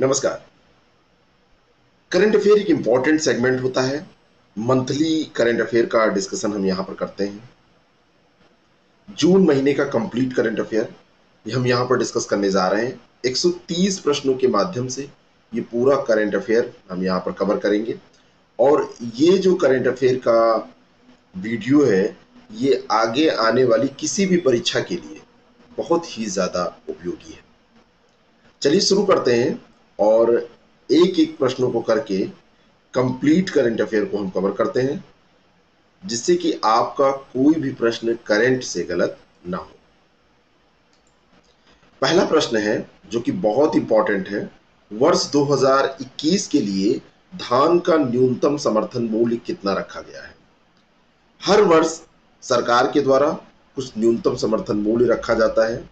नमस्कार। Current affair एक important segment होता है। मंथली करंट अफेयर का डिस्कशन हम यहाँ पर करते हैं। जून महीने का कंप्लीट करंट अफेयर हम यहाँ पर डिस्कस करने जा रहे हैं। 130 प्रश्नों के माध्यम से ये पूरा करंट अफेयर हम यहाँ पर कवर करेंगे और ये जो करंट अफेयर का वीडियो है ये आगे आने वाली किसी भी परीक्षा के लिए बहुत ही ज़्यादा उपयोगी है। चलिए शुरू करते हैं और एक एक प्रश्नों को करके कंप्लीट करंट अफेयर को हम कवर करते हैं जिससे कि आपका कोई भी प्रश्न करंट से गलत ना हो। पहला प्रश्न है जो कि बहुत इंपॉर्टेंट है। वर्ष 2021 के लिए धान का न्यूनतम समर्थन मूल्य कितना रखा गया है? हर वर्ष सरकार के द्वारा कुछ न्यूनतम समर्थन मूल्य रखा जाता है।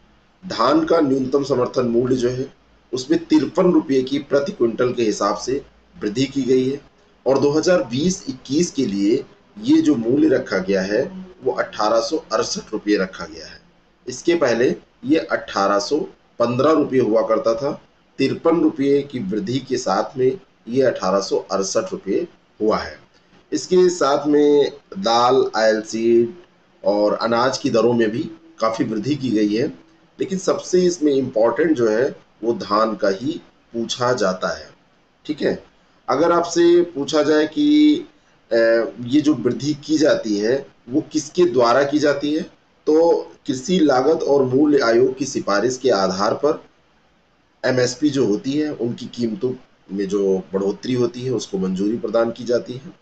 धान का न्यूनतम समर्थन मूल्य जो है उसमें 53 रुपये की प्रति क्विंटल के हिसाब से वृद्धि की गई है और 2020-21 के लिए ये जो मूल्य रखा गया है वो 1868 रुपये रखा गया है। इसके पहले ये 1815 रुपये हुआ करता था। 53 रुपये की वृद्धि के साथ में ये 1868 रुपये हुआ है। इसके साथ में दाल, ऑयल सीड और अनाज की दरों में भी काफ़ी वृद्धि की गई है, लेकिन सबसे इसमें इम्पॉर्टेंट जो है वो धान का ही पूछा जाता है। ठीक है, अगर आपसे पूछा जाए कि ये जो वृद्धि की जाती है वो किसके द्वारा की जाती है, तो कृषि लागत और मूल्य आयोग की सिफारिश के आधार पर एमएसपी जो होती है उनकी कीमतों में जो बढ़ोतरी होती है उसको मंजूरी प्रदान की जाती है।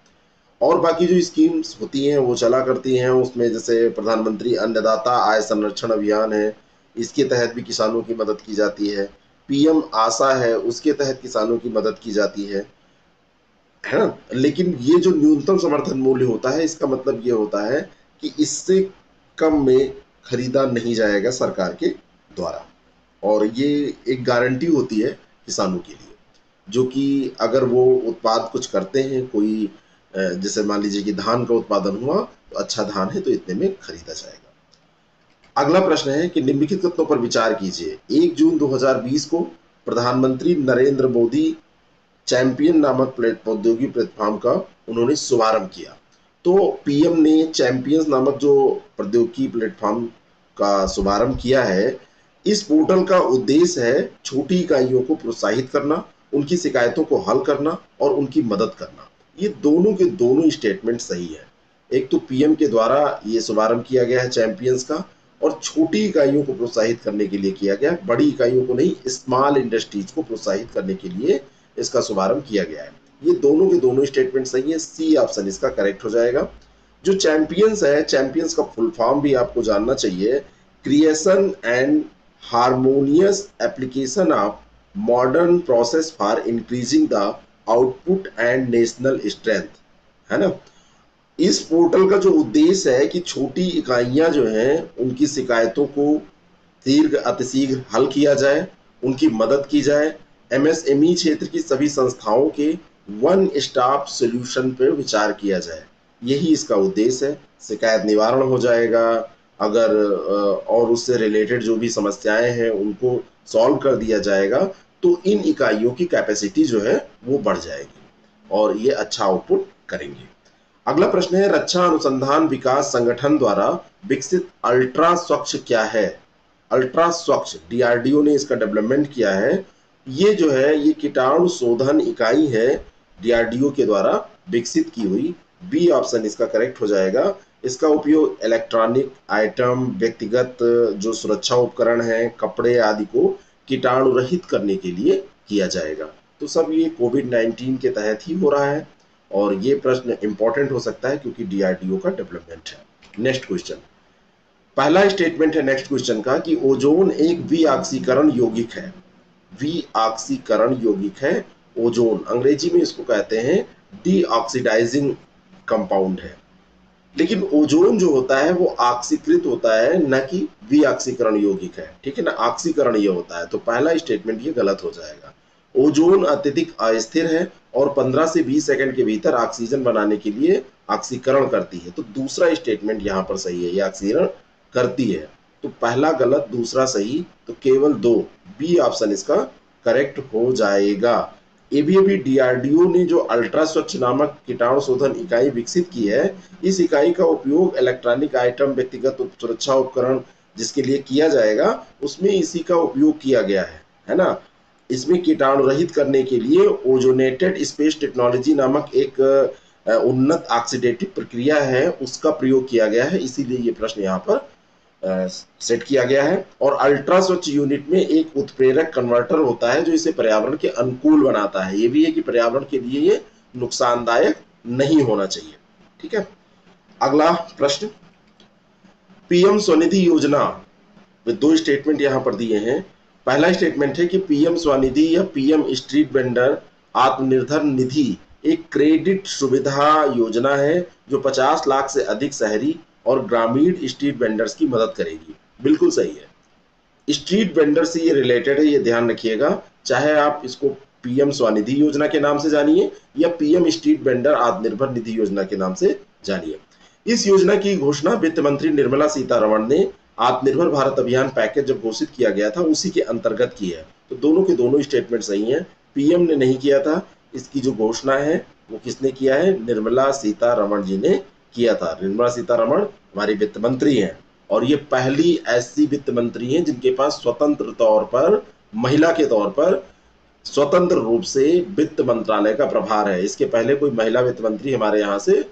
और बाकी जो स्कीम्स होती हैं वो चला करती हैं, उसमें जैसे प्रधानमंत्री अन्नदाता आय संरक्षण अभियान है, इसके तहत भी किसानों की मदद की जाती है। पीएम आशा है, उसके तहत किसानों की मदद की जाती है ना। लेकिन ये जो न्यूनतम समर्थन मूल्य होता है इसका मतलब ये होता है कि इससे कम में खरीदा नहीं जाएगा सरकार के द्वारा, और ये एक गारंटी होती है किसानों के लिए, जो कि अगर वो उत्पाद कुछ करते हैं, कोई जैसे मान लीजिए कि धान का उत्पादन हुआ तो अच्छा धान है तो इतने में खरीदा जाएगा। अगला प्रश्न है कि निम्नलिखित कथनों पर विचार कीजिए। 1 जून 2020 को प्रधानमंत्री नरेंद्र मोदी चैंपियन नामक प्रौद्योगिकी प्लेटफॉर्म का उन्होंने शुभारंभ किया। तो पीएम ने चैंपियंस नामक जो प्रौद्योगिकी प्लेटफॉर्म का शुभारंभ किया है, इस पोर्टल का उद्देश्य है छोटी इकाइयों को प्रोत्साहित करना, उनकी शिकायतों को हल करना और उनकी मदद करना। ये दोनों के दोनों स्टेटमेंट सही है। एक तो पीएम के द्वारा ये शुभारंभ किया गया है चैंपियंस का, और छोटी इकाइयों को प्रोत्साहित करने के लिए किया गया है, बड़ी इकाइयों को नहीं, स्मॉल इंडस्ट्रीज को प्रोत्साहित करने के लिए इसका शुभारंभ किया गया है। ये दोनों के दोनों स्टेटमेंट सही है। सी ऑप्शन इसका करेक्ट हो जाएगा। जो चैंपियंस है, चैंपियंस का फुल फॉर्म भी आपको जानना चाहिए। Creation and harmonious application of modern process for increasing the output and national strength, है ना। इस पोर्टल का जो उद्देश्य है कि छोटी इकाइयां जो हैं उनकी शिकायतों को अतिशीघ्र हल किया जाए, उनकी मदद की जाए। एमएसएमई क्षेत्र की सभी संस्थाओं के वन स्टॉप सॉल्यूशन पर विचार किया जाए, यही इसका उद्देश्य है। शिकायत निवारण हो जाएगा, अगर और उससे रिलेटेड जो भी समस्याएं हैं उनको सॉल्व कर दिया जाएगा, तो इन इकाइयों की कैपेसिटी जो है वो बढ़ जाएगी और ये अच्छा आउटपुट करेंगे। अगला प्रश्न है, रक्षा अनुसंधान विकास संगठन द्वारा विकसित अल्ट्रा स्वच्छ क्या है? अल्ट्रा स्वच्छ डीआरडीओ ने इसका डेवलपमेंट किया है। ये जो है ये कीटाणु शोधन इकाई है, डीआरडीओ के द्वारा विकसित की हुई। बी ऑप्शन इसका करेक्ट हो जाएगा। इसका उपयोग इलेक्ट्रॉनिक आइटम, व्यक्तिगत जो सुरक्षा उपकरण हैं, कपड़े आदि को कीटाणु रहित करने के लिए किया जाएगा। तो सब ये कोविड-19 के तहत ही हो रहा है और ये प्रश्न इंपॉर्टेंट हो सकता है क्योंकि डीआरडीओ का डेवलपमेंट है। नेक्स्ट क्वेश्चन, पहला स्टेटमेंट है नेक्स्ट क्वेश्चन का कि ओजोन एक विऑक्सीकरण यौगिक है। विऑक्सीकरण यौगिक है ओजोन, अंग्रेजी में इसको कहते हैं डीऑक्सीडाइजिंग कंपाउंड है। लेकिन ओजोन जो होता है वो ऑक्सीकृत होता है, न कि विऑक्सीकरण यौगिक है। ठीक है ना, ऑक्सीकरण ये होता है। तो पहला स्टेटमेंट ये गलत हो जाएगा। ओजोन अत्यधिक अस्थिर है और 15 से 20 सेकंड के भीतर ऑक्सीजन बनाने के लिए ऑक्सीकरण करती है। तो दूसरा स्टेटमेंट यहाँ पर सही है, ये ऑक्सीकरण करती है। तो पहला गलत, दूसरा सही, तो केवल दो, बी ऑप्शन इसका करेक्ट हो जाएगा। अभी डीआरडीओ ने जो अल्ट्रा स्वच्छ नामक कीटाणु शोधन इकाई विकसित की है, इस इकाई का उपयोग इलेक्ट्रॉनिक आइटम, व्यक्तिगत सुरक्षा उपकरण जिसके लिए किया जाएगा, उसमें इसी का उपयोग किया गया है ना। इसमें कीटाणु रहित करने के लिए ओजोनेटेड स्पेस टेक्नोलॉजी नामक एक उन्नत ऑक्सीडेटिव प्रक्रिया है, उसका प्रयोग किया गया है, इसीलिए ये प्रश्न यहाँ पर सेट किया गया है। और अल्ट्रा स्वच्छ यूनिट में एक उत्प्रेरक कन्वर्टर होता है जो इसे पर्यावरण के अनुकूल बनाता है। ये भी है कि पर्यावरण के लिए ये नुकसानदायक नहीं होना चाहिए। ठीक है, अगला प्रश्न, पीएम स्वनिधि योजना में दो स्टेटमेंट यहां पर दिए हैं। पहला स्टेटमेंट है कि पीएम स्वनिधि या PM street vendor Atmanirbhar Nidhi एक क्रेडिट सुविधा योजना है जो 50 लाख से अधिक शहरी और ग्रामीण स्ट्रीट वेंडर्स की मदद करेगी। बिल्कुल सही है, स्ट्रीट वेंडर से ये रिलेटेड है, ये ध्यान रखिएगा। चाहे आप इसको पीएम स्वनिधि योजना के नाम से जानिए या PM street vendor Atmanirbhar Nidhi योजना के नाम से जानिए। इस योजना की घोषणा वित्त मंत्री निर्मला सीतारमण ने आत्मनिर्भर भारत अभियान पैकेज जब घोषित किया गया था उसी के अंतर्गत की है। तो दोनों के दोनों स्टेटमेंट सही हैं। पीएम ने नहीं किया था, इसकी जो घोषणा है वो किसने किया है? निर्मला सीतारमण जी ने किया था। निर्मला सीतारमण हमारी वित्त मंत्री हैं और ये पहली ऐसी वित्त मंत्री हैं जिनके पास स्वतंत्र तौर पर, महिला के तौर पर स्वतंत्र रूप से वित्त मंत्रालय का प्रभार है। इसके पहले कोई महिला वित्त मंत्री हमारे यहाँ से,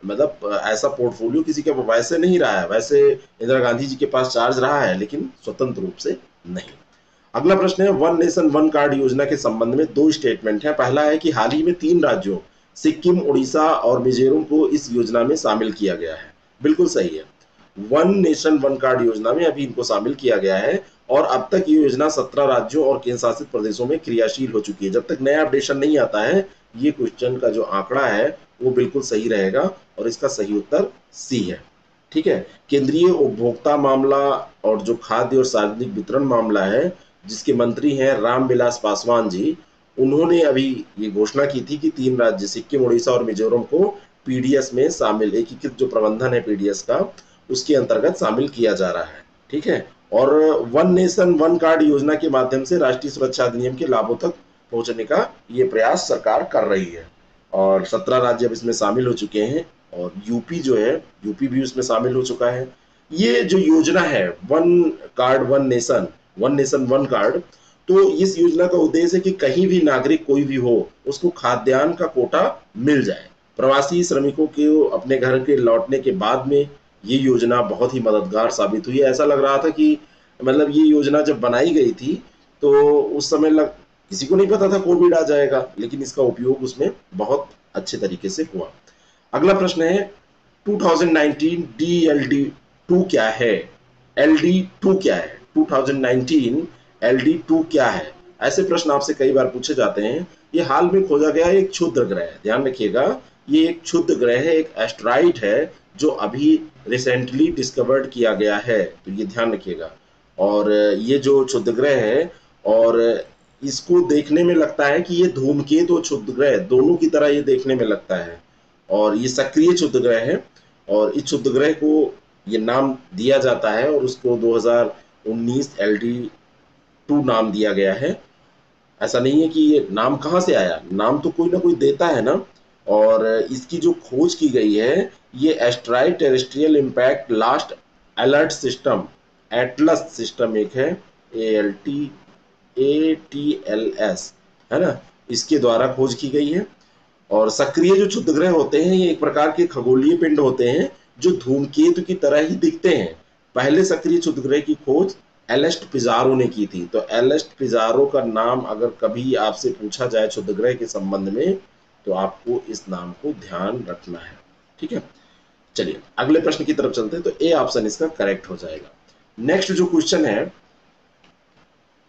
मतलब ऐसा पोर्टफोलियो किसी का वैसे नहीं रहा है। वैसे इंदिरा गांधी जी के पास चार्ज रहा है लेकिन स्वतंत्र रूप से नहीं। अगला प्रश्न है, वन नेशन वन कार्ड योजना के संबंध में दो स्टेटमेंट है। पहला है कि हाल ही में 3 राज्यों सिक्किम, उड़ीसा और मिजोरम को इस योजना में शामिल किया गया है। बिल्कुल सही है, वन नेशन वन कार्ड योजना में अभी इनको शामिल किया गया है और अब तक ये योजना 17 राज्यों और केंद्र शासित प्रदेशों में क्रियाशील हो चुकी है। जब तक नया अपडेशन नहीं आता है, ये क्वेश्चन का जो आंकड़ा है वो बिल्कुल सही रहेगा और इसका सही उत्तर सी है। ठीक है, केंद्रीय उपभोक्ता मामला और जो खाद्य और सार्वजनिक वितरण मामला है, जिसके मंत्री हैं रामविलास पासवान जी, उन्होंने अभी ये घोषणा की थी कि 3 राज्य सिक्किम, उड़ीसा और मिजोरम को पीडीएस में शामिल, एकीकृत जो प्रबंधन है पीडीएस का, उसके अंतर्गत शामिल किया जा रहा है। ठीक है, और वन नेशन वन कार्ड योजना के माध्यम से राष्ट्रीय सुरक्षा अधिनियम के लाभों तक पहुंचने का ये प्रयास सरकार कर रही है और 17 राज्य अब इसमें शामिल हो चुके हैं और यूपी जो है, यूपी भी उसमें शामिल हो चुका है। ये जो योजना है one card one nation one card, तो इस योजना का उद्देश्य है कि कहीं भी नागरिक कोई भी हो उसको खाद्यान्न का कोटा मिल जाए। प्रवासी श्रमिकों के अपने घर के लौटने के बाद में ये योजना बहुत ही मददगार साबित हुई है। ऐसा लग रहा था कि मतलब ये योजना जब बनाई गई थी तो उस समय किसी को नहीं पता था कोविड आ जाएगा, लेकिन इसका उपयोग उसमें बहुत अच्छे तरीके से हुआ। अगला प्रश्न है, 2019 DLD2 क्या है? LD2 क्या है? 2019 LD2 क्या है? ऐसे प्रश्न आपसे कई बार पूछे जाते हैं। ये हाल में खोजा गया एक क्षुद्र ग्रह है, ध्यान रखिएगा, ये एक क्षुद्र ग्रह है, एक एस्ट्रॉइड है जो अभी रिसेंटली डिस्कवर्ड किया गया है, तो ये ध्यान रखिएगा। और ये जो क्षुद्र ग्रह है, और इसको देखने में लगता है कि ये धूमकेतु और क्षुद्र ग्रह दोनों की तरह ये देखने में लगता है और ये सक्रिय क्षुद्र ग्रह है और इस क्षुद्र ग्रह को ये नाम दिया जाता है और उसको 2019 LD2 नाम दिया गया है। ऐसा नहीं है कि ये नाम कहाँ से आया, नाम तो कोई ना कोई देता है ना। और इसकी जो खोज की गई है, ये asteroid terrestrial impact last alert system, Atlas system एक है, ATLS है ना, इसके द्वारा खोज की गई है। और सक्रिय जो क्षुद्र ग्रह होते हैं ये एक प्रकार के खगोलीय पिंड होते हैं जो धूमकेतु की तरह ही दिखते हैं। पहले सक्रिय क्षुद्र ग्रह की खोज एलेस्ट पिजारो ने की थी। तो एलेस्ट पिजारो का नाम अगर कभी आपसे पूछा जाए क्षुद्र ग्रह के संबंध में तो आपको इस नाम को ध्यान रखना है। ठीक है, चलिए अगले प्रश्न की तरफ चलते हैं। तो ए ऑप्शन इसका करेक्ट हो जाएगा। नेक्स्ट जो क्वेश्चन है,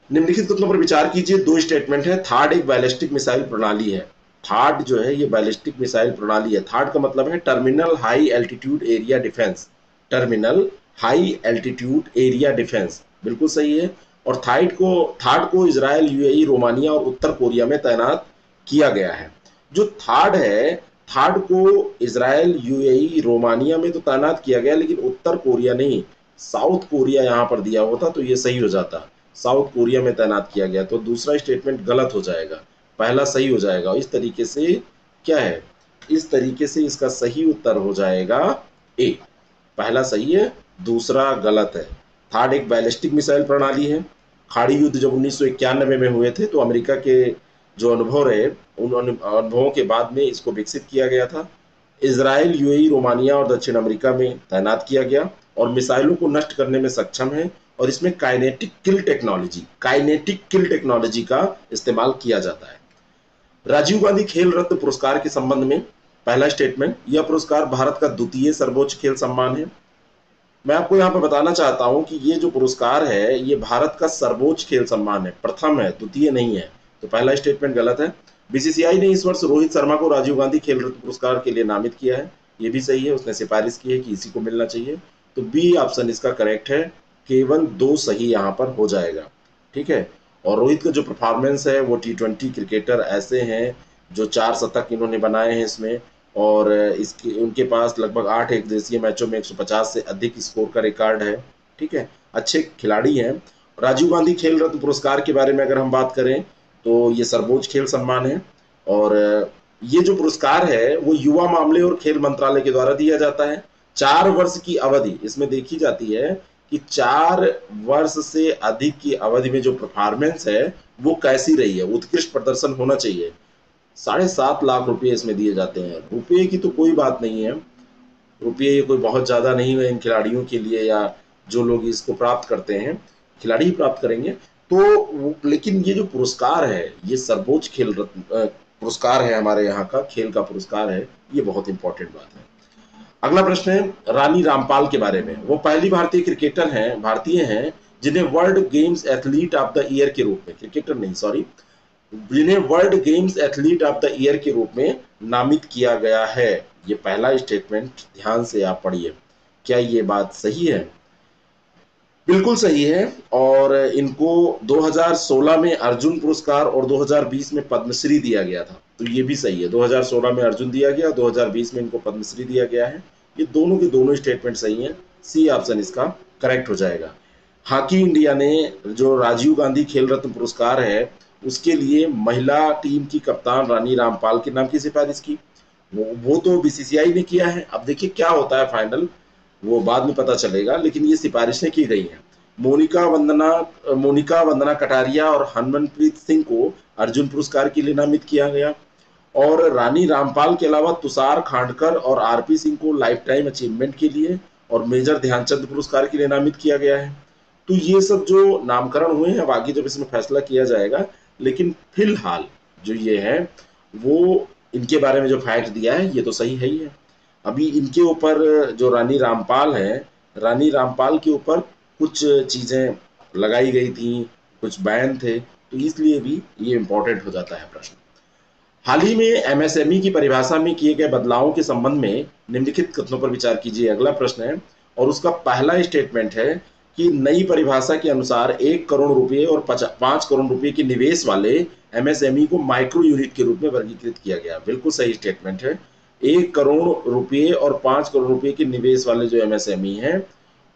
निम्नलिखित तथ्यों पर विचार कीजिए। 2 स्टेटमेंट है। थार्ड एक बैलिस्टिक मिसाइल प्रणाली है। थार्ड जो है ये बैलिस्टिक मिसाइल प्रणाली है। थार्ड का मतलब है terminal high altitude area defence, terminal high altitude area defence, बिल्कुल सही है। और थार्ड को इजराइल, यूएई, रोमानिया और उत्तर कोरिया में तैनात किया गया है। जो थार्ड है, थार्ड को इजराइल, यूएई, रोमानिया में तो तैनात किया गया लेकिन उत्तर कोरिया नहीं, साउथ कोरिया यहां पर दिया होता तो ये सही हो जाता। साउथ कोरिया में तैनात किया गया, तो दूसरा स्टेटमेंट गलत हो जाएगा, पहला सही हो जाएगा। इस तरीके से क्या है, इस तरीके से इसका सही उत्तर हो जाएगा ए, पहला सही है, दूसरा गलत है। थर्ड एक बैलिस्टिक मिसाइल प्रणाली है। खाड़ी युद्ध जब 1991 में हुए थे तो अमेरिका के जो अनुभव रहे, उन अनुभवों के बाद में इसको विकसित किया गया था। इजराइल, यूएई, रोमानिया और दक्षिण अमेरिका में तैनात किया गया और मिसाइलों को नष्ट करने में सक्षम है। और इसमें काइनेटिक किल टेक्नोलॉजी का इस्तेमाल किया जाता है। राजीव गांधी खेल रत्न पुरस्कार के संबंध में पहला स्टेटमेंट, यह पुरस्कार भारत का द्वितीय सर्वोच्च खेल सम्मान है। मैं आपको यहाँ पर बताना चाहता हूँ कि ये जो पुरस्कार है ये भारत का सर्वोच्च खेल सम्मान है, प्रथम है, द्वितीय नहीं है। तो पहला स्टेटमेंट गलत है। बीसीसीआई ने इस वर्ष रोहित शर्मा को राजीव गांधी खेल रत्न पुरस्कार के लिए नामित किया है, ये भी सही है, उसने सिफारिश की है कि इसी को मिलना चाहिए। तो बी ऑप्शन इसका करेक्ट है, केवल 2 सही यहाँ पर हो जाएगा, ठीक है। और रोहित का जो परफॉर्मेंस है वो T20 क्रिकेटर ऐसे हैं जो 4 शतक इन्होंने बनाए हैं इसमें, और इसके उनके पास लगभग 8 एक देशीय मैचों में 150 से अधिक स्कोर का रिकॉर्ड है, ठीक है, अच्छे खिलाड़ी हैं। राजीव गांधी खेल रत्न पुरस्कार के बारे में अगर हम बात करें तो ये सर्वोच्च खेल सम्मान है, और ये जो पुरस्कार है वो युवा मामले और खेल मंत्रालय के द्वारा दिया जाता है। 4 वर्ष की अवधि इसमें देखी जाती है कि 4 वर्ष से अधिक की अवधि में जो परफॉर्मेंस है वो कैसी रही है, उत्कृष्ट प्रदर्शन होना चाहिए। 7.5 लाख रुपए इसमें दिए जाते हैं। रुपये की तो कोई बात नहीं है, रुपये कोई बहुत ज्यादा नहीं है इन खिलाड़ियों के लिए, या जो लोग इसको प्राप्त करते हैं खिलाड़ी ही प्राप्त करेंगे। तो लेकिन ये जो पुरस्कार है ये सर्वोच्च खेल रत्न पुरस्कार है, हमारे यहाँ का खेल का पुरस्कार है, ये बहुत इंपॉर्टेंट बात है। अगला प्रश्न है रानी रामपाल के बारे में। वो पहली भारतीय क्रिकेटर हैं, भारतीय हैं जिन्हें world games athlete of the year के रूप में, क्रिकेटर नहीं सॉरी, जिन्हें world games athlete of the year के रूप में नामित किया गया है। ये पहला स्टेटमेंट ध्यान से आप पढ़िए, क्या ये बात सही है? बिल्कुल सही है। और इनको 2016 में अर्जुन पुरस्कार और 2020 में पद्मश्री दिया गया था, तो ये भी सही है। 2016 में अर्जुन दिया गया, 2020 में इनको पद्मश्री दिया गया है। ये दोनों के दोनों स्टेटमेंट सही हैं, सी ऑप्शन इसका करेक्ट हो जाएगा। हॉकी इंडिया ने जो राजीव गांधी खेल रत्न पुरस्कार है उसके लिए महिला टीम की कप्तान रानी रामपाल के नाम की सिफारिश की, वो तो बीसीसीआई ने किया है। अब देखिए क्या होता है फाइनल, वो बाद में पता चलेगा, लेकिन ये सिफारिशें की गई हैं। मोनिका वंदना कटारिया और हरमनप्रीत सिंह को अर्जुन पुरस्कार के लिए नामित किया गया, और रानी रामपाल के अलावा तुषार खांडकर और आरपी सिंह को लाइफ टाइम अचीवमेंट के लिए और मेजर ध्यानचंद पुरस्कार के लिए नामित किया गया है। तो ये सब जो नामकरण हुए हैं, अब आगे जब इसमें फैसला किया जाएगा, लेकिन फिलहाल जो ये है वो इनके बारे में जो फैक्ट दिया है ये तो सही है ही है। अभी इनके ऊपर जो रानी रामपाल है, रानी रामपाल के ऊपर कुछ चीजें लगाई गई थी, कुछ बैन थे, तो इसलिए भी ये इंपॉर्टेंट हो जाता है प्रश्न। हाल ही में एमएसएमई की परिभाषा में किए गए बदलावों के संबंध में निम्नलिखित कथनों पर विचार कीजिए, अगला प्रश्न है। और उसका पहला स्टेटमेंट है कि नई परिभाषा के अनुसार 1 करोड़ रुपए और 5 करोड़ रुपए के निवेश वाले एमएसएमई को माइक्रो यूनिट के रूप में वर्गीकृत किया गया। बिल्कुल सही स्टेटमेंट है। 1 करोड़ रुपए और 5 करोड़ रुपए के निवेश वाले जो एमएसएमई हैं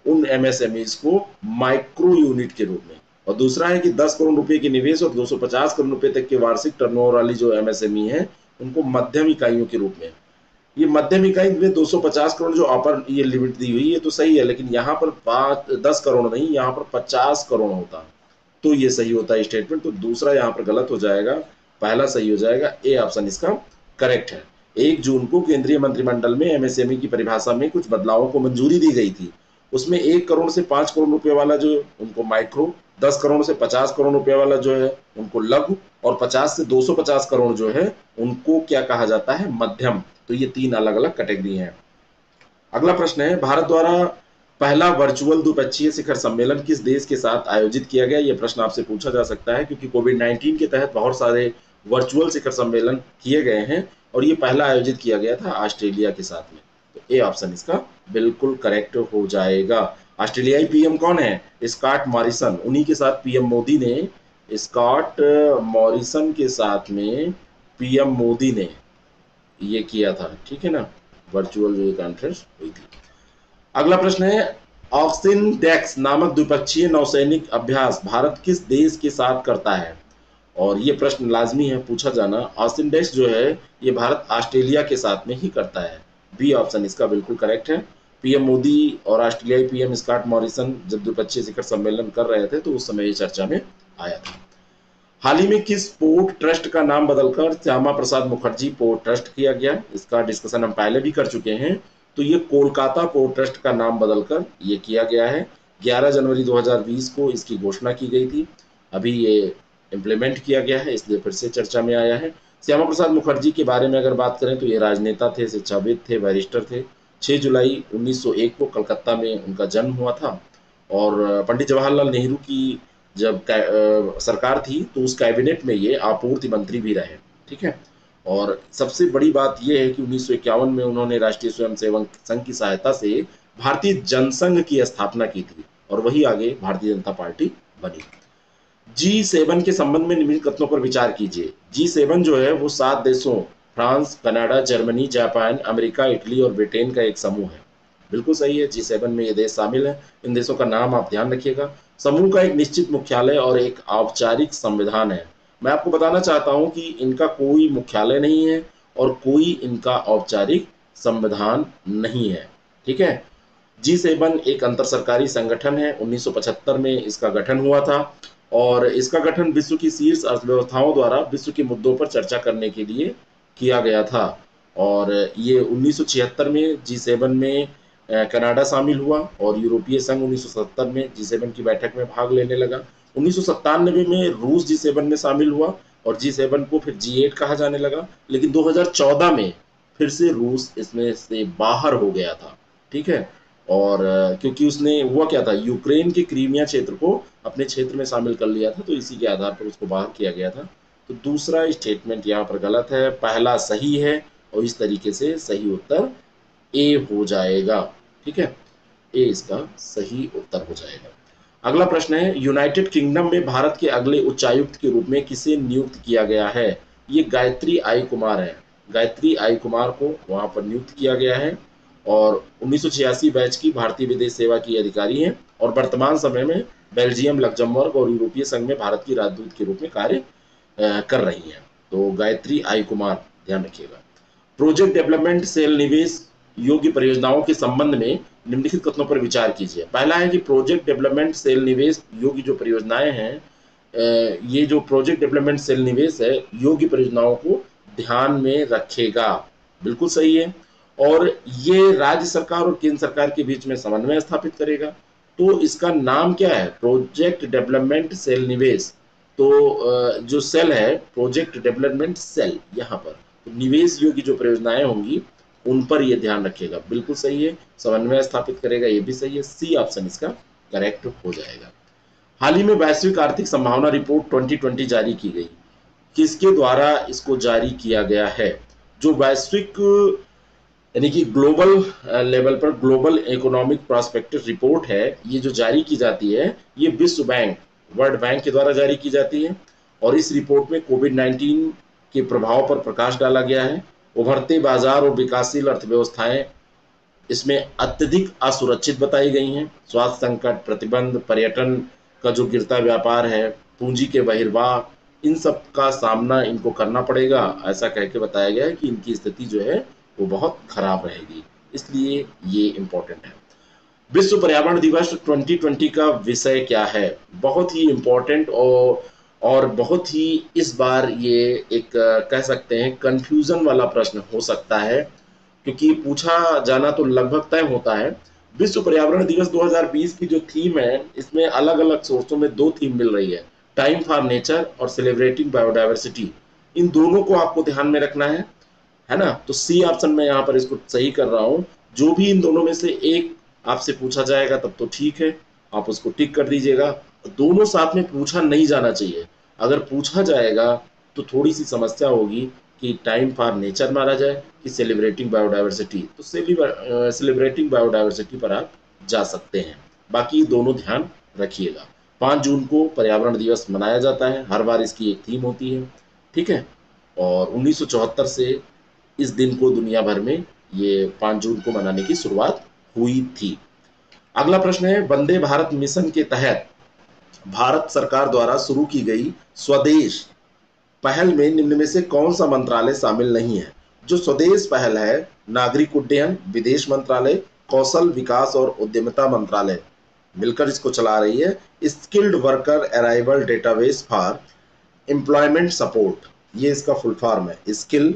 उन एमएसएमईज को माइक्रो यूनिट के रूप में, और दूसरा है कि 10 करोड़ रुपए के निवेश और 250 करोड़ रुपए तक के वार्षिक टर्नओवर वाली जो एमएसएमई है उनको मध्यम इकाइयों के रूप में। ये मध्यम इकाई में 250 करोड़ जो अपर ये लिमिट दी हुई है तो सही है, लेकिन यहाँ पर 10 करोड़ नहीं, यहाँ पर 50 करोड़ होता तो ये सही होता है स्टेटमेंट। तो दूसरा यहाँ पर गलत हो जाएगा, पहला सही हो जाएगा, ए ऑप्शन इसका करेक्ट है। 1 जून को केंद्रीय मंत्रिमंडल में एमएसएमई की परिभाषा में कुछ बदलावों को मंजूरी दी गई थी। उसमें 1 करोड़ से 5 करोड़ रुपए वाला जो उनको माइक्रो, 10 करोड़ से 50 करोड़ रुपए वाला जो है उनको लघु, और 50 से 250 करोड़ जो है उनको क्या कहा जाता है, मध्यम। तो ये 3 अलग अलग कैटेगरी हैं। अगला प्रश्न है, भारत द्वारा पहला वर्चुअल द्विपक्षीय शिखर सम्मेलन किस देश के साथ आयोजित किया गया? ये प्रश्न आपसे पूछा जा सकता है क्योंकि कोविड-19 के तहत बहुत सारे वर्चुअल शिखर सम्मेलन किए गए हैं, और ये पहला आयोजित किया गया था ऑस्ट्रेलिया के साथ में। तो ए ऑप्शन इसका बिल्कुल करेक्ट हो जाएगा। ऑस्ट्रेलियाई पीएम कौन है? स्कॉट मॉरिसन, उन्हीं के साथ पीएम मोदी ने, स्कॉट मॉरिसन के साथ में पीएम मोदी ने ये किया था, ठीक है ना, वर्चुअल जो कॉन्फ्रेंस हुई थी। अगला प्रश्न है, ऑक्सिन डेक्स नामक द्विपक्षीय नौसैनिक अभ्यास भारत किस देश के साथ करता है? और ये प्रश्न लाजमी है पूछा जाना। ऑक्सिन डेक्स जो है ये भारत ऑस्ट्रेलिया के साथ में ही करता है। बी ऑप्शन इसका बिल्कुल करेक्ट है। पीएम मोदी और ऑस्ट्रेलियाई पीएम स्कॉट मॉरिसन जब द्विपक्षीय शिखर सम्मेलन कर रहे थे तो उस समय ये चर्चा में आया था। हाल ही में किस पोर्ट ट्रस्ट का नाम बदलकर श्यामा प्रसाद मुखर्जी पोर्ट ट्रस्ट किया गया? इसका डिस्कशन हम पहले भी कर चुके हैं। तो ये कोलकाता पोर्ट ट्रस्ट का नाम बदलकर ये किया गया है। 11 जनवरी 2020 को इसकी घोषणा की गई थी। अभी ये इम्प्लीमेंट किया गया है, इसलिए फिर से चर्चा में आया है। श्यामा प्रसाद मुखर्जी के बारे में अगर बात करें तो ये राजनेता थे, शिक्षाविद थे, बैरिस्टर थे। 6 जुलाई 1901 को कलकत्ता में उनका जन्म हुआ था। और पंडित जवाहरलाल नेहरू की जब सरकार थी तो उस कैबिनेट में ये आपूर्ति मंत्री भी रहे। ठीक है। और सबसे बड़ी बात यह है कि 1951 में उन्होंने राष्ट्रीय स्वयंसेवक संघ की सहायता से भारतीय जनसंघ की स्थापना की थी और वही आगे भारतीय जनता पार्टी बनी। G7 के संबंध में निम्नलिखित कथनों पर विचार कीजिए। G7 जो है वो 7 देशों France, Canada, Germany, Japan, America, Italy और ब्रिटेन का एक समूह है। बिल्कुल सही है, G7 में ये देश शामिल है। इन देशों का नाम आप ध्यान रखिएगा। समूह का एक निश्चित मुख्यालय और एक औपचारिक संविधान है। मैं आपको बताना चाहता हूं कि इनका कोई मुख्यालय नहीं है और कोई इनका औपचारिक संविधान नहीं है। ठीक है। G7 एक अंतर सरकारी संगठन है। 1975 में इसका गठन हुआ था और इसका गठन विश्व की शीर्ष अर्थव्यवस्थाओं द्वारा विश्व के मुद्दों पर चर्चा करने के लिए किया गया था। और ये 1976 में G7 में कनाडा शामिल हुआ और यूरोपीय संघ 1970 में G7 की बैठक में भाग लेने लगा। 1997 में रूस G7 में शामिल हुआ और G7 को फिर G8 कहा जाने लगा। लेकिन 2014 में फिर से रूस इसमें से बाहर हो गया था। ठीक है। और क्योंकि उसने हुआ क्या था, यूक्रेन के क्रीमिया क्षेत्र को अपने क्षेत्र में शामिल कर लिया था, तो इसी के आधार पर उसको बाहर किया गया था। तो दूसरा स्टेटमेंट यहाँ पर गलत है, पहला सही है और इस तरीके से सही उत्तर ए हो जाएगा। ठीक है, ए इसका सही उत्तर हो जाएगा। अगला प्रश्न है, यूनाइटेड किंगडम में भारत के अगले उच्चायुक्त के रूप में किसे नियुक्त किया गया है? ये गायत्री आई कुमार है। गायत्री आई कुमार को वहां पर नियुक्त किया गया है और 1986 बैच की भारतीय विदेश सेवा की अधिकारी हैं और वर्तमान समय में बेल्जियम, लग्जमबर्ग और यूरोपीय संघ में भारत की राजदूत के रूप में कार्य कर रही हैं। तो गायत्री आई कुमार, ध्यान रखिएगा। प्रोजेक्ट डेवलपमेंट सेल निवेश योग्य परियोजनाओं के संबंध में निम्नलिखित कथनों पर विचार कीजिए। पहला है कि प्रोजेक्ट डेवलपमेंट सेल निवेश योग्य जो परियोजनाएं हैं, ये जो प्रोजेक्ट डेवलपमेंट सेल निवेश है योग्य परियोजनाओं को ध्यान में रखेगा। बिल्कुल सही है। और ये राज्य सरकार और केंद्र सरकार के बीच में समन्वय स्थापित करेगा। तो इसका नाम क्या है? प्रोजेक्ट डेवलपमेंट सेल निवेश। तो जो सेल है प्रोजेक्ट डेवलपमेंट सेल, यहाँ पर तो निवेश योग्य जो परियोजनाएं होंगी उन पर ये ध्यान रखेगा। बिल्कुल सही है। समन्वय स्थापित करेगा, ये भी सही है। सी ऑप्शन इसका करेक्ट हो जाएगा। हाल ही में वैश्विक आर्थिक संभावना रिपोर्ट 2020 जारी की गई। किसके द्वारा इसको जारी किया गया है? जो वैश्विक यानी कि ग्लोबल लेवल पर ग्लोबल इकोनॉमिक प्रोस्पेक्टिव रिपोर्ट है, ये जो जारी की जाती है ये विश्व बैंक, वर्ल्ड बैंक के द्वारा जारी की जाती है। और इस रिपोर्ट में कोविड-19 के प्रभाव पर प्रकाश डाला गया है। उभरते बाजार और विकासशील अर्थव्यवस्थाएं इसमें अत्यधिक असुरक्षित बताई गई हैं। स्वास्थ्य संकट, प्रतिबंध, पर्यटन का जो गिरता व्यापार है, पूंजी के बहिर्वाह, इन सब का सामना इनको करना पड़ेगा। ऐसा कह के बताया गया है कि इनकी स्थिति जो है वो बहुत खराब रहेगी, इसलिए ये इंपॉर्टेंट है। विश्व पर्यावरण दिवस 2020 का विषय क्या है? बहुत ही इंपॉर्टेंट और बहुत ही इस बार ये एक कह सकते हैं कंफ्यूजन वाला प्रश्न हो सकता है, क्योंकि पूछा जाना तो लगभग तय होता है। विश्व पर्यावरण दिवस 2020 की जो थीम है, इसमें अलग अलग सोर्सों में दो थीम मिल रही है, टाइम फॉर नेचर और सेलिब्रेटिंग बायोडाइवर्सिटी। इन दोनों को आपको ध्यान में रखना है ना। तो सी ऑप्शन में यहाँ पर इसको सही कर रहा हूँ। जो भी इन दोनों में से एक आपसे पूछा जाएगा तब तो ठीक है, आप उसको टिक कर दीजिएगा। दोनों साथ में पूछा नहीं जाना चाहिए। अगर पूछा जाएगा तो थोड़ी सी समस्या होगी कि टाइम फॉर नेचर मारा जाए कि सेलिब्रेटिंग बायोडाइवर्सिटी। तो सेलिब्रेटिंग बायोडाइवर्सिटी पर आप जा सकते हैं। बाकी दोनों ध्यान रखिएगा। 5 जून को पर्यावरण दिवस मनाया जाता है, हर बार इसकी एक थीम होती है। ठीक है। और 1974 से इस दिन को दुनिया भर में ये 5 जून को मनाने की शुरुआत हुई थी। अगला प्रश्न है, वंदे भारत मिशन के तहत भारत सरकार द्वारा शुरू की गई स्वदेश पहल में निम्न में से कौन सा मंत्रालय शामिल नहीं है? जो स्वदेश पहल है, नागरिक उड्डयन, विदेश मंत्रालय, कौशल विकास और उद्यमिता मंत्रालय मिलकर इसको चला रही है। Skilled worker arrival database for employment support, ये इसका फुल फॉर्म है, skill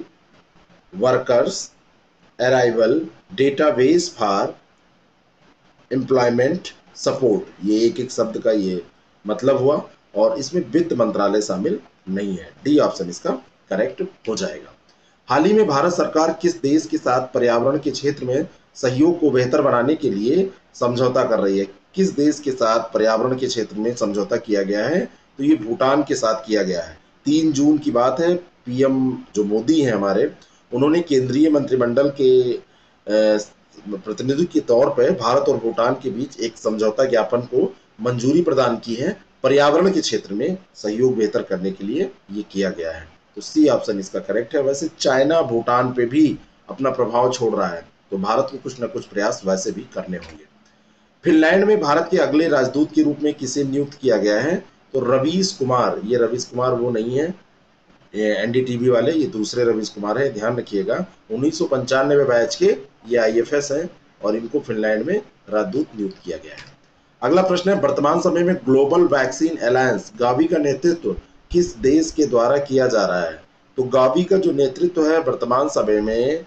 workers arrival database for employment support, ये एक एक शब्द का ये मतलब हुआ, और इसमें वित्त मंत्रालय शामिल नहीं है। डी ऑप्शन इसका करेक्ट हो जाएगा। हाल ही में भारत सरकार किस देश के साथ पर्यावरण के क्षेत्र में सहयोग को बेहतर बनाने के लिए समझौता कर रही है? किस देश के साथ पर्यावरण के क्षेत्र में समझौता किया गया है? तो ये भूटान के साथ किया गया है। 3 जून की बात है। पीएम जो मोदी हैं हमारे, उन्होंने केंद्रीय मंत्रिमंडल के प्रतिनिधि के तौर पर भारत और भूटान के बीच एक समझौता ज्ञापन को मंजूरी प्रदान की है। पर्यावरण के क्षेत्र में सहयोग बेहतर करने के लिए ये किया गया है। तो सी ऑप्शन इसका करेक्ट है। वैसे चाइना भूटान पे भी अपना प्रभाव छोड़ रहा है, तो भारत को कुछ न कुछ प्रयास वैसे भी करने होंगे। फिनलैंड में भारत के अगले राजदूत के रूप में किसे नियुक्त किया गया है? तो रवीश कुमार, ये रवीश कुमार वो नहीं है ये एनडीटीवी वाले, ये दूसरे रवीश कुमार है, ध्यान रखिएगा। 1995 बैच के ये आईएफएस हैं और इनको फिनलैंड में राजदूत नियुक्त किया गया है। अगला प्रश्न है, वर्तमान समय में ग्लोबल वैक्सीन अलायंस गावी का नेतृत्व किस देश के द्वारा किया जा रहा है? तो गावी का जो नेतृत्व है वर्तमान समय में,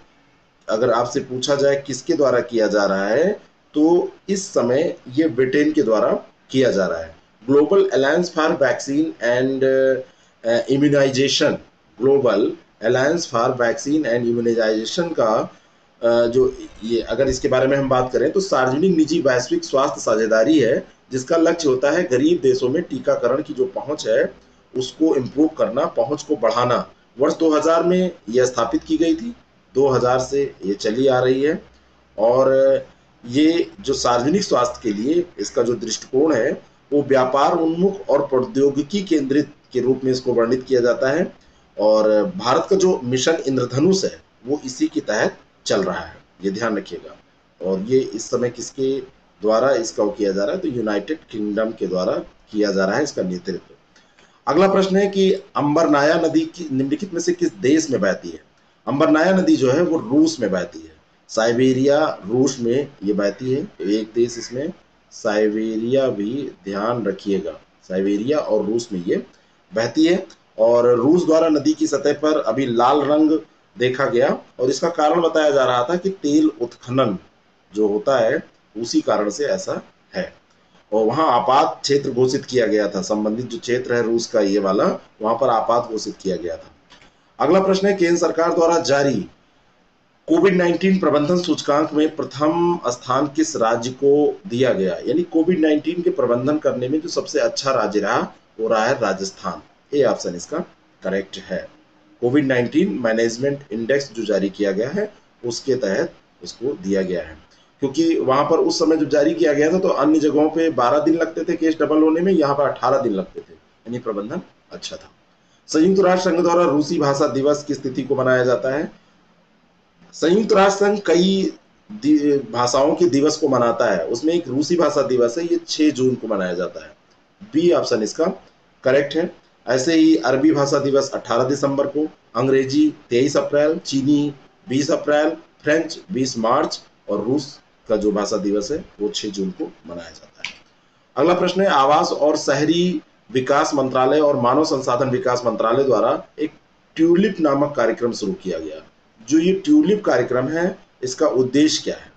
अगर आपसे पूछा जाए किसके द्वारा किया जा रहा है, तो इस समय ये ब्रिटेन के द्वारा किया जा रहा है। Global Alliance for Vaccine and Immunization, Global Alliance for Vaccine and Immunization का जो ये, अगर इसके बारे में हम बात करें तो सार्वजनिक निजी वैश्विक स्वास्थ्य साझेदारी है, जिसका लक्ष्य होता है गरीब देशों में टीकाकरण की जो पहुंच है उसको इम्प्रूव करना, पहुंच को बढ़ाना। वर्ष 2000 में यह स्थापित की गई थी, 2000 से ये चली आ रही है, और ये जो सार्वजनिक स्वास्थ्य के लिए इसका जो दृष्टिकोण है वो व्यापार उन्मुख और प्रौद्योगिकी केंद्रित के रूप में इसको वर्णित किया जाता है। और भारत का जो मिशन इंद्रधनुष है वो इसी के तहत चल रहा है, ये ध्यान रखिएगा। और ये इस समय किसके द्वारा इसका किया जा रहा है? तो यूनाइटेड किंगडम के द्वारा किया जा रहा है इसका नेतृत्व। अगला प्रश्न है कि अंबरनाया नदी की निम्नलिखित में से किस देश में बहती है? अंबरनाया नदी जो है वो रूस में बहती है, साइबेरिया रूस में ये बहती है। एक देश इसमें साइबेरिया भी ध्यान रखिएगा, साइबेरिया और रूस में ये बहती है। और रूस द्वारा नदी की सतह पर अभी लाल रंग देखा गया, और इसका कारण बताया जा रहा था कि तेल उत्खनन जो होता है उसी कारण से ऐसा है। और वहां आपात क्षेत्र घोषित किया गया था, संबंधित जो क्षेत्र है रूस का ये वाला, वहां पर आपात घोषित किया गया था। अगला प्रश्न है, केंद्र सरकार द्वारा जारी कोविड-19 प्रबंधन सूचकांक में प्रथम स्थान किस राज्य को दिया गया? यानी कोविड-19 के प्रबंधन करने में जो सबसे अच्छा राज्य रहा वो रहा है राजस्थान। ए ऑप्शन इसका करेक्ट है। कोविड-19 मैनेजमेंट इंडेक्स जो जारी किया गया है उसके तहत उसको दिया गया है, क्योंकि वहां पर उस समय जब जारी किया गया था तो अन्य जगहों पे 12 दिन लगते थे केस डबल होने में, यहाँ पर 18 दिन लगते थे, यानी प्रबंधन अच्छा था। संयुक्त राष्ट्र संघ द्वारा रूसी भाषा दिवस की तिथि को मनाया जाता है? संयुक्त राष्ट्र संघ कई भाषाओं के दिवस को मनाता है, उसमें एक रूसी भाषा दिवस है, ये 6 जून को मनाया जाता है। बी ऑप्शन इसका करेक्ट है। ऐसे ही अरबी भाषा दिवस 18 दिसंबर को, अंग्रेजी 23 अप्रैल, चीनी 20 अप्रैल, फ्रेंच 20 मार्च, और रूस का जो भाषा दिवस है वो 6 जून को मनाया जाता है। अगला प्रश्न है, आवास और शहरी विकास मंत्रालय और मानव संसाधन विकास मंत्रालय द्वारा एक ट्यूलिप नामक कार्यक्रम शुरू किया गया। जो ये ट्यूलिप कार्यक्रम है इसका उद्देश्य क्या है?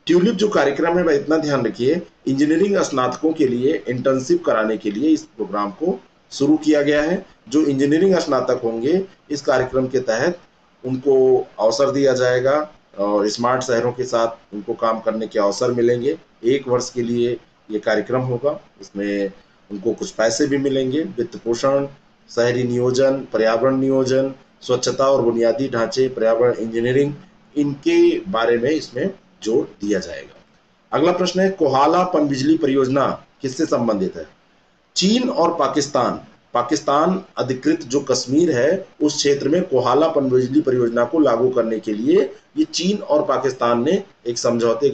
ट्यूलिप जो कार्यक्रम है वह इतना ध्यान रखिए, इंजीनियरिंग स्नातकों के लिए इंटर्नशिप कराने के लिए इस प्रोग्राम को शुरू किया गया है। जो इंजीनियरिंग स्नातक होंगे इस कार्यक्रम के तहत उनको अवसर दिया जाएगा और स्मार्ट शहरों के साथ उनको काम करने के अवसर मिलेंगे। 1 वर्ष के लिए ये कार्यक्रम होगा, इसमें उनको कुछ पैसे भी मिलेंगे, वित्त पोषण, शहरी नियोजन, पर्यावरण नियोजन, स्वच्छता और बुनियादी ढांचे, पर्यावरण इंजीनियरिंग, इनके बारे में इसमें जोर दिया जाएगा। अगला प्रश्न है, कोहाला पनबिजली परियोजना किससे संबंधित है? चीन और पाकिस्तान, पाकिस्तान अधिकृत जो कश्मीर है उस क्षेत्र में कोहाला पनबिजली परियोजना को लागू करने के लिए ये चीन और पाकिस्तान ने एक समझौता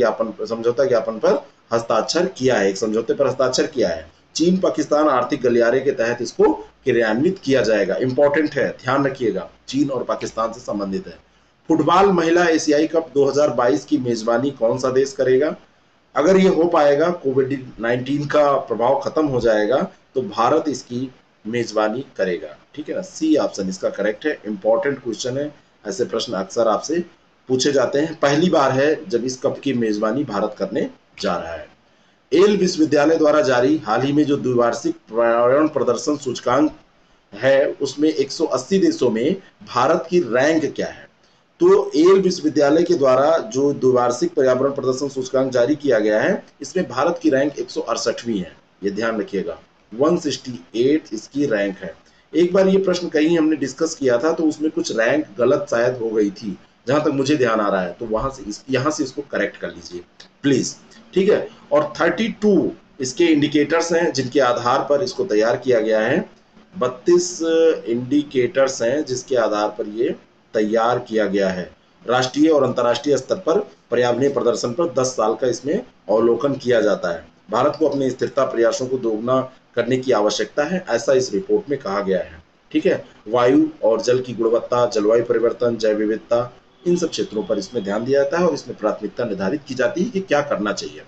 ज्ञापन पर हस्ताक्षर किया है, एक समझौते पर हस्ताक्षर किया है। चीन पाकिस्तान आर्थिक गलियारे के तहत इसको क्रियान्वित किया जाएगा। इंपॉर्टेंट है, ध्यान रखिएगा, चीन और पाकिस्तान से संबंधित है। फुटबॉल महिला एशियाई कप 2022 की मेजबानी कौन सा देश करेगा? अगर ये हो पाएगा, कोविड-19 का प्रभाव खत्म हो जाएगा, तो भारत इसकी मेजबानी करेगा। ठीक है ना, सी ऑप्शन इसका करेक्ट है। इंपॉर्टेंट क्वेश्चन है, ऐसे प्रश्न अक्सर आपसे पूछे जाते हैं। पहली बार है जब इस कप की मेजबानी भारत करने जा रहा है। येल विश्वविद्यालय द्वारा जारी हाल ही में जो द्विवार्षिक पर्यावरण प्रदर्शन सूचकांक है, उसमें 180 देशों में भारत की रैंक क्या है? तो येल विश्वविद्यालय के द्वारा जो द्विवार्षिक पर्यावरण प्रदर्शन सूचकांक जारी किया गया है, इसमें भारत की रैंक 168वीं है, ये ध्यान रखिएगा। 168 इसकी रैंक है। एक बार ये प्रश्न कहीं हमने डिस्कस किया था, तो उसमें कुछ रैंक गलत शायद हो गई थी, जहां तक मुझे ध्यान आ रहा है, तो वहां से यहां से इसको करेक्ट कर लीजिए प्लीज। ठीक है, और 32 इसके इंडिकेटर्स हैं जिनके आधार पर इसको तैयार किया गया है। 32 इंडिकेटर्स हैं जिसके आधार पर ये तैयार किया गया है। राष्ट्रीय और अंतर्राष्ट्रीय स्तर पर पर्यावरणीय प्रदर्शन पर 10 साल का इसमें अवलोकन किया जाता है। भारत को अपने स्थिरता प्रयासों को दोगुना करने की आवश्यकता है, ऐसा इस रिपोर्ट में कहा गया है। ठीक है, वायु और जल की गुणवत्ता, जलवायु परिवर्तन, जैव विविधता, इन सब क्षेत्रों पर इसमें ध्यान दिया जाता है और इसमें प्राथमिकता निर्धारित की जाती है कि क्या करना चाहिए।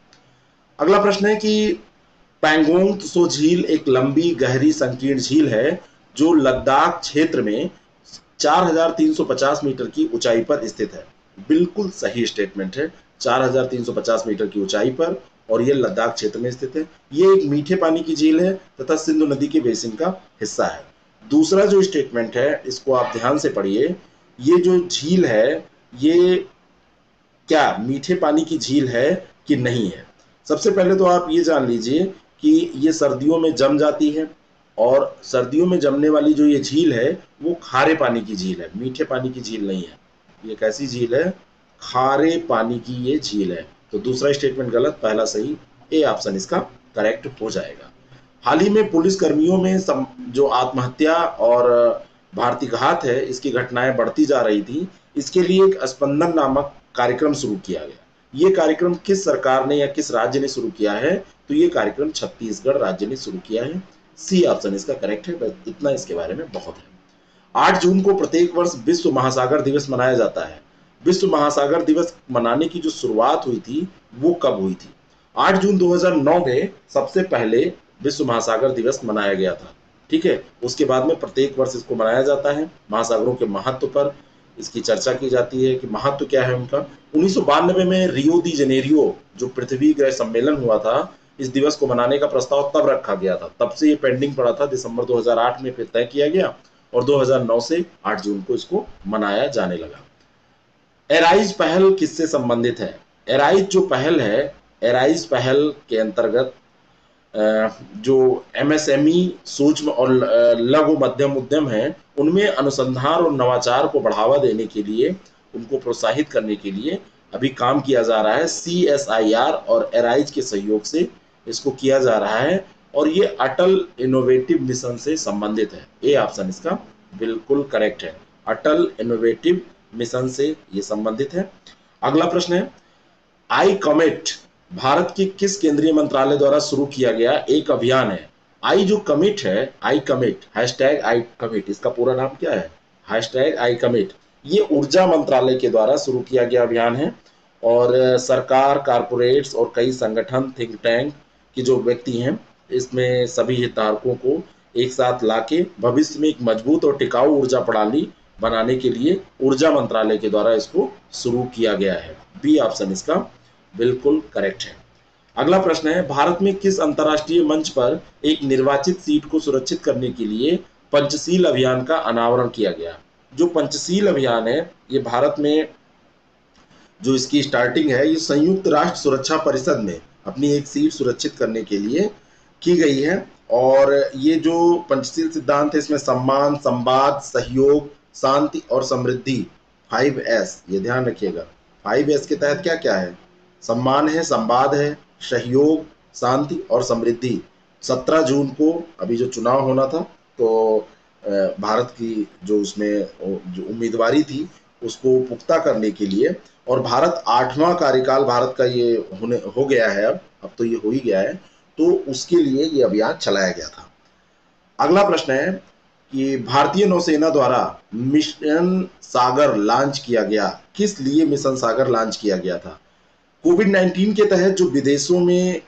अगला प्रश्न है कि पैंगोंग त्सो झील एक लंबी, गहरी, संकीर्ण झील है जो लद्दाख क्षेत्र में 4,350 मीटर की ऊंचाई पर स्थित है। बिल्कुल सही स्टेटमेंट है, 4,350 मीटर की ऊंचाई पर, और यह लद्दाख क्षेत्र में स्थित है। ये एक मीठे पानी की झील है तथा सिंधु नदी के बेसिन का हिस्सा है। दूसरा जो स्टेटमेंट है, इसको आप ध्यान से पढ़िए। ये जो झील है, ये क्या मीठे पानी की झील है कि नहीं है? सबसे पहले तो आप ये जान लीजिए कि ये सर्दियों में जम जाती है, और सर्दियों में जमने वाली जो ये झील है, वो खारे पानी की झील है, मीठे पानी की झील नहीं है। ये कैसी झील है? खारे पानी की ये झील है। तो दूसरा स्टेटमेंट गलत, पहला सही, ए ऑप्शन इसका करेक्ट हो जाएगा। हाल ही में पुलिस कर्मियों में जो आत्महत्या और भारतीय घात है, इसकी घटनाएं बढ़ती जा रही थी। इसके लिए एक स्पंदन नामक कार्यक्रम शुरू किया गया। ये कार्यक्रम किस सरकार ने या किस राज्य ने शुरू किया है? तो ये कार्यक्रम छत्तीसगढ़ राज्य ने शुरू किया है। सी ऑप्शन इसका करेक्ट है। बस इतना इसके बारे में बहुत है। 8 जून को प्रत्येक वर्ष विश्व महासागर दिवस मनाया जाता है। विश्व महासागर दिवस मनाने की जो शुरुआत हुई थी, वो कब हुई थी? 8 जून 2009 में सबसे पहले विश्व महासागर दिवस मनाया गया था। ठीक है, उसके बाद में प्रत्येक वर्ष इसको मनाया जाता है। महासागरों के महत्व पर इसकी चर्चा की जाती है कि महत्व क्या है उनका। 1992 में रियो दी जेनेरियो जो पृथ्वी ग्रह सम्मेलन हुआ था, इस दिवस को मनाने का प्रस्ताव तब रखा गया था। तब से ये पेंडिंग पड़ा था। दिसंबर 2008 में फिर तय किया गया, और 2009 से 8 जून को इसको मनाया जाने लगा। एराइज पहल किससे संबंधित है? एराइज जो पहल है, एराइज पहल के अंतर्गत जो एमएसएमई, सूक्ष्म और लघु मध्यम उद्यम है, उनमें अनुसंधान और नवाचार को बढ़ावा देने के लिए, उनको प्रोत्साहित करने के लिए अभी काम किया जा रहा है। CSIR और एराइज के सहयोग से इसको किया जा रहा है, और ये अटल इनोवेटिव मिशन से संबंधित है। ए ऑप्शन इसका बिल्कुल करेक्ट है, अटल इनोवेटिव मिशन से ये संबंधित है। अगला प्रश्न है, आई कमिट भारत की किस केंद्रीय मंत्रालय द्वारा शुरू किया गया एक अभियान है? आई जो कमिट है, I commit, hashtag I commit, इसका पूरा नाम क्या है? Hashtag I commit. ये ऊर्जा मंत्रालय के द्वारा शुरू किया गया अभियान है, और सरकार, कारपोरेट्स और कई संगठन, थिंक टैंक के जो व्यक्ति हैं, इसमें सभी हितधारकों को एक साथ लाके भविष्य में एक मजबूत और टिकाऊ ऊर्जा प्रणाली बनाने के लिए ऊर्जा मंत्रालय के द्वारा इसको शुरू किया गया है। बी ऑप्शन इसका बिल्कुल करेक्ट है। अगला प्रश्न है, भारत में किस अंतर्राष्ट्रीय मंच पर एक निर्वाचित सीट को सुरक्षित करने के लिए पंचशील अभियान का अनावरण किया गया? जो पंचशील अभियान है, ये भारत में जो इसकी स्टार्टिंग है, ये संयुक्त राष्ट्र सुरक्षा परिषद में अपनी एक सीट सुरक्षित करने के लिए की गई है। और ये जो पंचशील सिद्धांत है, इसमें सम्मान, संवाद, सहयोग, शांति और समृद्धि, 5S, ये ध्यान रखिएगा। 5S के तहत क्या क्या है? सम्मान है, संवाद है, सहयोग, शांति और समृद्धि। 17 जून को अभी जो चुनाव होना था, तो भारत की जो उसमें जो उम्मीदवारी थी, उसको पुख्ता करने के लिए, और भारत 8वां कार्यकाल भारत का ये होने हो गया है, अब तो ये हो ही गया है, तो उसके लिए ये अभियान चलाया गया था। अगला प्रश्न है कि भारतीय नौसेना द्वारा मिशन सागर लॉन्च किया गया, किस लिए मिशन सागर लॉन्च किया गया था? कोविड-19 के तहत जो विदेशों में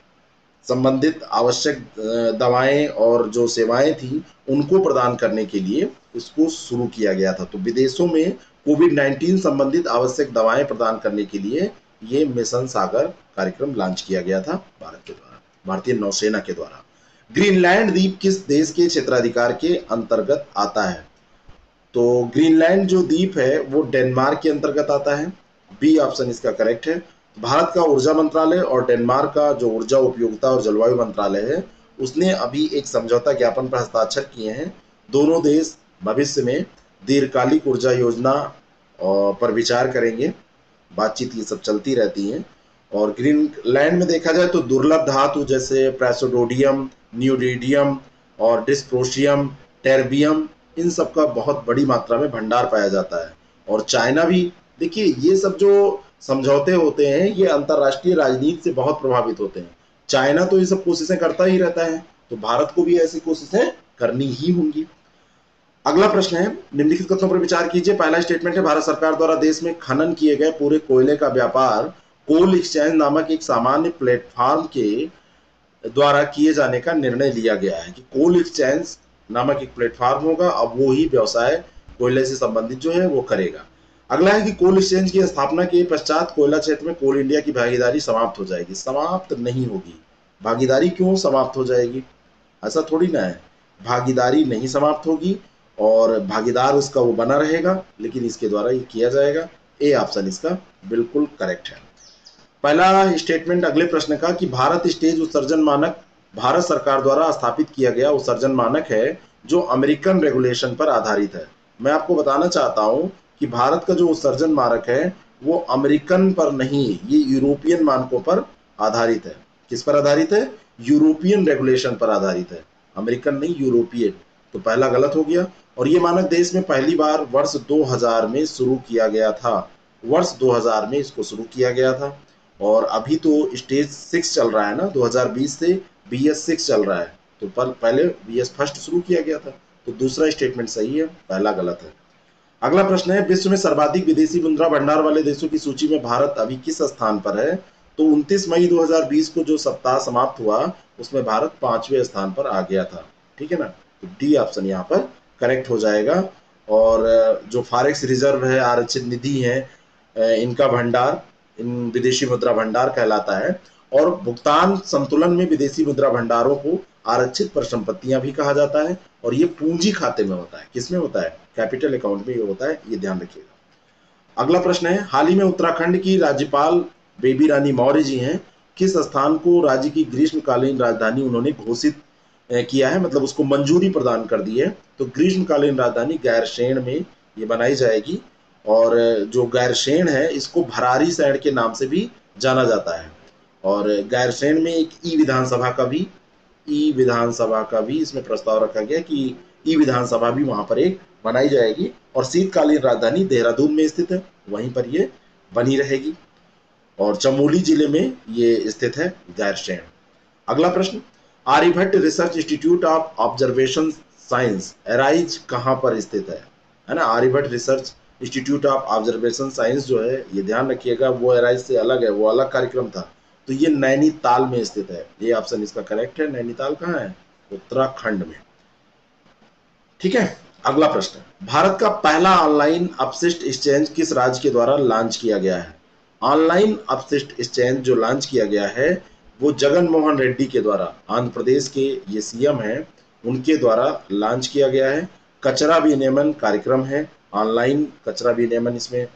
संबंधित आवश्यक दवाएं और जो सेवाएं थी उनको प्रदान करने के लिए इसको शुरू किया गया था। तो विदेशों में कोविड-19 संबंधित आवश्यक दवाएं प्रदान करने के लिए ये मिशन सागर कार्यक्रम लॉन्च किया गया था भारत के द्वारा, भारतीय नौसेना के द्वारा। ग्रीनलैंड द्वीप किस देश के क्षेत्राधिकार के अंतर्गत आता है? तो ग्रीनलैंड जो द्वीप है वो डेनमार्क के अंतर्गत आता है। बी ऑप्शन इसका करेक्ट है। भारत का ऊर्जा मंत्रालय और डेनमार्क का जो ऊर्जा उपयोगिता और जलवायु मंत्रालय है उसने अभी एक समझौता ज्ञापन पर हस्ताक्षर किए हैं। दोनों देश भविष्य में दीर्घकालिक ऊर्जा योजना पर विचार करेंगे। बातचीत ये सब चलती रहती है। और ग्रीनलैंड में देखा जाए तो दुर्लभ धातु जैसे प्रेसोडोडियम, न्यूडीडियम और डिस्प्रोशियम, टेर्बियम, इन सब का बहुत बड़ी मात्रा में भंडार पाया जाता है। और चाइना भी, देखिए ये सब जो समझौते होते हैं ये अंतर्राष्ट्रीय राजनीति से बहुत प्रभावित होते हैं। चाइना तो ये सब कोशिशें करता ही रहता है, तो भारत को भी ऐसी कोशिशें करनी ही होंगी। अगला प्रश्न है, निम्नलिखित कथनों पर विचार कीजिए। पहला स्टेटमेंट है, भारत सरकार द्वारा देश में खनन किए गए पूरे कोयले का व्यापार कोल एक्सचेंज नामक एक सामान्य प्लेटफॉर्म के द्वारा किए जाने का निर्णय लिया गया है। कि कोल एक्सचेंज नामक एक प्लेटफॉर्म होगा, अब वो ही व्यवसाय कोयले से संबंधित जो है वो करेगा। अगला है कि कोल एक्सचेंज की स्थापना के पश्चात कोयला क्षेत्र में कोल इंडिया की भागीदारी समाप्त हो जाएगी। समाप्त नहीं होगी। भागीदारी क्यों समाप्त हो जाएगी? ऐसा थोड़ी ना है, भागीदारी नहीं समाप्त होगी और भागीदार उसका वो बना रहेगा, लेकिन इसके द्वारा ये किया जाएगा। ए ऑप्शन इसका बिल्कुल करेक्ट है। पहला स्टेटमेंट अगले प्रश्न का कि भारत स्टेज उत्सर्जन मानक भारत सरकार द्वारा स्थापित किया गया उत्सर्जन मानक है जो अमेरिकन रेगुलेशन पर आधारित है। मैं आपको बताना चाहता हूं कि भारत का जो उत्सर्जन मानक है वो अमेरिकन पर नहीं, ये यूरोपियन मानकों पर आधारित है। किस पर आधारित है? यूरोपियन रेगुलेशन पर आधारित है, अमेरिकन नहीं, यूरोपियन। तो पहला गलत हो गया। और ये मानक देश में पहली बार वर्ष 2000 में शुरू किया गया था। वर्ष 2000 में इसको शुरू किया गया था। और अभी तो स्टेज 6 चल रहा है ना, 2020 से BS6 चल रहा है। तो पहले BS फर्स्ट शुरू किया गया था। तो दूसरा स्टेटमेंट सही है, पहला गलत है। अगला प्रश्न है, विश्व में सर्वाधिक विदेशी मुद्रा भंडार वाले देशों की सूची में भारत अभी किस स्थान पर है? तो 29 मई 2020 को जो सप्ताह समाप्त हुआ उसमें भारत 5वें स्थान पर आ गया था। ठीक है ना? तो डी ऑप्शन यहाँ पर करेक्ट हो जाएगा। और जो फॉरेक्स रिजर्व है, आरक्षित निधि है, इनका भंडार इन विदेशी मुद्रा भंडार कहलाता है। और भुगतान संतुलन में विदेशी मुद्रा भंडारों को आरक्षित परिसंपत्तियां भी कहा जाता है। और ये पूंजी खाते में होता है। किसमें होता है? कैपिटल अकाउंट में ये होता है, ये ध्यान रखिएगा। अगला प्रश्न है, हाल ही में उत्तराखंड की राज्यपाल बेबी रानी मौर्य जी हैं, किस स्थान को राज्य की ग्रीष्मकालीन राजधानी उन्होंने घोषित किया है, मतलब उसको मंजूरी प्रदान कर दी है? तो ग्रीष्मकालीन राजधानी गैरसैंण में ये बनाई जाएगी। और जो गैरसैंण है इसको भरारी सैंण के नाम से भी जाना जाता है। और गैरसैंण में एक ई विधानसभा का भी इसमें प्रस्ताव रखा गया कि ई विधानसभा भी वहां पर एक बनाई जाएगी। और शीतकालीन राजधानी देहरादून में स्थित है, वहीं पर ये बनी रहेगी। और चमोली जिले में ये स्थित है गैरसैंण। अगला प्रश्न, Aryabhatta Research Institute of Observation Science ARIES कहाँ पर स्थित है ना? Aryabhatta Research Institute of Observation Science जो है, ये ध्यान रखिएगा, वो एराइज से अलग है, वो अलग कार्यक्रम था। तो ये नैनीताल में स्थित है। ये ऑप्शन इसका करेक्ट है। नैनीताल कहाँ है? उत्तराखंड में। ठीक है। अगला प्रश्न, भारत का पहला ऑनलाइन अपशिष्ट एक्सचेंज किस राज्य के द्वारा लॉन्च किया गया है? ऑनलाइन अपशिष्ट एक्सचेंज जो लॉन्च किया गया है वो जगन मोहन रेड्डी के द्वारा, आंध्र प्रदेश के ये CM हैं, उनके द्वारा लॉन्च किया गया है। कचरा विनियमन कार्यक्रम है, ऑनलाइन कचरा विनियमन इसमें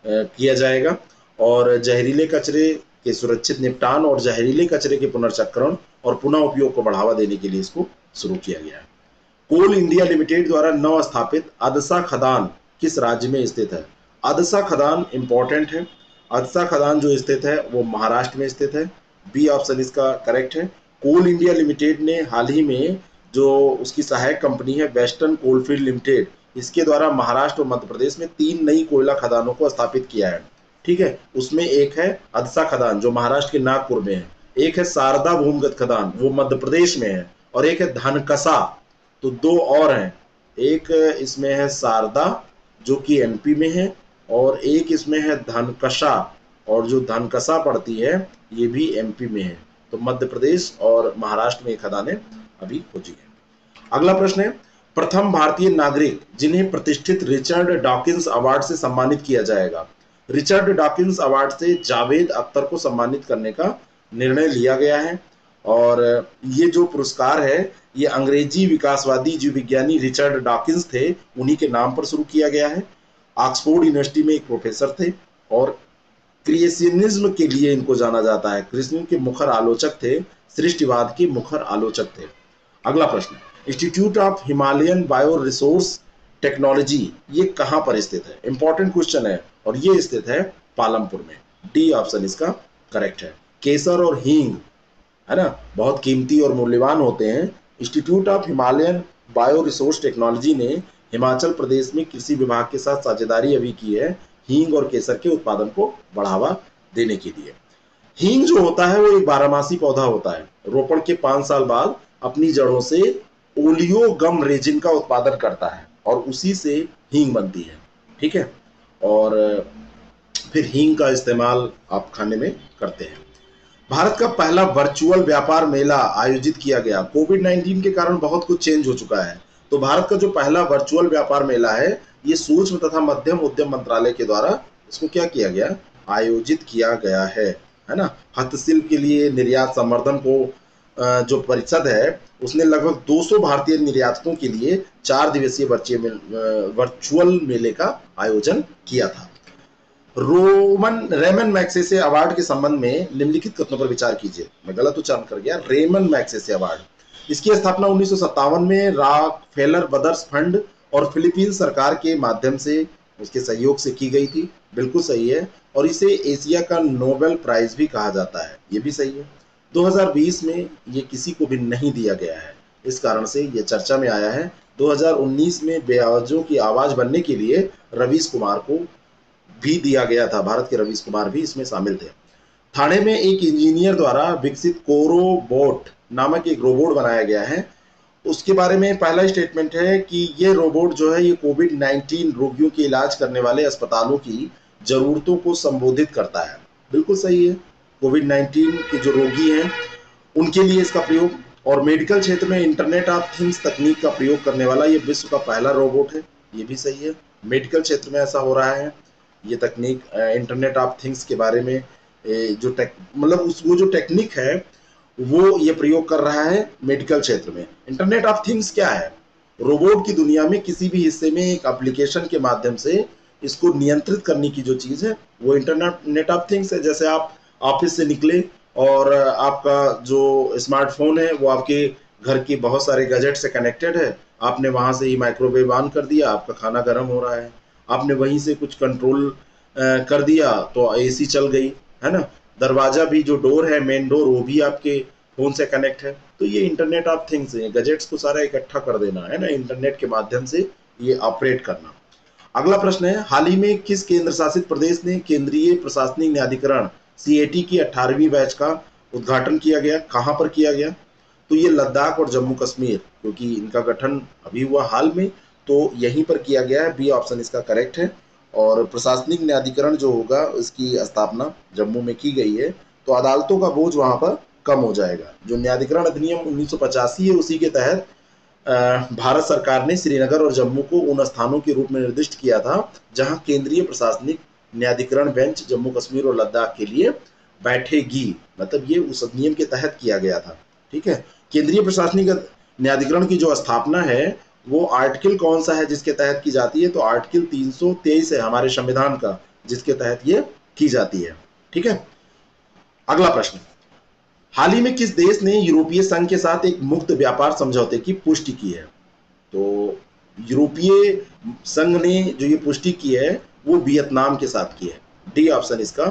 किया जाएगा। और जहरीले कचरे के सुरक्षित निपटान और जहरीले कचरे के पुनर्चक्रण और पुनः उपयोग को बढ़ावा देने के लिए इसको शुरू किया गया है। कोल इंडिया लिमिटेड द्वारा नव स्थापित अदसा खदान किस राज्य में स्थित है? अदसा खदान इंपॉर्टेंट है। अदसा खदान जो स्थित है वो महाराष्ट्र में स्थित है। बी ऑप्शन इसका करेक्ट है। कोल इंडिया लिमिटेड ने हाल ही में जो उसकी सहायक कंपनी है वेस्टर्न कोलफील्ड लिमिटेड, इसके द्वारा महाराष्ट्र और मध्य प्रदेश में 3 नई कोयला खदानों को स्थापित किया है। ठीक है, उसमें एक है अदसा खदान जो महाराष्ट्र के नागपुर में है, एक है शारदा भूमिगत खदान वो मध्य प्रदेश में है, और एक है धनकसा। तो 2 और हैं, एक इसमें है शारदा जो कि एमपी में है, और एक इसमें है धनकसा, और जो धनकसा पड़ती है ये भी एमपी में है। तो मध्य प्रदेश और महाराष्ट्र में खदानें अभी खोजी है। अगला प्रश्न है, प्रथम भारतीय नागरिक जिन्हें प्रतिष्ठित रिचर्ड डॉकिंस अवार्ड से सम्मानित किया जाएगा। रिचर्ड डॉकिंस अवार्ड से जावेद अख्तर को सम्मानित करने का निर्णय लिया गया है, और ये जो पुरस्कार है ये अंग्रेजी विकासवादी जीव विज्ञानी रिचर्ड डॉकिंस थे, उन्हीं के नाम पर शुरू किया गया है। ऑक्सफोर्ड यूनिवर्सिटी में एक प्रोफेसर थे, और क्रिएशनिज्म के लिए इनको जाना जाता है। क्रिएशनिज्म के मुखर आलोचक थे, सृष्टिवाद के मुखर आलोचक थे। अगला प्रश्न, institute of Himalayan bio resource technology ये कहां पर स्थित है? इंपॉर्टेंट क्वेश्चन है, और ये स्थित है पालमपुर में। डी ऑप्शन इसका करेक्ट है। केसर और हींग है ना, बहुत कीमती और मूल्यवान होते हैं। Institute of Himalayan bio resource technology ने हिमाचल प्रदेश में कृषि विभाग के साथ साझेदारी अभी की है हींग और केसर के उत्पादन को बढ़ावा देने के लिए। हींग जो होता है वो एक बारहमासी पौधा होता है, रोपण के 5 साल बाद अपनी जड़ों से ओलियो गम रेजिन का उत्पादन करता है, और उसी से हींग बनती है। ठीक है, और फिर हींग का इस्तेमाल आप खाने में करते हैं। भारत का पहला वर्चुअल व्यापार मेला आयोजित किया गया। कोविड-19 के कारण बहुत कुछ चेंज हो चुका है, तो भारत का जो पहला वर्चुअल व्यापार मेला है ये सूक्ष्म तथा मध्यम उद्यम मंत्रालय के द्वारा इसको क्या किया गया, आयोजित किया गया है ना। हस्तशिल्प के लिए निर्यात संवर्धन को जो परिषद है उसने लगभग 200 भारतीय निर्यातकों के लिए 4 दिवसीय वर्चुअल मेले का आयोजन किया था। रेमन मैग्सेसे अवार्ड के संबंध में निम्नलिखित कथनों पर विचार कीजिए। मैं गलत उच्चारण कर गया, रेमन मैग्सेसे अवार्ड। इसकी स्थापना 1957 में रॉकफेलर ब्रदर्स फंड और फिलीपीन सरकार के माध्यम से उसके सहयोग से की गई थी। बिल्कुल सही है, और इसे एशिया का नोबेल प्राइज भी कहा जाता है, ये भी सही है। 2020 में ये किसी को भी नहीं दिया गया है, इस कारण से ये चर्चा में आया है। 2019 में बेआवाजों की आवाज बनने के लिए रवीश कुमार को भी दिया गया था, भारत के रवीश कुमार भी इसमें शामिल थे। ठाणे में एक इंजीनियर द्वारा विकसित कोरोबोट नामक एक रोबोट बनाया गया है। उसके बारे में पहला स्टेटमेंट है कि ये रोबोट जो है ये कोविड-19 रोगियों के इलाज करने वाले अस्पतालों की जरूरतों को संबोधित करता है। बिल्कुल सही है, कोविड-19 के जो रोगी हैं उनके लिए इसका प्रयोग, और मेडिकल क्षेत्र में इंटरनेट ऑफ थिंग्स तकनीक का प्रयोग करने वाला ये विश्व का पहला रोबोट है, ये भी सही है। मेडिकल क्षेत्र में ऐसा हो रहा है, ये तकनीक इंटरनेट ऑफ थिंग्स के बारे में जो मतलब वो जो टेक्निक है वो ये प्रयोग कर रहा है मेडिकल क्षेत्र में। इंटरनेट ऑफ थिंग्स क्या है? रोबोट की दुनिया में किसी भी हिस्से में एक एप्लीकेशन के माध्यम से इसको नियंत्रित करने की जो चीज है वो इंटरनेट ऑफ थिंग्स है। जैसे आप ऑफिस से निकले और आपका जो स्मार्टफोन है वो आपके घर के बहुत सारे गैजेट से कनेक्टेड है, आपने वहां से ही माइक्रोवेव ऑन कर दिया, आपका खाना गर्म हो रहा है, आपने वहीं से कुछ कंट्रोल कर दिया तो एसी चल गई, है ना। दरवाजा भी जो डोर है मेन डोर वो भी आपके फोन से कनेक्ट है। तो ये इंटरनेट ऑफ थिंग्स है, गैजेट्स को सारा इकट्ठा कर देना है ना, इंटरनेट के माध्यम से ये ऑपरेट करना। अगला प्रश्न है, हाल ही में किस केंद्र शासित प्रदेश ने केंद्रीय प्रशासनिक न्यायाधिकरण सीएटी की 18वीं बैच का उद्घाटन किया गया? कहां पर किया गया? तो ये लद्दाख और जम्मू कश्मीर, क्योंकि इनका गठन अभी हुआ हाल में, तो यहीं पर किया गया है। बी ऑप्शन इसका करेक्ट है। और प्रशासनिक न्यायाधिकरण जो होगा उसकी स्थापना जम्मू में की गई है, तो अदालतों का बोझ वहां पर कम हो जाएगा। जो न्यायाधिकरण अधिनियम 1985 है उसी के तहत भारत सरकार ने श्रीनगर और जम्मू को उन स्थानों के रूप में निर्दिष्ट किया था जहां केंद्रीय प्रशासनिक न्यायाधिकरण बेंच जम्मू कश्मीर और लद्दाख के लिए बैठेगी। मतलब ये उस अधिनियम के तहत किया गया था। ठीक है, केंद्रीय प्रशासनिक न्यायाधिकरण की जो स्थापना है वो आर्टिकल कौन सा है जिसके तहत की जाती है? तो आर्टिकल 323 है हमारे संविधान का, जिसके तहत ये की जाती है। ठीक है, अगला प्रश्न, हाल ही में किस देश ने यूरोपीय संघ के साथ एक मुक्त व्यापार समझौते की पुष्टि की है? तो यूरोपीय संघ ने जो ये पुष्टि की है वो वियतनाम के साथ की है। डी ऑप्शन इसका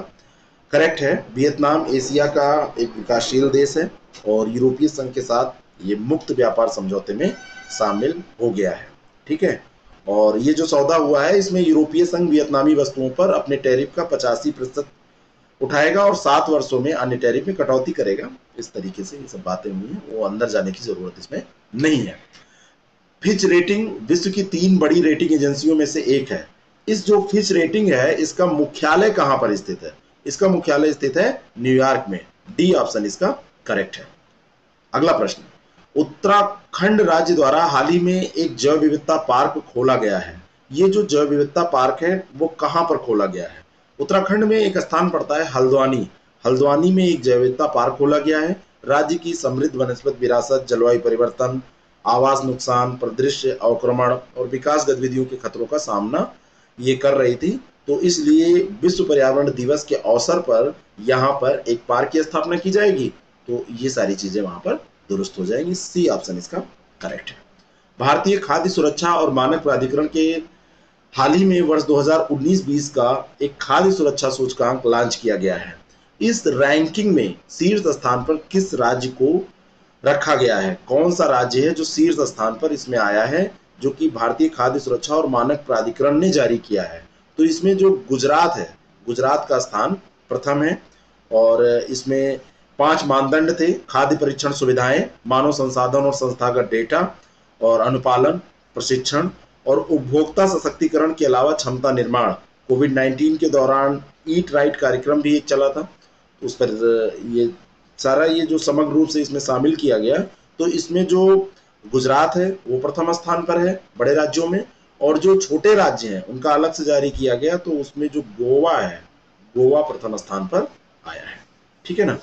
करेक्ट है। वियतनाम एशिया का एक विकासशील देश है और यूरोपीय संघ के साथ ये मुक्त व्यापार समझौते में शामिल हो गया है। ठीक है, और ये जो सौदा हुआ है इसमें यूरोपीय संघ वियतनामी वस्तुओं पर अपने टैरिफ का 85% उठाएगा और 7 वर्षों में अन्य टैरिफ में कटौती करेगा। इस तरीके से ये सब बातें हुई हैं, वो अंदर जाने की जरूरत इसमें नहीं है। फिच रेटिंग विश्व की 3 बड़ी रेटिंग एजेंसियों में से एक है। इस जो फिच रेटिंग है इसका मुख्यालय कहां पर स्थित है? इसका मुख्यालय स्थित है न्यूयॉर्क में। डी ऑप्शन इसका करेक्ट है। अगला प्रश्न, उत्तराखंड राज्य द्वारा हाल ही में एक जैव विविधता पार्क खोला गया है। ये जो जैव विविधता पार्क है वो कहां पर खोला गया है? उत्तराखंड में एक स्थान पड़ता है हल्द्वानी। हल्द्वानी में एक जैव विविधता पार्क खोला गया है। राज्य की समृद्ध वनस्पति विरासत, जलवायु परिवर्तन, आवास नुकसान, परिदृश्य अवक्रमण और विकास गतिविधियों के खतरों का सामना ये कर रही थी, तो इसलिए विश्व पर्यावरण दिवस के अवसर पर यहाँ पर एक पार्क की स्थापना की जाएगी। तो ये सारी चीजें वहां पर दुरुस्त हो जाएंगी। सी ऑप्शन इसका करेक्ट है। भारतीय खाद्य सुरक्षा और मानक प्राधिकरण के हाल ही में वर्ष 2019-20 का एक खाद्य सुरक्षा सूचकांक लॉन्च किया गया है। इस रैंकिंग में शीर्ष स्थान पर किस राज्य को रखा गया है? कौन सा राज्य है जो शीर्ष स्थान पर इसमें आया है, जो कि भारतीय खाद्य सुरक्षा और मानक प्राधिकरण ने जारी किया है? तो इसमें जो गुजरात है, गुजरात का स्थान प्रथम है और इसमें 5 मानदंड थे: खाद्य परीक्षण सुविधाएं, मानव संसाधन और संस्थागत डेटा और अनुपालन, प्रशिक्षण और उपभोक्ता सशक्तिकरण के अलावा क्षमता निर्माण। कोविड-19 के दौरान ईट राइट कार्यक्रम भी एक चला था, उस पर ये सारा ये जो समग्र रूप से इसमें शामिल किया गया। तो इसमें जो गुजरात है वो प्रथम स्थान पर है बड़े राज्यों में, और जो छोटे राज्य हैं उनका अलग से जारी किया गया, तो उसमें जो गोवा है, गोवा प्रथम स्थान पर आया है। ठीक है ना।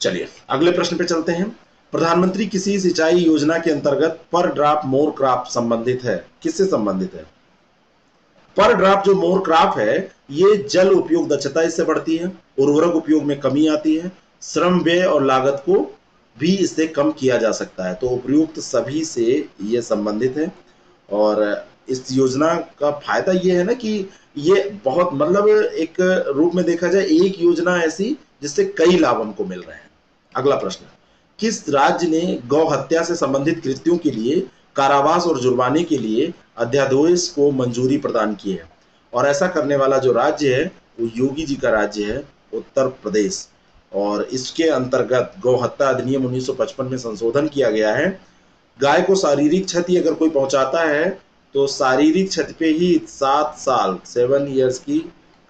चलिए अगले प्रश्न पे चलते हैं। प्रधानमंत्री कृषि सिंचाई योजना के अंतर्गत पर ड्रॉप मोर क्रॉप संबंधित है। किससे संबंधित है? पर ड्रॉप जो मोर क्रॉप है ये जल उपयोग दक्षता इससे बढ़ती है, उर्वरक उपयोग में कमी आती है, श्रम व्यय और लागत को भी इससे कम किया जा सकता है। तो उपयुक्त सभी से ये संबंधित है। और इस योजना का फायदा ये है ना कि ये बहुत मतलब एक रूप में देखा जाए एक योजना ऐसी जिससे कई लाभ हमको मिल रहे हैं। अगला प्रश्न, किस राज्य ने गौ हत्या से संबंधित कृत्यों के लिए कारावास और जुर्माने के लिए अध्यादेश को मंजूरी प्रदान की है? और ऐसा करने वाला जो राज्य है वो योगी जी का राज्य है, उत्तर प्रदेश। और इसके अंतर्गत गौ हत्या अधिनियम 1955 में संशोधन किया गया है। गाय को शारीरिक क्षति अगर कोई पहुंचाता है तो शारीरिक क्षति पे ही 7 साल 7 ईयर्स की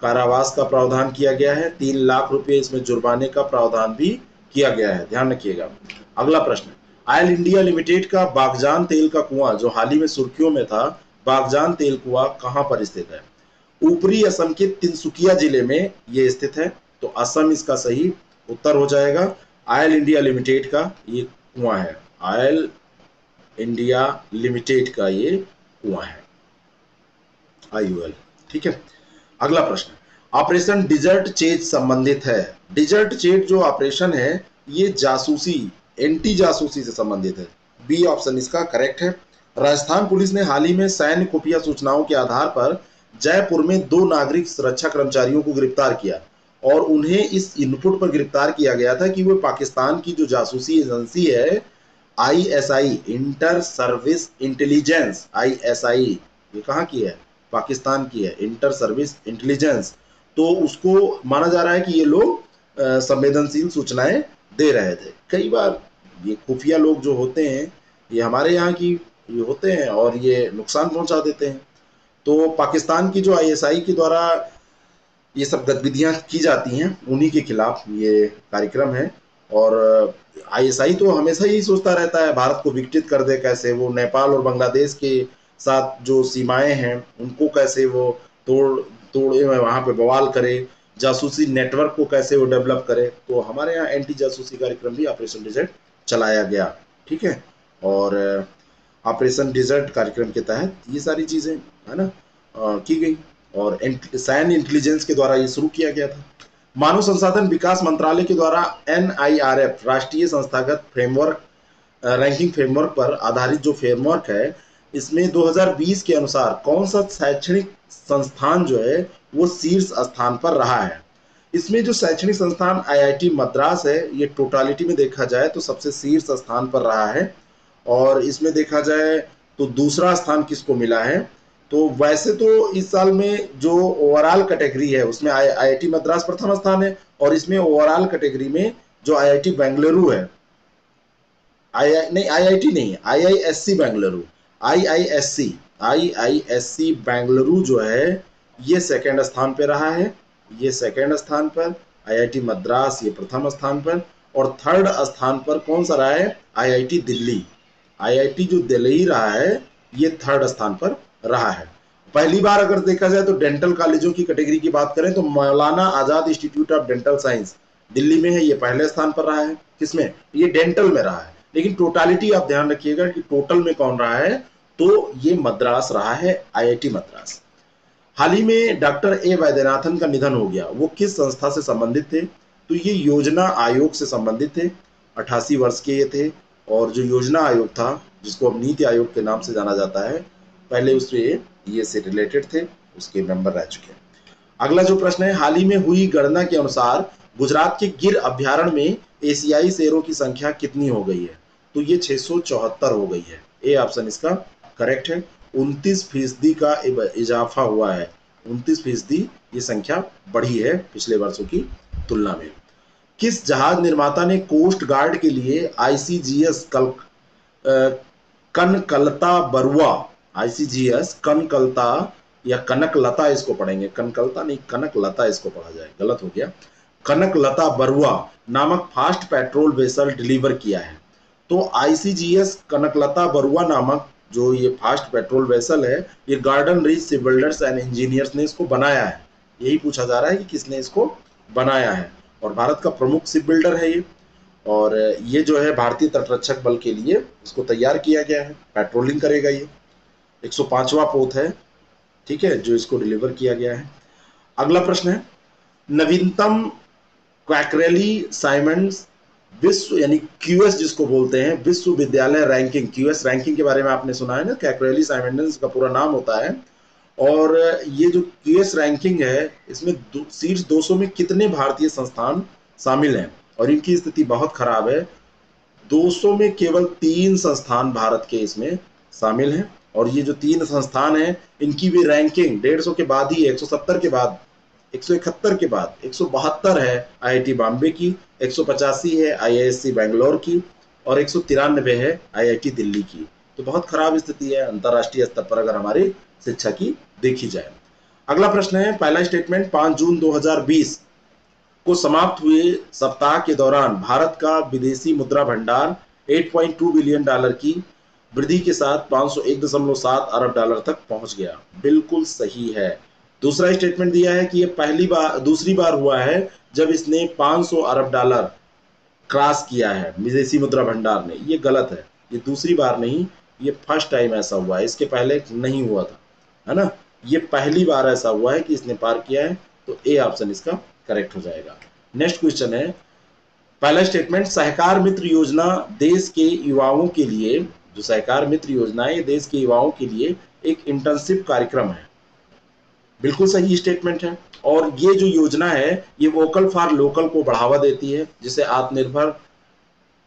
कारावास का प्रावधान किया गया है। 3 लाख रुपए इसमें जुर्माने का प्रावधान भी किया गया है, ध्यान रखिएगा। अगला प्रश्न, ऑयल इंडिया लिमिटेड का बागजान तेल का कुआं जो हाल ही में सुर्खियों में था, बागजान तेल कुआं कहां पर स्थित है? ऊपरी असम के तिनसुकिया जिले में यह स्थित है। तो असम इसका सही उत्तर हो जाएगा। ऑयल इंडिया लिमिटेड का ये कुआं है, ऑयल इंडिया लिमिटेड का ये कुआं है, IOL। ठीक है। अगला प्रश्न, ऑपरेशन डिजर्ट चेज संबंधित है। डिजर्ट चेज जो ऑपरेशन है ये जासूसी, एंटी जासूसी से संबंधित है। बी ऑप्शन इसका करेक्ट है। राजस्थान पुलिस ने हाल ही में सैन्य खुफिया सूचनाओं के आधार पर जयपुर में 2 नागरिक सुरक्षा कर्मचारियों को गिरफ्तार किया और उन्हें इस इनपुट पर गिरफ्तार किया गया था कि वो पाकिस्तान की जो जासूसी एजेंसी है ISI, inter service intelligence, ISI ये कहाँ की है? पाकिस्तान की है, इंटर सर्विस इंटेलिजेंस। तो उसको माना जा रहा है कि ये लोग संवेदनशील सूचनाएं दे रहे थे। कई बार ये खुफिया लोग जो होते हैं ये हमारे यहाँ की ये होते हैं और ये नुकसान पहुंचा देते हैं। तो पाकिस्तान की जो ISI के द्वारा ये सब गतिविधियां की जाती हैं उन्हीं के खिलाफ ये कार्यक्रम है। और ISI तो हमेशा यही सोचता रहता है भारत को विघटित कर दे, कैसे वो नेपाल और बांग्लादेश के साथ जो सीमाएं हैं उनको कैसे वो तोड़े वहां पे बवाल करे, जासूसी नेटवर्क को कैसे वो डेवलप करे। तो हमारे यहाँ एंटी जासूसी कार्यक्रम भी ऑपरेशन डिजर्ट चलाया गया। ठीक है। और ऑपरेशन डिजर्ट कार्यक्रम के तहत ये सारी चीजें है ना की गई और सैन्य इंटेलिजेंस के द्वारा ये शुरू किया गया था। मानव संसाधन विकास मंत्रालय के द्वारा NIRF राष्ट्रीय संस्थागत फ्रेमवर्क रैंकिंग फ्रेमवर्क पर आधारित जो फ्रेमवर्क है इसमें 2020 के अनुसार कौन सा शैक्षणिक संस्थान जो है वो शीर्ष स्थान पर रहा है? इसमें जो शैक्षणिक संस्थान IIT मद्रास है ये टोटालिटी में देखा जाए तो सबसे शीर्ष स्थान पर रहा है। और इसमें देखा जाए तो दूसरा स्थान किसको मिला है? तो वैसे तो इस साल में जो ओवरऑल कैटेगरी है उसमें आईआईटी मद्रास प्रथम स्थान है, और इसमें ओवरऑल कैटेगरी में जो आईआईटी बेंगलुरु है, आईआईटी नहीं, IISc Bengaluru, IISc IISc Bengaluru जो है ये सेकंड स्थान पे रहा है, ये सेकंड स्थान पर। आईआईटी मद्रास ये प्रथम स्थान पर, और थर्ड स्थान पर कौन सा रहा है? आईआईटी दिल्ली। आईआईटी जो दिल्ली रहा है ये थर्ड स्थान पर रहा है। पहली बार अगर देखा जाए तो डेंटल कॉलेजों की कैटेगरी की बात करें तो Maulana Azad Institute of Dental Science Delhi में है, ये पहले स्थान पर रहा है। किसमें? ये डेंटल में रहा है। लेकिन टोटालिटी आप ध्यान रखिएगा कि टोटल में कौन रहा है, तो ये मद्रास रहा है, आईआईटी मद्रास। हाल ही में डॉक्टर ए वैद्यनाथन का निधन हो गया। वो किस संस्था से संबंधित थे? तो ये योजना आयोग से संबंधित थे। 88 वर्ष के ये थे, और जो योजना आयोग था जिसको अब नीति आयोग के नाम से जाना जाता है, पहले उससे ये से रिलेटेड थे, उसके मेंबर रह चुके हैं। अगला जो प्रश्न है, हाल ही में हुई गणना के अनुसार गुजरात के गिर अभ्यारण्य में एशियाई शेरों की संख्या कितनी हो गई है? तो ये 674 हो गई है। ए ऑप्शन इसका करेक्ट है। 29% का इजाफा हुआ है, 29% ये संख्या बढ़ी है पिछले वर्षों की तुलना में। किस जहाज निर्माता ने कोस्ट गार्ड के लिए आईसीजीएस कनकलता बरुआ, आईसीजीएस कनकलता या कनकलता इसको पढ़ेंगे, कनकलता नहीं कनकलता इसको पढ़ा जाए, गलत हो गया, कनकलता बरुआ नामक फास्ट पेट्रोल वेसल डिलीवर किया है? तो आईसीजीएस कनकलता बरुआ नामक जो ये फास्ट पेट्रोल वेसल है, ये garden reach ship builders and engineers ने इसको बनाया है। यही पूछा जा रहा है कि किसने इसको बनाया है, और भारत का प्रमुख शिप बिल्डर है ये, और ये जो है भारतीय तटरक्षक बल के लिए इसको तैयार किया गया है, पेट्रोलिंग करेगा ये। 105वां पोत है, ठीक है, जो इसको डिलीवर किया गया है। अगला प्रश्न है, नवीनतम क्वैकरेली साइमंड्स विश्व यानी क्यूएस जिसको बोलते हैं, विश्वविद्यालय रैंकिंग, क्यूएस रैंकिंग के बारे में आपने सुना है ना, क्वैकरेली साइमंड्स का पूरा नाम होता है। और ये जो क्यूएस रैंकिंग है इसमें शीर्ष 200 में कितने भारतीय संस्थान शामिल हैं? और इनकी स्थिति बहुत खराब है। 200 में केवल 3 संस्थान भारत के इसमें शामिल हैं, और ये जो 3 संस्थान हैं इनकी भी रैंकिंग 150 के बाद ही, 170 के बाद, 171 के बाद 172 है आईआईटी बॉम्बे की, 185 है आईआईएससी बेंगलोर की, और 193 है आईआईटी दिल्ली की। तो बहुत खराब स्थिति है अंतरराष्ट्रीय स्तर पर अगर हमारी शिक्षा की देखी जाए। अगला प्रश्न है, पहला स्टेटमेंट, 5 जून 2020 को समाप्त हुए सप्ताह के दौरान भारत का विदेशी मुद्रा भंडार 8.2 बिलियन डॉलर की वृद्धि के साथ 501.7 अरब डॉलर तक पहुंच गया। बिल्कुल सही है। दूसरा स्टेटमेंट दिया है कि यह दूसरी बार हुआ है जब इसने 500 अरब डॉलर क्रॉस किया है विदेशी मुद्रा भंडार ने। ये गलत है, ये दूसरी बार नहीं, ये फर्स्ट टाइम ऐसा हुआ है, इसके पहले नहीं हुआ था, है ना। ये पहली बार ऐसा हुआ है कि इसने पार किया है, तो ए ऑप्शन इसका करेक्ट हो जाएगा। नेक्स्ट क्वेश्चन है, पहला स्टेटमेंट, सहकार मित्र योजना देश के युवाओं के लिए, जो सहकार मित्र योजना है ये देश के युवाओं के लिए एक इंटर्नशिप कार्यक्रम है। बिल्कुल सही स्टेटमेंट है। और ये जो योजना है ये वोकल फॉर लोकल को बढ़ावा देती है, जिसे आत्मनिर्भर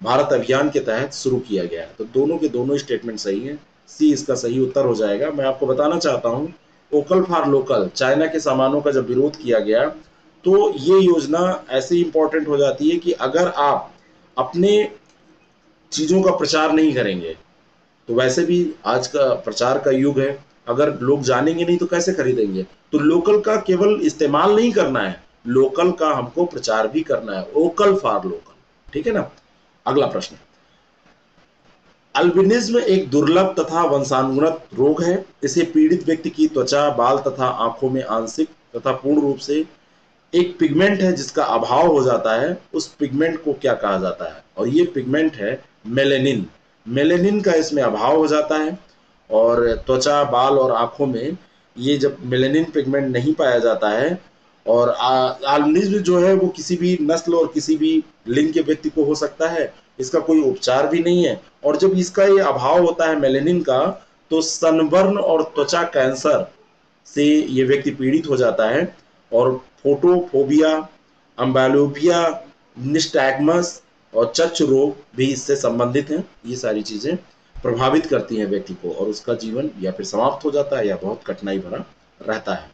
भारत अभियान के तहत शुरू किया गया है। तो दोनों के दोनों स्टेटमेंट सही हैं, सी इसका सही उत्तर हो जाएगा। मैं आपको बताना चाहता हूँ, वोकल फॉर लोकल, चाइना के सामानों का जब विरोध किया गया तो ये योजना ऐसे इंपॉर्टेंट हो जाती है कि अगर आप अपने चीज़ों का प्रचार नहीं करेंगे, तो वैसे भी आज का प्रचार का युग है, अगर लोग जानेंगे नहीं तो कैसे खरीदेंगे। तो लोकल का केवल इस्तेमाल नहीं करना है, लोकल का हमको प्रचार भी करना है, वोकल फॉर लोकल, ठीक है ना। अगला प्रश्न, अल्बिनिज्म एक दुर्लभ तथा वंशानुगत रोग है। इसे पीड़ित व्यक्ति की त्वचा, बाल तथा आंखों में आंशिक तथा पूर्ण रूप से एक पिगमेंट है जिसका अभाव हो जाता है, उस पिगमेंट को क्या कहा जाता है? और ये पिगमेंट है मेलेनिन। मेलेनिन का इसमें अभाव हो जाता है, और त्वचा, बाल और आंखों में ये जब मेलेनिन पिगमेंट नहीं पाया जाता है, और अल्बिनिज्म जो है वो किसी भी नस्ल और किसी भी लिंग के व्यक्ति को हो सकता है, इसका कोई उपचार भी नहीं है। और जब इसका ये अभाव होता है मेलेनिन का, तो सनबर्न और त्वचा कैंसर से ये व्यक्ति पीड़ित हो जाता है, और फोटोफोबिया, अम्बालोपिया, निस्टैग्मस और चच रोग भी इससे संबंधित हैं। ये सारी चीजें प्रभावित करती हैं व्यक्ति को, और उसका जीवन या फिर समाप्त हो जाता है या बहुत कठिनाई भरा रहता है।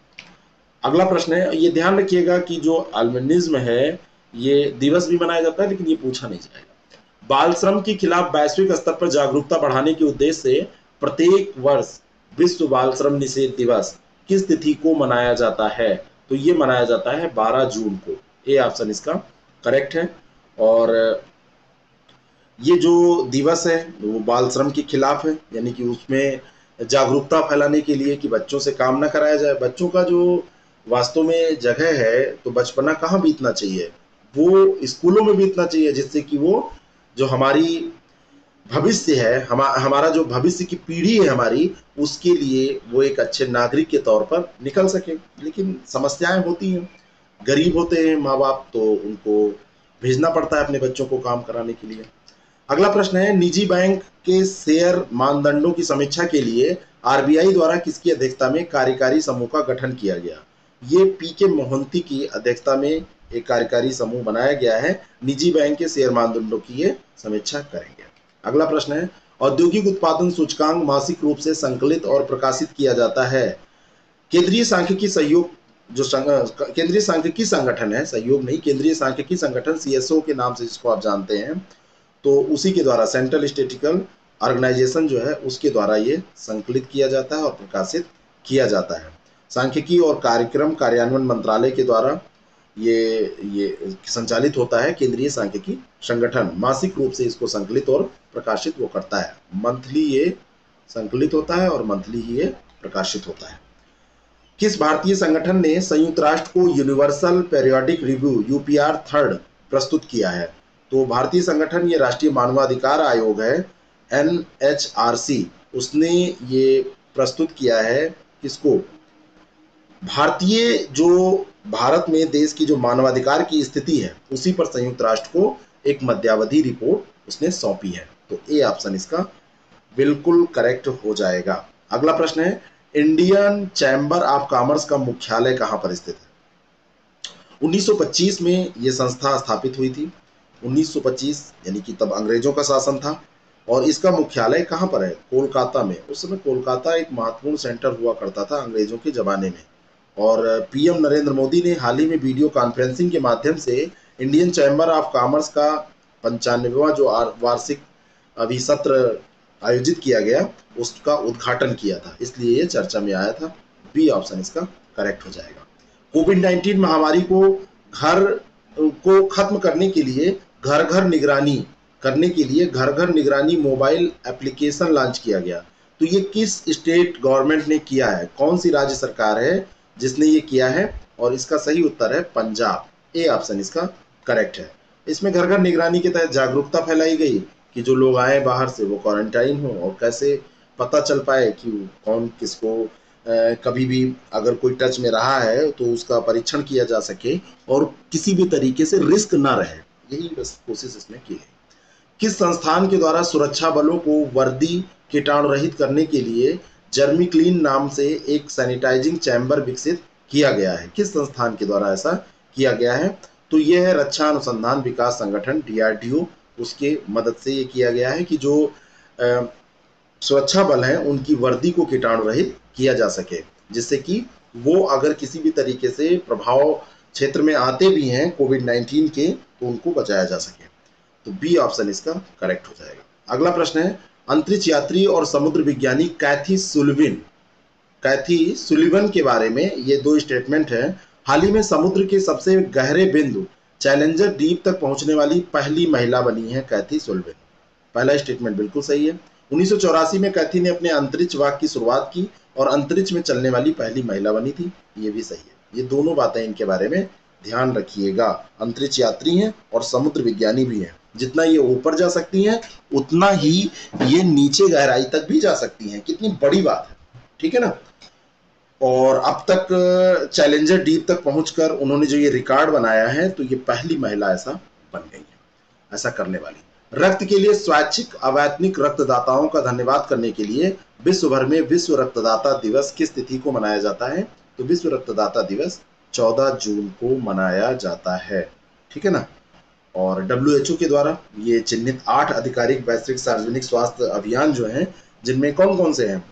अगला प्रश्न है, ये ध्यान रखिएगा कि जो अल्बिनिज्म है ये दिवस भी मनाया जाता है, लेकिन ये पूछा नहीं जाएगा। बाल श्रम के खिलाफ वैश्विक स्तर पर जागरूकता बढ़ाने के उद्देश्य से प्रत्येक वर्ष विश्व बाल श्रम निषेध दिवस किस तिथि को मनाया जाता है? तो ये मनाया जाता है 12 जून को। ए ऑप्शन इसका करेक्ट है। और ये जो दिवस है वो बाल श्रम के खिलाफ है, यानी कि उसमें जागरूकता फैलाने के लिए कि बच्चों से काम ना कराया जाए। बच्चों का जो वास्तव में जगह है तो बचपना कहाँ बीतना चाहिए, वो स्कूलों में बीतना चाहिए, जिससे कि वो जो हमारी भविष्य है, हमारा जो भविष्य की पीढ़ी है हमारी, उसके लिए वो एक अच्छे नागरिक के तौर पर निकल सके। लेकिन समस्याएं होती हैं, गरीब होते हैं माँ बाप, तो उनको भेजना पड़ता है अपने बच्चों को काम कराने के लिए। अगला प्रश्न है, निजी बैंक के शेयर मानदंडों की समीक्षा के लिए आरबीआई द्वारा किसकी अध्यक्षता में कार्यकारी समूह का गठन किया गया? ये पी के मोहंती की अध्यक्षता में एक कार्यकारी समूह बनाया गया है, निजी बैंक के शेयर मानदंडों की ये समीक्षा करेंगे। अगला प्रश्न है, औद्योगिक उत्पादन सूचकांक मासिक रूप से संकलित और प्रकाशित किया जाता है। केंद्रीय सांख्यिकी सहयोग जो केंद्रीय सांख्यिकी संगठन है, सहयोग नहीं, केंद्रीय सांख्यिकी संगठन सीएसओ के नाम से जिसको आप जानते हैं, तो उसी के द्वारा, सेंट्रल स्टैटिस्टिकल ऑर्गेनाइजेशन जो है उसके द्वारा ये संकलित किया जाता है और प्रकाशित किया जाता है। सांख्यिकी और कार्यक्रम कार्यान्वयन मंत्रालय के द्वारा ये संचालित होता है। केंद्रीय सांख्यिकी संगठन मासिक रूप से इसको संकलित और प्रकाशित वो करता है। मंथली ये संकलित होता है और मंथली ही ये प्रकाशित होता है। किस भारतीय संगठन ने संयुक्त राष्ट्र को universal periodic review UPR third प्रस्तुत किया है? तो भारतीय संगठन ये राष्ट्रीय मानवाधिकार आयोग है, एनएचआरसी, उसने ये प्रस्तुत किया है किसको? भारतीय जो भारत में देश की जो मानवाधिकार की स्थिति है उसी पर संयुक्त राष्ट्र को एक मध्यावधि रिपोर्ट उसने सौंपी है। तो ए ऑप्शन इसका बिल्कुल करेक्ट हो जाएगा। अगला प्रश्न है, इंडियन चैम्बर ऑफ कॉमर्स का मुख्यालय कहां पर स्थित है? 1925 में यह संस्था स्थापित हुई थी। 1925 यानी कि तब अंग्रेजों का शासन था, और इसका मुख्यालय कहां पर है? कोलकाता में। उस समय कोलकाता एक महत्वपूर्ण सेंटर हुआ करता था अंग्रेजों के जमाने में। और पीएम नरेंद्र मोदी ने हाल ही में वीडियो कॉन्फ्रेंसिंग के माध्यम से इंडियन चैम्बर ऑफ कॉमर्स का 95वां जो वार्षिक अभी सत्र आयोजित किया गया उसका उद्घाटन किया था, इसलिए ये चर्चा में आया था। बी ऑप्शन इसका करेक्ट हो जाएगा। कोविड-19 महामारी को खत्म करने के लिए घर घर निगरानी मोबाइल एप्लीकेशन लॉन्च किया गया। तो ये किस स्टेट गवर्नमेंट ने किया है? कौन सी राज्य सरकार है जिसने ये किया है? और इसका सही उत्तर है पंजाब। ए ऑप्शन इसका करेक्ट है। इसमें घर घर निगरानी के तहत जागरूकता फैलाई गई कि जो लोग आए बाहर से वो क्वारंटाइन हो, और कैसे पता चल पाए कि कौन किसको कभी भी अगर कोई टच में रहा है तो उसका परीक्षण किया जा सके और किसी भी तरीके से रिस्क ना रहे। यही बस कोशिश इसमें की गई। किस संस्थान के द्वारा सुरक्षा बलों को वर्दी कीटाणु रहित करने के लिए जर्मी क्लीन नाम से एक सैनिटाइजिंग चैम्बर विकसित किया गया है? किस संस्थान के द्वारा ऐसा किया गया है? तो यह है रक्षा अनुसंधान विकास संगठन डीआरडीओ, उसके मदद से ये किया गया है कि जो सुरक्षा बल हैं उनकी वर्दी को कीटाणु रहित किया जा सके, जिससे कि वो अगर किसी भी तरीके से प्रभाव क्षेत्र में आते भी हैं कोविड-19 के तो उनको बचाया जा सके। तो बी ऑप्शन इसका करेक्ट हो जाएगा। अगला प्रश्न है, अंतरिक्ष यात्री और समुद्र विज्ञानी कैथी सुलिवन के बारे में ये दो स्टेटमेंट है। हाल ही में समुद्र के सबसे गहरे बिंदु चैलेंजर डीप तक पहुंचने वाली पहली महिला बनी है कैथी सुलिवन। पहला स्टेटमेंट बिल्कुल सही है। 1984 में कैथी ने अपने अंतरिक्ष वाक की शुरुआत की और अंतरिक्ष में चलने वाली पहली महिला बनी थी। ये भी सही है। ये दोनों बातें इनके बारे में ध्यान रखिएगा। अंतरिक्ष यात्री हैं और समुद्र विज्ञानी भी हैं। जितना ये ऊपर जा सकती हैं उतना ही ये नीचे गहराई तक भी जा सकती हैं। कितनी बड़ी बात है, ठीक है ना। और अब तक चैलेंजर डीप तक पहुंचकर उन्होंने जो ये रिकॉर्ड बनाया है, तो ये पहली महिला ऐसा बन गई है, ऐसा करने वाली। रक्त के लिए स्वैच्छिक अवैतनिक रक्तदाताओं का धन्यवाद करने के लिए विश्व भर में विश्व रक्तदाता दिवस किस तिथि को मनाया जाता है? तो विश्व रक्तदाता दिवस 14 जून को मनाया जाता है, ठीक है ना। और WHO के द्वारा ये चिन्हित 8 आधिकारिक वैश्विक सार्वजनिक स्वास्थ्य अभियान जो हैं, जिनमें कौन कौन से हैं,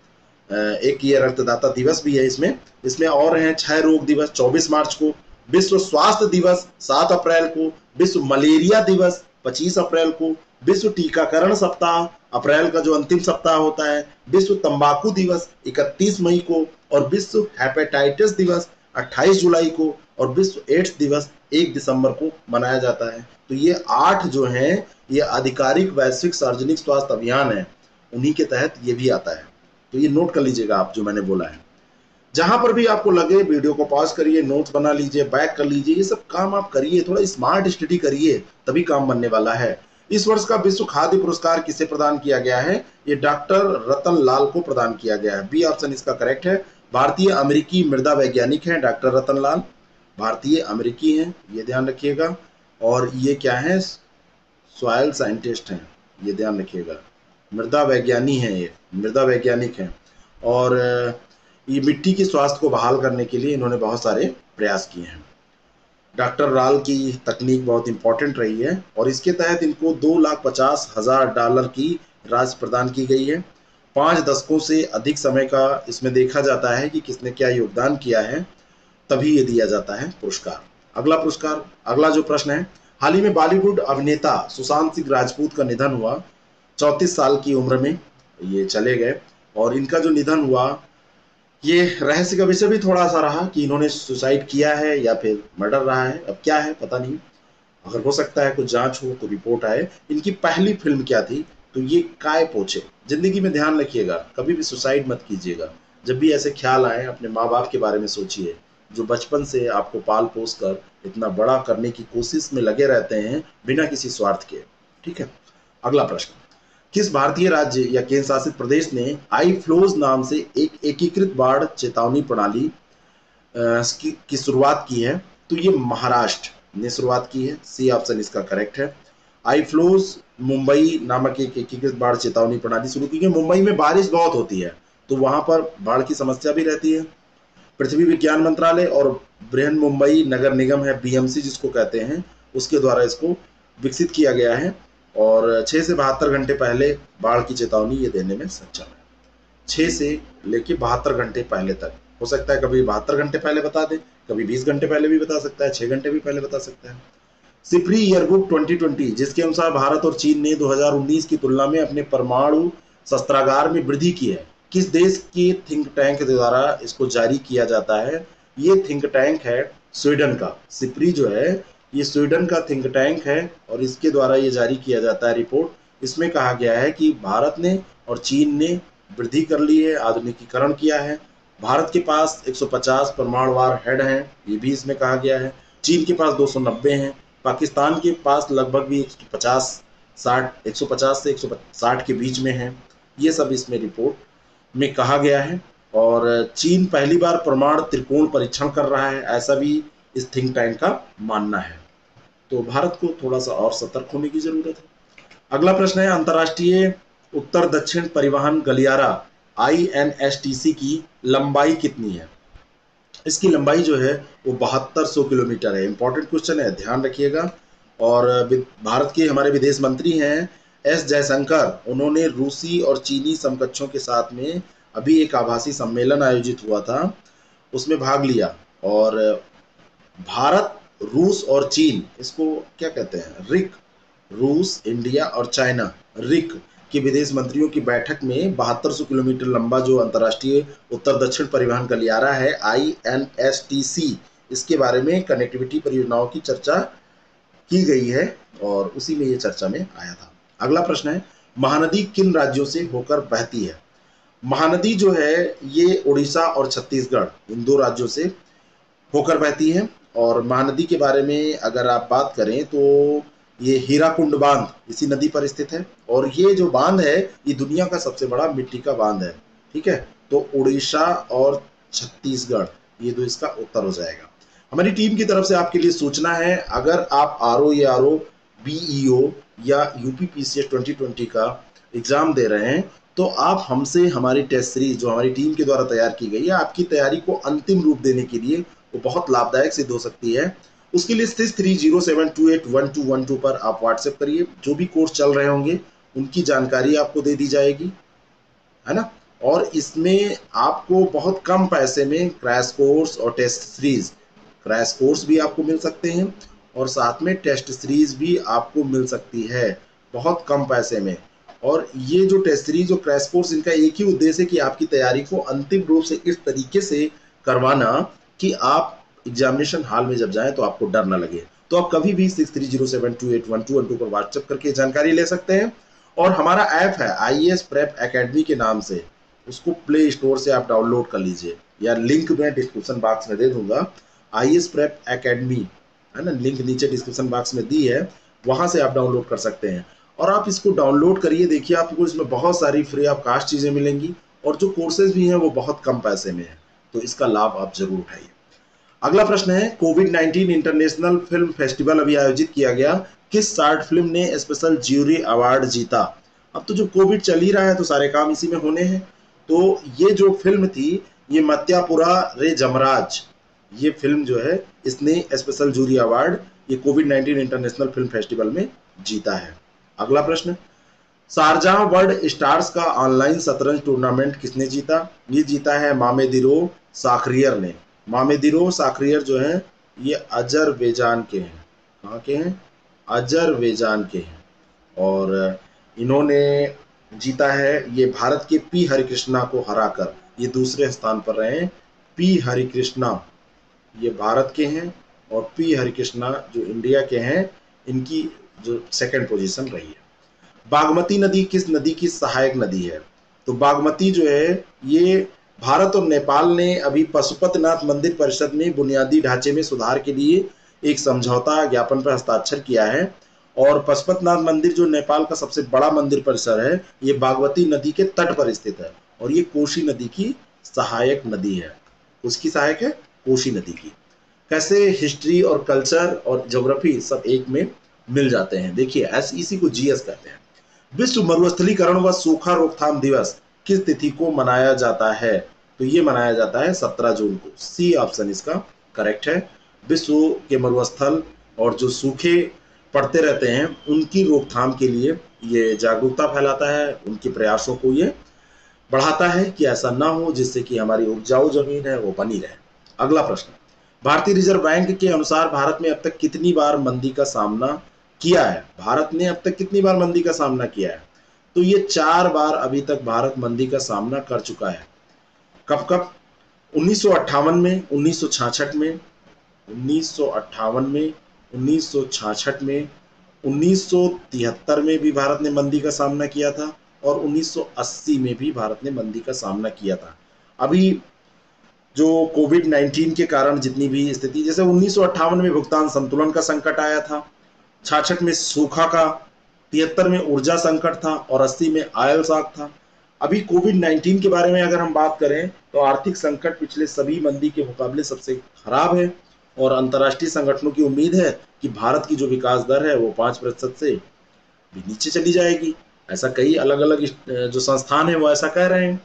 एक ये रक्तदाता दिवस भी है इसमें इसमें और हैं क्षय रोग दिवस 24 मार्च को, विश्व स्वास्थ्य दिवस 7 अप्रैल को, विश्व मलेरिया दिवस 25 अप्रैल को, विश्व टीकाकरण सप्ताह अप्रैल का जो अंतिम सप्ताह होता है, विश्व तंबाकू दिवस 31 मई को, और विश्व हेपेटाइटिस दिवस 28 जुलाई को, और विश्व एड्स दिवस 1 दिसंबर को मनाया जाता है। तो ये 8 जो हैं ये आधिकारिक वैश्विक सार्वजनिक स्वास्थ्य अभियान है, उन्हीं के तहत ये भी आता है। तो ये नोट कर लीजिएगा आप जो मैंने बोला है। जहां पर भी आपको लगे वीडियो को पॉज करिए, नोट्स बना लीजिए, बैक कर लीजिए, ये सब काम आप करिए, थोड़ा स्मार्ट स्टडी करिए, तभी काम बनने वाला है। इस वर्ष का विश्व खाद्य पुरस्कार किसे प्रदान किया गया है? ये डॉक्टर रतन लाल को प्रदान किया गया है। बी ऑप्शन इसका करेक्ट है। भारतीय अमेरिकी मृदा वैज्ञानिक हैं डॉक्टर रतन लाल, भारतीय अमेरिकी हैं, ये ध्यान रखिएगा। और ये क्या है? सॉइल साइंटिस्ट हैं, ये ध्यान रखिएगा। मृदा वैज्ञानिक हैं, ये मृदा वैज्ञानिक हैं। और ये मिट्टी के स्वास्थ्य को बहाल करने के लिए इन्होंने बहुत सारे प्रयास किए हैं। डॉक्टर राल की तकनीक बहुत इंपॉर्टेंट रही है और इसके तहत इनको $2,50,000 की राशि प्रदान की गई है। 5 दशकों से अधिक समय का इसमें देखा जाता है कि किसने क्या योगदान किया है, तभी ये दिया जाता है पुरस्कार। अगला जो प्रश्न है, हाल ही में बॉलीवुड अभिनेता सुशांत सिंह राजपूत का निधन हुआ। 34 साल की उम्र में ये चले गए और इनका जो निधन हुआ, ये रहस्य का विषय भी थोड़ा सा रहा कि इन्होंने सुसाइड किया है या फिर मर्डर रहा है। अब क्या है पता नहीं, अगर हो सकता है कुछ जांच हो तो रिपोर्ट आए। इनकी पहली फिल्म क्या थी? तो ये काय पोछे। जिंदगी में ध्यान रखिएगा, कभी भी सुसाइड मत कीजिएगा। जब भी ऐसे ख्याल आए अपने माँ बाप के बारे में सोचिए, जो बचपन से आपको पाल पोस कर इतना बड़ा करने की कोशिश में लगे रहते हैं बिना किसी स्वार्थ के। ठीक है, अगला प्रश्न, किस भारतीय राज्य या केंद्र शासित प्रदेश ने आई फ्लोज नाम से एक एकीकृत बाढ़ चेतावनी प्रणाली की शुरुआत की है? तो ये महाराष्ट्र ने शुरुआत की है। सी ऑप्शन इसका करेक्ट है। आई फ्लोज मुंबई नामक एक एकीकृत बाढ़ चेतावनी प्रणाली शुरू की है। मुंबई में बारिश बहुत होती है तो वहां पर बाढ़ की समस्या भी रहती है। पृथ्वी विज्ञान मंत्रालय और बृहन मुंबई नगर निगम है, BMC जिसको कहते हैं, उसके द्वारा इसको विकसित किया गया है और 6 से 72 घंटे पहले बाढ़ की चेतावनी ये देने में सक्षम है। 6 से लेके 72 घंटे पहले तक, हो सकता है कभी 72 घंटे पहले बता दे, कभी 20 घंटे पहले भी बता सकता है, 6 घंटे भी पहले बता सकता है। सिप्री ईयरबुक 2020 जिसके अनुसार भारत और चीन ने 2019 की तुलना में अपने परमाणु शस्त्रागार में वृद्धि की है, किस देश के थिंक टैंक द्वारा इसको जारी किया जाता है? ये थिंक टैंक है स्वीडन का। सिप्री जो है ये स्वीडन का थिंक टैंक है और इसके द्वारा ये जारी किया जाता है रिपोर्ट। इसमें कहा गया है कि भारत ने और चीन ने वृद्धि कर ली है, आधुनिकीकरण किया है। भारत के पास 150 परमाणु वार हेड हैं, ये भी इसमें कहा गया है। चीन के पास 290 हैं। पाकिस्तान के पास लगभग भी 150 से 160 के बीच में है। ये सब इसमें रिपोर्ट में कहा गया है। और चीन पहली बार परमाणु त्रिकोण परीक्षण कर रहा है, ऐसा भी इस थिंक टैंक का मानना है। तो भारत को थोड़ा सा और सतर्क होने की जरूरत है। अगला प्रश्न है, अंतर्राष्ट्रीय उत्तर दक्षिण परिवहन गलियारा INSTC की लंबाई कितनी है? इसकी लंबाई जो है वो 7200 किलोमीटर है। इंपॉर्टेंट क्वेश्चन है, ध्यान रखिएगा। और भारत के हमारे विदेश मंत्री हैं S जयशंकर, उन्होंने रूसी और चीनी समकक्षों के साथ में अभी एक आभासी सम्मेलन आयोजित हुआ था, उसमें भाग लिया। और भारत, रूस और चीन, इसको क्या कहते हैं, रिक, रूस, इंडिया और चाइना, रिक के विदेश मंत्रियों की बैठक में 7200 किलोमीटर लंबा जो अंतर्राष्ट्रीय उत्तर दक्षिण परिवहन गलियारा है INSTC, इसके बारे में कनेक्टिविटी परियोजनाओं की चर्चा की गई है और उसी में ये चर्चा में आया था। अगला प्रश्न है, महानदी किन राज्यों से होकर बहती है? महानदी जो है ये उड़ीसा और छत्तीसगढ़, इन 2 राज्यों से होकर बहती है। और महानदी के बारे में अगर आप बात करें तो ये हीराकुंड बांध इसी नदी पर स्थित है और ये जो बांध है ये दुनिया का सबसे बड़ा मिट्टी का बांध है। ठीक है, तो उड़ीसा और छत्तीसगढ़ ये 2 इसका उत्तर हो जाएगा। हमारी टीम की तरफ से आपके लिए सूचना है, अगर आप RO या RO BEO या UPPCS 2020 का एग्जाम दे रहे हैं तो आप हमसे हमारी टेस्ट सीरीज जो हमारी टीम के द्वारा तैयार की गई है, आपकी तैयारी को अंतिम रूप देने के लिए वो बहुत लाभदायक सिद्ध हो सकती है। उसके लिए 6307281212 पर आप व्हाट्सएप करिए, जो भी कोर्स चल रहे होंगे उनकी जानकारी आपको दे दी जाएगी, है ना। और इसमें आपको बहुत कम पैसे में क्रैश कोर्स और टेस्ट सीरीज, क्रैश कोर्स भी आपको मिल सकते हैं और साथ में टेस्ट सीरीज भी आपको मिल सकती है बहुत कम पैसे में। और ये जो टेस्ट सीरीज और क्रैश कोर्स, इनका एक ही उद्देश्य है कि आपकी तैयारी को अंतिम रूप से इस तरीके से करवाना कि आप एग्जामिनेशन हॉल में जब जाएं तो आपको डर ना लगे। तो आप कभी भी 6307281212 पर व्हाट्सएप करके जानकारी ले सकते हैं। और हमारा ऐप है IAS प्रेप एकेडमी के नाम से, उसको प्ले स्टोर से आप डाउनलोड कर लीजिए, या लिंक मैं डिस्क्रिप्शन बॉक्स में दे दूंगा। IAS प्रेप एकेडमी, है ना, लिंक नीचे डिस्क्रिप्शन बॉक्स में दी है, वहां से आप डाउनलोड कर सकते हैं। और आप इसको डाउनलोड करिए, देखिए आपको इसमें बहुत सारी फ्री ऑफ कास्ट चीज़ें मिलेंगी और जो कोर्सेज भी हैं वो बहुत कम पैसे में है, तो इसका लाभ आप जरूर उठाइए। अगला प्रश्न है, कोविड-19 इंटरनेशनल फिल्म फेस्टिवल अभी आयोजित किया गया, किस शॉर्ट फिल्म ने स्पेशल ज्यूरी अवार्ड जीता? अब तो जो कोविड चल ही रहा है तो सारे काम इसी में होने हैं। तो ये जो फिल्म थी, ये मत्यापुरा रे जमराज, ये फिल्म जो है इसने स्पेशल जूरी अवार्ड ये कोविड-19 इंटरनेशनल फिल्म फेस्टिवल में जीता है। अगला प्रश्न, शारजाह वर्ल्ड स्टार्स का ऑनलाइन शतरंज टूर्नामेंट किसने जीता? ये जीता है मामेदिरो साखरियर ने। मामेदिरो साखरियर जो है ये अजरबैजान के हैं। कहाँ के हैं? अजरबैजान के हैं। और इन्होंने जीता है, ये भारत के पी हरिकृष्णा को हराकर ये दूसरे स्थान पर रहे हैं। पी हरिकृष्णा ये भारत के हैं और पी हरिकृष्णा जो इंडिया के हैं, इनकी जो सेकंड पोजीशन रही है। बागमती नदी किस नदी की सहायक नदी है? तो बागमती जो है ये भारत और नेपाल ने अभी पशुपतिनाथ मंदिर परिषद में बुनियादी ढांचे में सुधार के लिए एक समझौता ज्ञापन पर हस्ताक्षर किया है। और पशुपतिनाथ मंदिर जो नेपाल का सबसे बड़ा मंदिर परिसर है, ये बागमती नदी के तट पर स्थित है और ये कोशी नदी की सहायक नदी है। उसकी सहायक है कोशी नदी की। कैसे हिस्ट्री और कल्चर और ज्योग्राफी सब एक में मिल जाते हैं? देखिए, इसी को GS कहते हैं। विश्व मरुस्थलीकरण व सूखा रोकथाम दिवस किस तिथि को मनाया जाता है? तो ये मनाया जाता है 17 जून को। सी ऑप्शन इसका करेक्ट है। विश्व के मरुस्थल और जो सूखे पड़ते रहते हैं उनकी रोकथाम के लिए ये जागरूकता फैलाता है, उनके प्रयासों को ये बढ़ाता है कि ऐसा ना हो, जिससे कि हमारी उपजाऊ जमीन है वो बनी रहे। अगला प्रश्न, भारतीय रिजर्व बैंक के अनुसार भारत में अब तक कितनी बार मंदी का सामना किया है? भारत ने अब तक कितनी बार मंदी का सामना किया है? तो ये 4 बार अभी तक भारत मंदी का सामना कर चुका है। कब कब? 1958 में, 1966 में, 1958 में, 1966 में, 1973 में भी भारत ने मंदी का सामना किया था और 1980 में भी भारत ने मंदी का सामना किया था। अभी जो कोविड-19 के कारण जितनी भी स्थिति, जैसे 1958 में भुगतान संतुलन का संकट आया था, 66 में सूखा का, 73 में ऊर्जा संकट था और 80 में ऑयल शॉक था। अभी कोविड-19 के बारे में अगर हम बात करें तो आर्थिक संकट पिछले सभी मंदी के मुकाबले सबसे खराब है और अंतर्राष्ट्रीय संगठनों की उम्मीद है कि भारत की जो विकास दर है वो 5% से भी नीचे चली जाएगी। ऐसा कई अलग अलग जो संस्थान है वो ऐसा कह रहे हैं।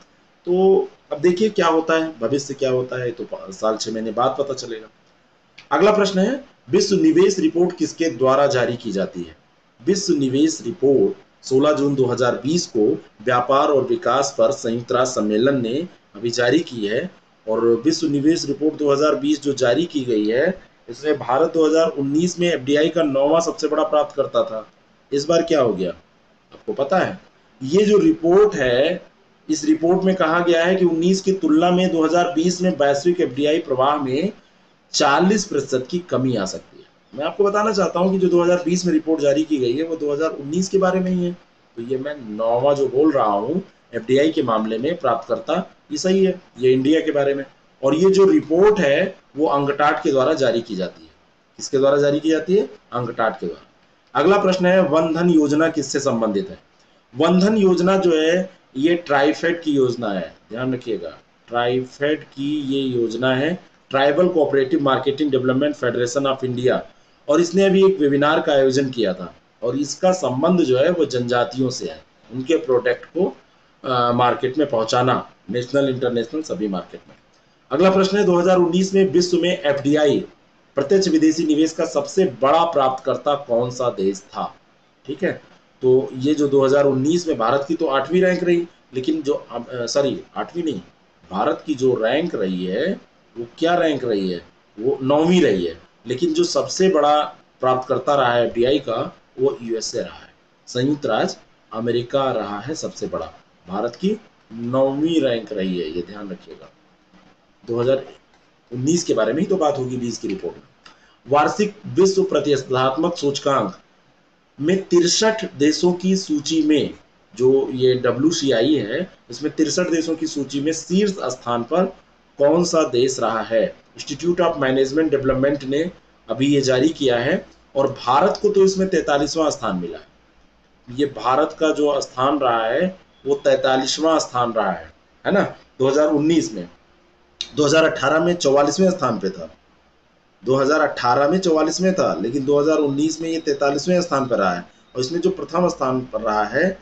तो अब देखिए क्या होता है, भविष्य क्या होता है, तो साल 6 महीने बाद पता चलेगा। अगला प्रश्न है, विश्व निवेश रिपोर्ट किसके द्वारा जारी की जाती है? विश्व निवेश रिपोर्ट 16 जून 2020 को व्यापार और विकास पर संयुक्त राष्ट्र सम्मेलन ने अभी जारी की है। और विश्व निवेश रिपोर्ट 2020 जो जारी की गई है, इसमें भारत 2019 में FDI का 9वां सबसे बड़ा प्राप्तकर्ता था। इस बार क्या हो गया आपको पता है? ये जो रिपोर्ट है, इस रिपोर्ट में कहा गया है कि 19 की तुलना में 2020 में वैश्विक FDI प्रवाह में 40% की कमी आ सकती है। मैं आपको बताना चाहता हूं कि जो 2020 में रिपोर्ट जारी की गई है वो 2019 के बारे में ही है। तो ये मैं 9वां जो बोल रहा हूं FDI के मामले में प्राप्तकर्ता, ये सही है, ये इंडिया के बारे में। और ये जो रिपोर्ट है वो अंगटाट के द्वारा जारी की जाती है। किसके द्वारा जारी की जाती है? अंगटाट के द्वारा। अगला प्रश्न है, वन धन योजना किससे संबंधित है? वन धन योजना जो है ये ट्राइफेड की योजना है, ध्यान रखिएगा, ट्राइफेड की ये योजना है, tribal cooperative marketing development federation of India. और इसने अभी एक वेबिनार का आयोजन किया था और इसका संबंध जो है वो जनजातियों से है, उनके प्रोडक्ट को मार्केट में पहुंचाना, नेशनल इंटरनेशनल सभी मार्केट में। अगला प्रश्न है, 2019 में विश्व में FDI प्रत्यक्ष विदेशी निवेश का सबसे बड़ा प्राप्तकर्ता कौन सा देश था? ठीक है, तो ये जो 2019 में भारत की तो 8वीं रैंक रही, लेकिन जो सॉरी 8वीं नहीं, भारत की जो रैंक रही है वो क्या रैंक रही है, वो 9वीं रही है। लेकिन जो सबसे बड़ा प्राप्तकर्ता रहा है एफडीआई का, वो यूएसए रहा है, संयुक्त राज्य अमेरिका रहा है सबसे बड़ा। भारत की 9वीं रैंक रही है, ये ध्यान रखिएगा। 2019 के बारे में ही तो बात होगी 20 की रिपोर्ट में। वार्षिक विश्व प्रतिस्पर्धात्मक सूचकांक में 63 देशों की सूची में, जो ये WCI है, इसमें 63 देशों की सूची में शीर्ष स्थान पर कौन सा देश रहा है? इंस्टीट्यूट ऑफ मैनेजमेंट डेवलपमेंट ने अभी ये जारी किया है, और भारत को तो इसमें 43वां स्थान मिला है। ये भारत का जो स्थान रहा है वो 43वां स्थान रहा है ना, 2019 में। 2018 में 44वें स्थान पे था, 2018 में 44वें था, लेकिन 2019 में ये 43वें स्थान पर रहा है। और इसमें जो प्रथम स्थान पर रहा है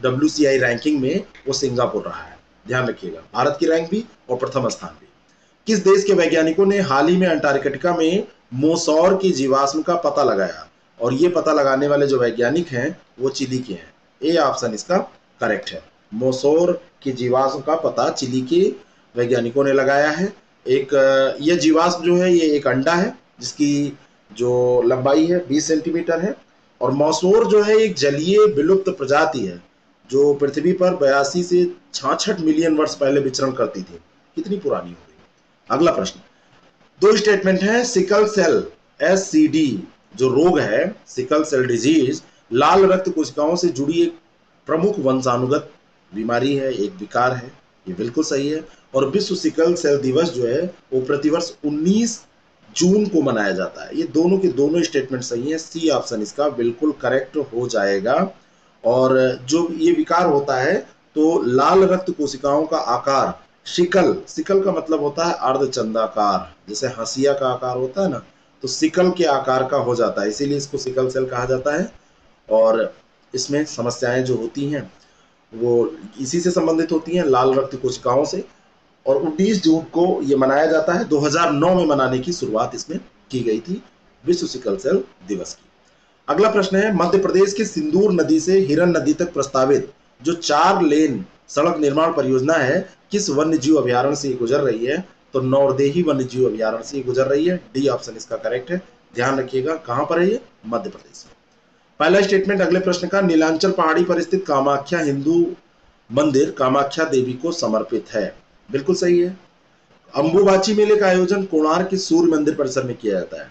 WCI रैंकिंग में, वो सिंगापुर रहा है। ध्यान रखिएगा, भारत की रैंक भी और प्रथम स्थान भी। किस देश के वैज्ञानिकों ने हाल ही में अंटार्कटिका में मोसौर की जीवाश्म का पता लगाया? और ये पता लगाने वाले जो वैज्ञानिक हैं वो चिली के हैं। ए ऑप्शन इसका करेक्ट है। मोसौर की जीवाश्म का पता चिली के वैज्ञानिकों ने लगाया है। एक ये जीवाश्म जो है, ये एक अंडा है जिसकी जो लंबाई है 20 सेंटीमीटर है। और मौसौर जो है एक जलीय विलुप्त प्रजाति है जो पृथ्वी पर 82 से 66 मिलियन वर्ष पहले विचरण करती थी। कितनी पुरानी हो गई। अगला प्रश्न, दो स्टेटमेंट है। सिकल सेल SCD जो रोग है, सिकल सेल डिजीज, लाल रक्त कोशिकाओं से जुड़ी एक प्रमुख वंशानुगत बीमारी है, एक विकार है। ये बिल्कुल सही है। और विश्व सिकल सेल दिवस जो है वो प्रतिवर्ष 19 जून को मनाया जाता है। ये दोनों के दोनों स्टेटमेंट सही है। सी ऑप्शन इसका बिल्कुल करेक्ट हो जाएगा। और जो ये विकार होता है तो लाल रक्त कोशिकाओं का आकार, सिकल का मतलब होता है अर्धचंद्राकार, जैसे हंसिया का आकार होता है ना, तो सिकल के आकार का हो जाता है, इसीलिए इसको सिकल सेल कहा जाता है। और इसमें समस्याएं जो होती हैं वो इसी से संबंधित होती हैं, लाल रक्त कोशिकाओं से। और 19 जून को ये मनाया जाता है। 2009 में मनाने की शुरुआत इसमें की गई थी, विश्व सिकल सेल दिवस की। अगला प्रश्न है, मध्य प्रदेश के सिंदूर नदी से हिरन नदी तक प्रस्तावित जो 4 लेन सड़क निर्माण परियोजना है, किस वन्य जीव अभ्यारण्य से गुजर रही है? तो नौरदेही वन्य जीव अभ्यारण्य से गुजर रही है। डी ऑप्शन इसका करेक्ट है। ध्यान रखिएगा, कहां पर है ये? मध्य प्रदेश में। पहला स्टेटमेंट अगले प्रश्न का, नीलांचल पहाड़ी पर स्थित कामाख्या हिंदू मंदिर कामाख्या देवी को समर्पित है। बिल्कुल सही है। अंबुबाची मेले का आयोजन कोणार्क के सूर्य मंदिर परिसर में किया जाता है।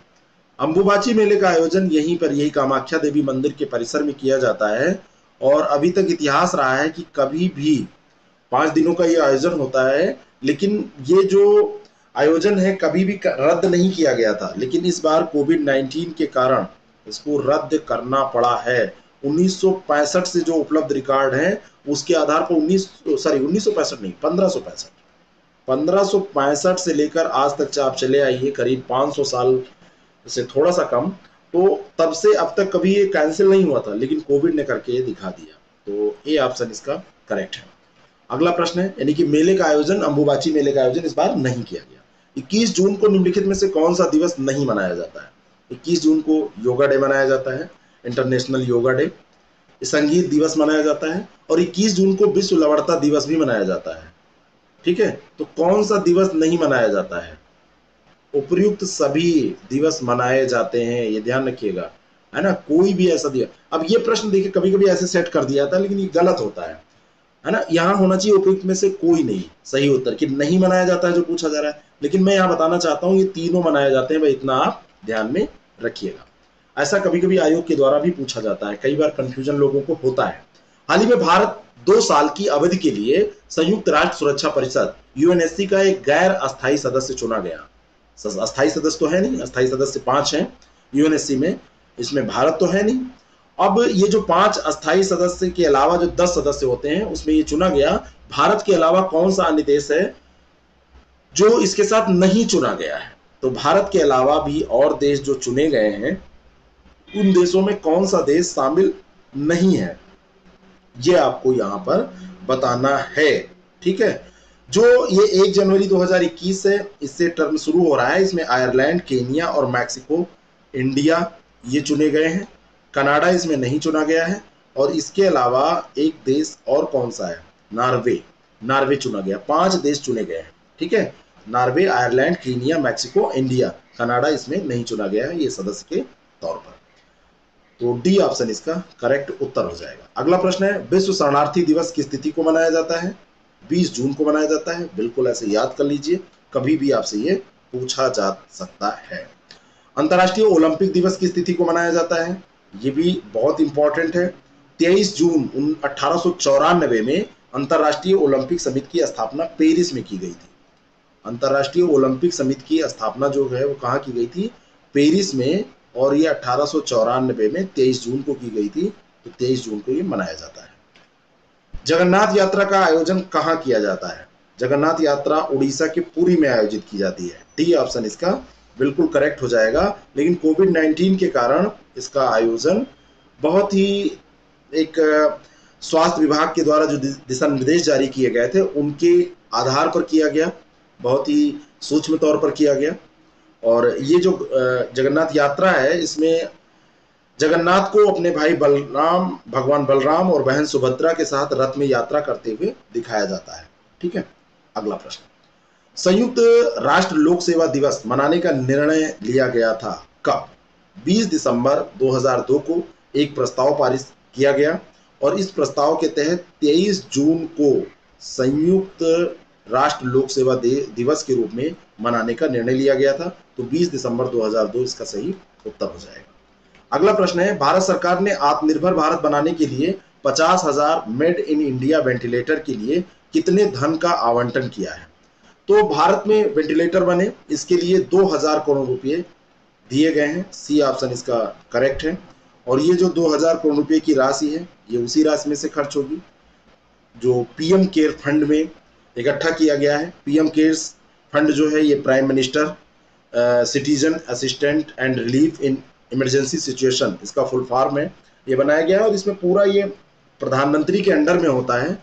अंबुबाची मेले का आयोजन यहीं पर, यही कामाख्या देवी मंदिर के परिसर में किया जाता है। और अभी तक इतिहास रहा है कि कभी भी 5 दिनों का ये आयोजन होता है, लेकिन ये जो आयोजन है कभी भी रद्द नहीं किया गया था। लेकिन इस बार कोविड-19 के कारण इसको रद्द करना पड़ा है। 1965 से जो उपलब्ध रिकॉर्ड है उसके आधार पर 1965 नहीं, 1565 से लेकर आज तक आप चले आइए, करीब 500 साल से थोड़ा सा कम, तो तब से अब तक कभी ये कैंसिल नहीं हुआ था, लेकिन कोविड ने करके ये दिखा दिया। तो ए ऑप्शन इसका करेक्ट है। अगला प्रश्न है, यानी कि मेले का आयोजन, अंबुबाची मेले का आयोजन इस बार नहीं किया गया। 21 जून को निम्नलिखित में से कौन सा दिवस नहीं मनाया जाता है? 21 जून को योगा डे मनाया जाता है, इंटरनेशनल योगा डे। संगीत दिवस मनाया जाता है। और 21 जून को विश्व लवणता दिवस भी मनाया जाता है। ठीक है, तो कौन सा दिवस नहीं मनाया जाता है? उपर्युक्त सभी दिवस मनाए जाते हैं, ये ध्यान रखिएगा, है ना। कोई भी ऐसा दिवस, अब ये प्रश्न देखिए कभी कभी ऐसे सेट कर दिया था, लेकिन ये गलत होता है ना। यहाँ होना चाहिए उपर्युक्त में से कोई नहीं, सही उत्तर कि नहीं मनाया जाता है जो पूछा जा रहा है। लेकिन मैं यहाँ बताना चाहता हूँ ये तीनों मनाए जाते हैं भाई, इतना आप ध्यान में रखिएगा। ऐसा कभी कभी आयोग के द्वारा भी पूछा जाता है, कई बार कंफ्यूजन लोगों को होता है। हाल ही में भारत 2 साल की अवधि के लिए संयुक्त राष्ट्र सुरक्षा परिषद UNSC का एक गैर अस्थायी सदस्य चुना गया। अस्थायी सदस्य तो है नहीं, अस्थायी सदस्य 5 हैं UNSC में, इसमें भारत तो है नहीं। अब ये जो 5 अस्थायी सदस्य के अलावा जो 10 सदस्य होते हैं उसमें ये चुना गया। भारत के अलावा कौन सा अन्य देश है जो इसके साथ नहीं चुना गया है? तो भारत के अलावा भी और देश जो चुने गए हैं, उन देशों में कौन सा देश शामिल नहीं है, ये आपको यहां पर बताना है। ठीक है, जो ये 1 जनवरी 2021 से इससे टर्म शुरू हो रहा है, इसमें आयरलैंड, केनिया और मैक्सिको, इंडिया ये चुने गए हैं। कनाडा इसमें नहीं चुना गया है। और इसके अलावा एक देश और कौन सा है, नॉर्वे, नॉर्वे चुना गया। 5 देश चुने गए हैं, ठीक है। Norway, Ireland, Kenya, Mexico, India, Canada इसमें नहीं चुना गया है ये सदस्य के तौर पर। तो डी ऑप्शन इसका करेक्ट उत्तर हो जाएगा। अगला प्रश्न है, विश्व शरणार्थी दिवस किस तिथि को मनाया जाता है? 20 जून को मनाया जाता है। बिल्कुल ऐसे याद कर लीजिए, कभी भी आपसे ये पूछा जा सकता है। अंतर्राष्ट्रीय ओलंपिक दिवस किस तिथि को मनाया जाता है? ये भी बहुत इंपॉर्टेंट है। 23 जून 1894 में अंतर्राष्ट्रीय ओलंपिक समिति की स्थापना पेरिस में की गई थी। अंतर्राष्ट्रीय ओलंपिक समिति की स्थापना जो है वो कहाँ की गई थी? पेरिस में। और ये 1894 में 23 जून को की गई थी। तो 23 जून को ये मनाया जाता है। जगन्नाथ यात्रा का आयोजन कहाँ किया जाता है? जगन्नाथ यात्रा उड़ीसा के पुरी में आयोजित की जाती है। डी ऑप्शन इसका बिल्कुल करेक्ट हो जाएगा। लेकिन कोविड-19 के कारण इसका आयोजन बहुत ही एक स्वास्थ्य विभाग के द्वारा जो दिशा निर्देश जारी किए गए थे उनके आधार पर किया गया, बहुत ही सूक्ष्म तौर पर किया गया। और ये जो जगन्नाथ यात्रा है, इसमें जगन्नाथ को अपने भाई बलराम, भगवान बलराम और बहन सुभद्रा के साथ रथ में यात्रा करते हुए दिखाया जाता है, ठीक है। अगला प्रश्न, संयुक्त राष्ट्र लोक सेवा दिवस मनाने का निर्णय लिया गया था कब? 20 दिसंबर 2002 को एक प्रस्ताव पारित किया गया और इस प्रस्ताव के तहत 23 जून को संयुक्त राष्ट्र लोक सेवा दिवस के रूप में मनाने का निर्णय लिया गया था। तो 20 दिसंबर 2002 इसका सही उत्तर हो जाएगा। अगला प्रश्न है, भारत सरकार ने आत्मनिर्भर भारत बनाने के लिए 50,000 मेड इन इंडिया वेंटिलेटर के लिए कितने धन का आवंटन किया है? तो भारत में वेंटिलेटर बने इसके लिए 2000 करोड़ रुपए दिए गए हैं। सी ऑप्शन इसका करेक्ट है। और ये जो 2000 करोड़ रुपए की राशि है ये उसी राशि में से खर्च होगी जो पीएम केयर फंड में इकट्ठा किया गया है। पीएम केयर्स फंड जो है ये prime minister citizen assistant and relief in emergency situation इसका फुल फॉर्म है। ये बनाया गया है और इसमें पूरा ये प्रधानमंत्री के अंडर में होता है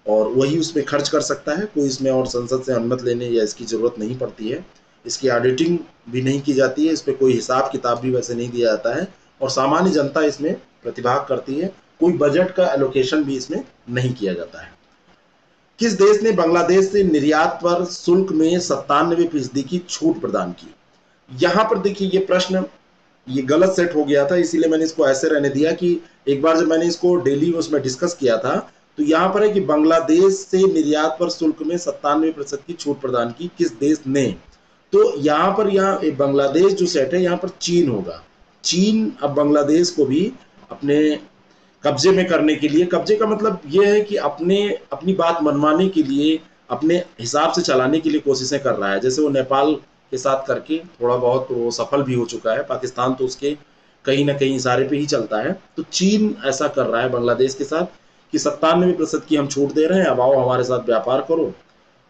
और वही उसमें खर्च कर सकता है। कोई इसमें और संसद से अनुमति लेने या इसकी ज़रूरत नहीं पड़ती है। इसकी ऑडिटिंग भी नहीं की जाती है, इस पर कोई हिसाब किताब भी वैसे नहीं दिया जाता है और सामान्य जनता इसमें प्रतिभाग करती है। कोई बजट का एलोकेशन भी इसमें नहीं किया जाता है। किस देश ने बांग्लादेश से निर्यात पर शुल्क में 97% की छूट प्रदान की? यहाँ पर देखिए ये प्रश्न ये गलत सेट हो गया था, इसीलिए मैंने इसको ऐसे रहने दिया कि एक बार जब मैंने इसको डेली उसमें डिस्कस किया था तो यहाँ पर है कि बांग्लादेश से निर्यात पर शुल्क में 97% की छूट प्रदान की किस देश ने? तो यहाँ पर बांग्लादेश जो सेट है यहाँ पर चीन होगा। चीन अब बांग्लादेश को भी अपने कब्जे में करने के लिए, कब्जे का मतलब ये है कि अपनी बात मनवाने के लिए, अपने हिसाब से चलाने के लिए कोशिशें कर रहा है। जैसे वो नेपाल के साथ करके थोड़ा बहुत वो सफल भी हो चुका है। पाकिस्तान तो उसके कहीं ना कहीं इशारे पे ही चलता है। तो चीन ऐसा कर रहा है बांग्लादेश के साथ कि 97% की हम छूट दे रहे हैं, अब आओ हमारे साथ व्यापार करो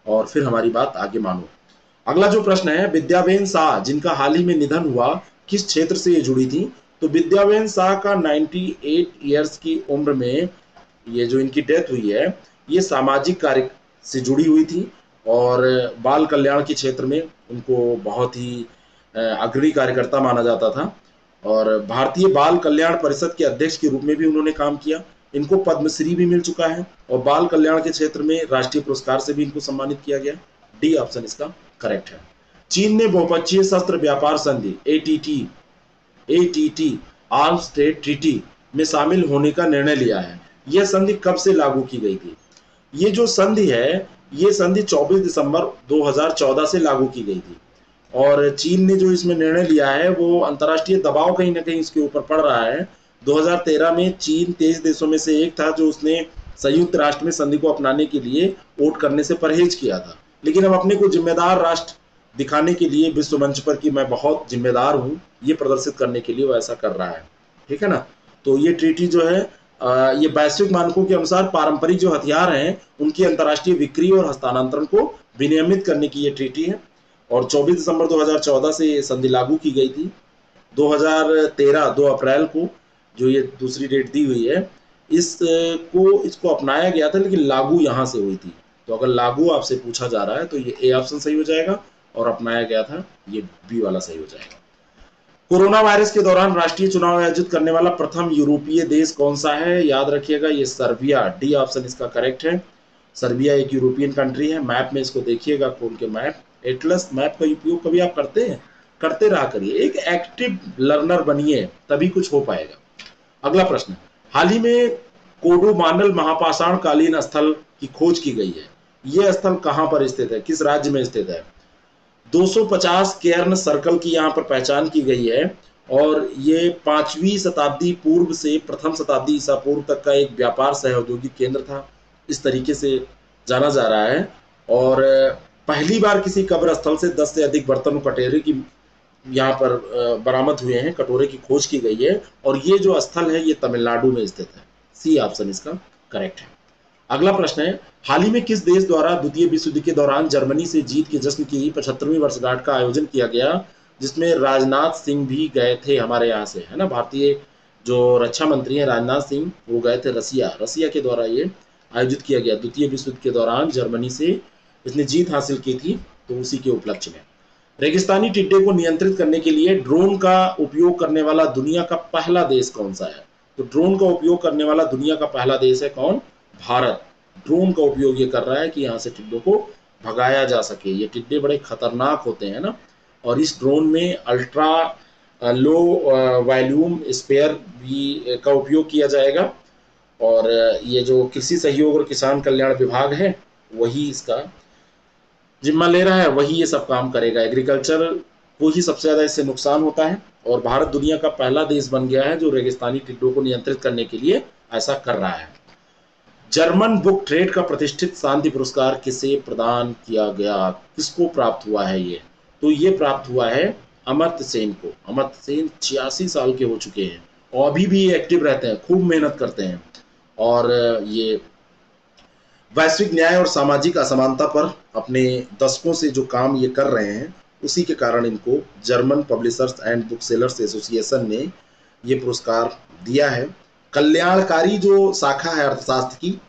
और फिर हमारी बात आगे मानो। अगला जो प्रश्न है, विद्याबेन शाह जिनका हाल ही में निधन हुआ किस क्षेत्र से ये जुड़ी थी? तो विद्याबेन शाह का 98 ईयर्स की उम्र में ये जो इनकी डेथ हुई है ये सामाजिक कार्य से जुड़ी हुई थी और बाल कल्याण के क्षेत्र में उनको बहुत ही अग्रणी कार्यकर्ता माना जाता था और भारतीय बाल कल्याण परिषद के अध्यक्ष के रूप में भी उन्होंने काम किया। इनको पद्मश्री भी मिल चुका है और बाल कल्याण के क्षेत्र में राष्ट्रीय पुरस्कार से भी इनको सम्मानित किया गया। डी ऑप्शन इसका करेक्ट है। चीन ने बहुपक्षीय शस्त्र व्यापार संधि एटीटी आर्म्स ट्रेड ट्रीटी में शामिल होने का निर्णय लिया है। यह संधि कब से लागू की गई थी? ये जो संधि है ये संधि 24 दिसंबर 2014 से लागू की गई थी और चीन ने जो इसमें निर्णय लिया है वो अंतर्राष्ट्रीय दबाव कहीं ना कहीं इसके ऊपर पड़ रहा है। 2013 में चीन 23 देशों में से एक था जो उसने संयुक्त राष्ट्र में संधि को अपनाने के लिए वोट करने से परहेज किया था, लेकिन अब अपने को जिम्मेदार राष्ट्र दिखाने के लिए विश्व मंच पर कि मैं बहुत जिम्मेदार हूं ये प्रदर्शित करने के लिए वो ऐसा कर रहा है, ठीक है ना। तो ये ट्रीटी जो है ये वैश्विक मानकों के अनुसार पारंपरिक जो हथियार हैं उनकी अंतर्राष्ट्रीय बिक्री और हस्तांतरण को विनियमित करने की ये ट्रीटी है और 24 दिसंबर 2014 से ये संधि लागू की गई थी। 2013 2 अप्रैल को जो ये दूसरी डेट दी हुई है इसको अपनाया गया था, लेकिन लागू यहाँ से हुई थी तो अगर लागू आपसे पूछा जा रहा है तो ये ए ऑप्शन सही हो जाएगा, और अपनाया गया था ये बी वाला सही हो जाएगा। कोरोना वायरस के दौरान राष्ट्रीय चुनाव आयोजित करने वाला प्रथम यूरोपीय देश कौन सा है? याद रखिएगा ये सर्बिया, डी ऑप्शन इसका करेक्ट है। सर्बिया एक यूरोपियन कंट्री है। मैप में इसको देखिएगा खोल के, मैप एटलस मैप का उपयोग कभी आप करते हैं? करते रहा करिए, एक एक्टिव लर्नर बनिए, तभी कुछ हो पाएगा। अगला प्रश्न, हाल ही में कोडोमानल महापाषाण कालीन स्थल की खोज की गई है। यह स्थल कहां पर स्थित है, किस राज्य में स्थित है? 250 केर्न सर्कल की यहाँ पर पहचान की गई है, और ये 5वीं शताब्दी पूर्व से प्रथम शताब्दी ईसा पूर्व तक का एक व्यापार सह औद्योगिक केंद्र था, इस तरीके से जाना जा रहा है। और पहली बार किसी कब्र स्थल से 10 से अधिक बर्तन कटोरे की यहाँ पर बरामद हुए हैं, कटोरे की खोज की गई है, और ये जो स्थल है ये तमिलनाडु में स्थित है। सी ऑप्शन इसका करेक्ट है। अगला प्रश्न है, हाल ही में किस देश द्वारा द्वितीय विश्व युद्ध के दौरान जर्मनी से जीत के जश्न की 75वीं वर्षगांठ का आयोजन किया गया, जिसमें राजनाथ सिंह भी गए थे हमारे यहाँ से, है ना? भारतीय जो रक्षा मंत्री हैं राजनाथ सिंह, वो गए थे रसिया, रसिया के द्वारा ये आयोजित किया गया। द्वितीय विश्व युद्ध के दौरान जर्मनी से इसने जीत हासिल की थी, तो उसी के उपलक्ष्य में। रेगिस्तानी टिड्डे को नियंत्रित करने के लिए ड्रोन का उपयोग करने वाला दुनिया का पहला देश कौन सा है? तो ड्रोन का उपयोग करने वाला दुनिया का पहला देश है कौन? भारत। ड्रोन का उपयोग ये कर रहा है कि यहाँ से टिड्डों को भगाया जा सके। ये टिड्डे बड़े खतरनाक होते हैं ना, और इस ड्रोन में अल्ट्रा लो वॉल्यूम स्पेयर भी का उपयोग किया जाएगा, और ये जो कृषि सहयोग और किसान कल्याण विभाग है वही इसका जिम्मा ले रहा है, वही ये सब काम करेगा। एग्रीकल्चर को ही सबसे ज़्यादा इससे नुकसान होता है, और भारत दुनिया का पहला देश बन गया है जो रेगिस्तानी टिड्डों को नियंत्रित करने के लिए ऐसा कर रहा है। जर्मन बुक ट्रेड का प्रतिष्ठित शांति पुरस्कार किसे प्रदान किया गया, किसको प्राप्त हुआ है ये? तो ये प्राप्त हुआ है अमर्त्य सेन को। अमर्त्य सेन 86 साल के हो चुके हैं, और अभी भी ये एक्टिव रहते हैं, खूब मेहनत करते हैं, और ये वैश्विक न्याय और सामाजिक असमानता पर अपने दशकों से जो काम ये कर रहे हैं, उसी के कारण इनको German publishers and book sellers association ने ये पुरस्कार दिया है। कल्याणकारी जो शाखा है अर्थशास्त्र की,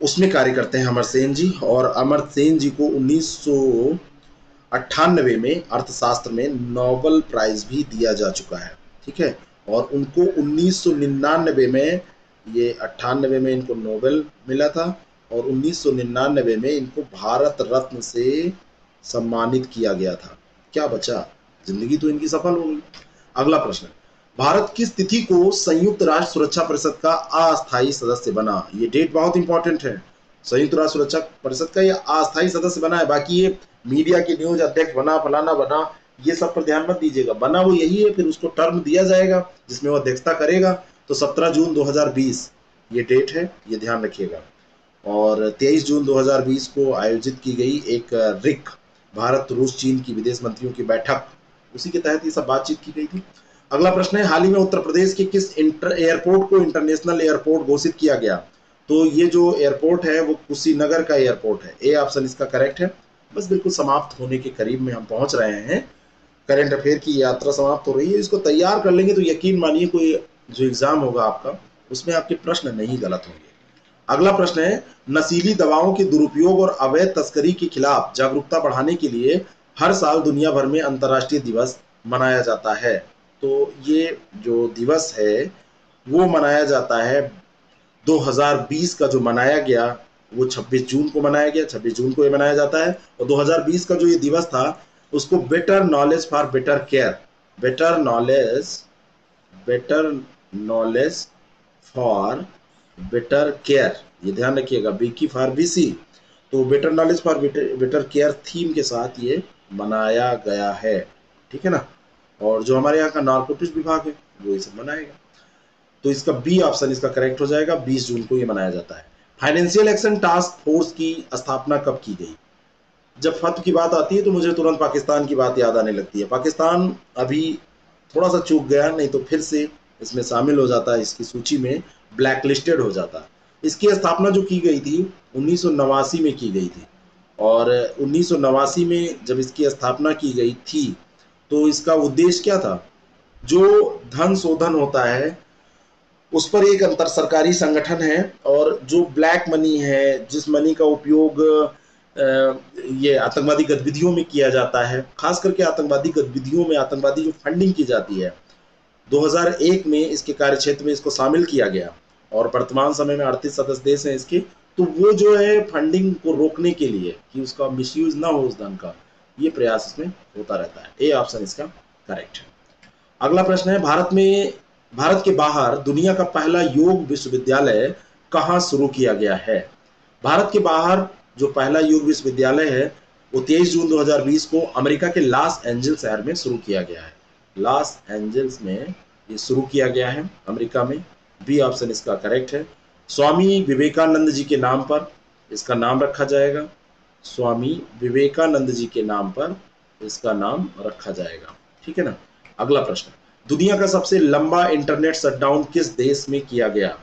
उसमें कार्य करते हैं अमरसेन जी, और अमरसेन जी को 1998 में अर्थशास्त्र में नोबेल प्राइज भी दिया जा चुका है, ठीक है। और उनको 1999 में, ये 98 में इनको नोबेल मिला था, और 1999 में इनको भारत रत्न से सम्मानित किया गया था। क्या बचा, जिंदगी तो इनकी सफल हो गई। अगला प्रश्न, भारत किस तिथि को संयुक्त राष्ट्र सुरक्षा परिषद का अस्थायी सदस्य बना? ये डेट बहुत इंपॉर्टेंट है। संयुक्त राष्ट्र सुरक्षा परिषद का ये अस्थायी सदस्य बना है। बाकी ये मीडिया की न्यूज अध्यक्ष बना, फलाना बना, ये सब पर ध्यान मत दीजिएगा। बना वो यही है, फिर उसको टर्म दिया जाएगा जिसमें वो अध्यक्षता करेगा। तो 17 जून 2020 ये डेट है, ये ध्यान रखिएगा। और 23 जून 2020 को आयोजित की गई एक रिक, भारत रूस चीन की विदेश मंत्रियों की बैठक, उसी के तहत ये सब बातचीत की गई थी। अगला प्रश्न है, हाल ही में उत्तर प्रदेश के किस एयरपोर्ट को इंटरनेशनल एयरपोर्ट घोषित किया गया? तो ये जो एयरपोर्ट है वो कुशीनगर का एयरपोर्ट है। ए ऑप्शन इसका करेक्ट है। बस बिल्कुल समाप्त होने के करीब में हम पहुंच रहे हैं। करंट अफेयर की यात्रा समाप्त हो रही है। इसको तैयार कर लेंगे तो यकीन मानिए कोई जो एग्जाम होगा आपका, उसमें आपके प्रश्न नहीं गलत होंगे। अगला प्रश्न है, नशीली दवाओं के दुरुपयोग और अवैध तस्करी के खिलाफ जागरूकता बढ़ाने के लिए हर साल दुनिया भर में अंतर्राष्ट्रीय दिवस मनाया जाता है। तो ये जो दिवस है वो मनाया जाता है 2020 का जो मनाया गया वो 26 जून को मनाया गया, 26 जून को ये मनाया जाता है। और 2020 का जो ये दिवस था उसको better knowledge for better care, better knowledge for better care, ये ध्यान रखिएगा, बी की फॉर बीसी। तो better knowledge for better care theme के साथ ये मनाया गया है, ठीक है ना। और जो हमारे यहाँ का नारकोटिक्स विभाग है वो इसे मनाएगा। तो इसका बी ऑप्शन इसका करेक्ट हो जाएगा। 20 जून को ये मनाया जाता है। फाइनेंशियल एक्शन टास्क फोर्स की स्थापना कब की गई? जब फत्व की बात आती है तो मुझे तुरंत पाकिस्तान की बात याद आने लगती है। पाकिस्तान अभी थोड़ा सा चूक गया, नहीं तो फिर से इसमें शामिल हो जाता है, इसकी सूची में ब्लैक लिस्टेड हो जाता है। इसकी स्थापना जो की गई थी 1989 में की गई थी, और 1989 में जब इसकी स्थापना की गई थी तो इसका उद्देश्य क्या था? जो धन शोधन होता है उस पर एक अंतर सरकारी संगठन है, और जो ब्लैक मनी है, जिस मनी का उपयोग ये आतंकवादी गतिविधियों में किया जाता है, खास करके आतंकवादी गतिविधियों में आतंकवादी जो फंडिंग की जाती है, 2001 में इसके कार्यक्षेत्र में इसको शामिल किया गया, और वर्तमान समय में 38 सदस्य देश हैं इसके। तो वो जो है फंडिंग को रोकने के लिए कि उसका मिसयूज ना हो उस धन का, ये प्रयास इसमें होता रहता है। ए ऑप्शन इसका करेक्ट है। अगला प्रश्न है, भारत के बाहर दुनिया का पहला योग विश्वविद्यालय कहाँ शुरू किया गया है? भारत के बाहर जो पहला योग विश्वविद्यालय है वो 23 जून 2020 को अमेरिका के लॉस एंजल्स शहर में शुरू किया गया है। लॉस एंजल्स में ये शुरू किया गया है, अमेरिका में। बी ऑप्शन इसका करेक्ट है। स्वामी विवेकानंद जी के नाम पर इसका नाम रखा जाएगा। स्वामी विवेकानंद जी के नाम पर इसका नाम रखा जाएगा, ठीक है ना। अगला प्रश्न, दुनिया का सबसे लंबा इंटरनेट शटडाउन किस देश में किया गया?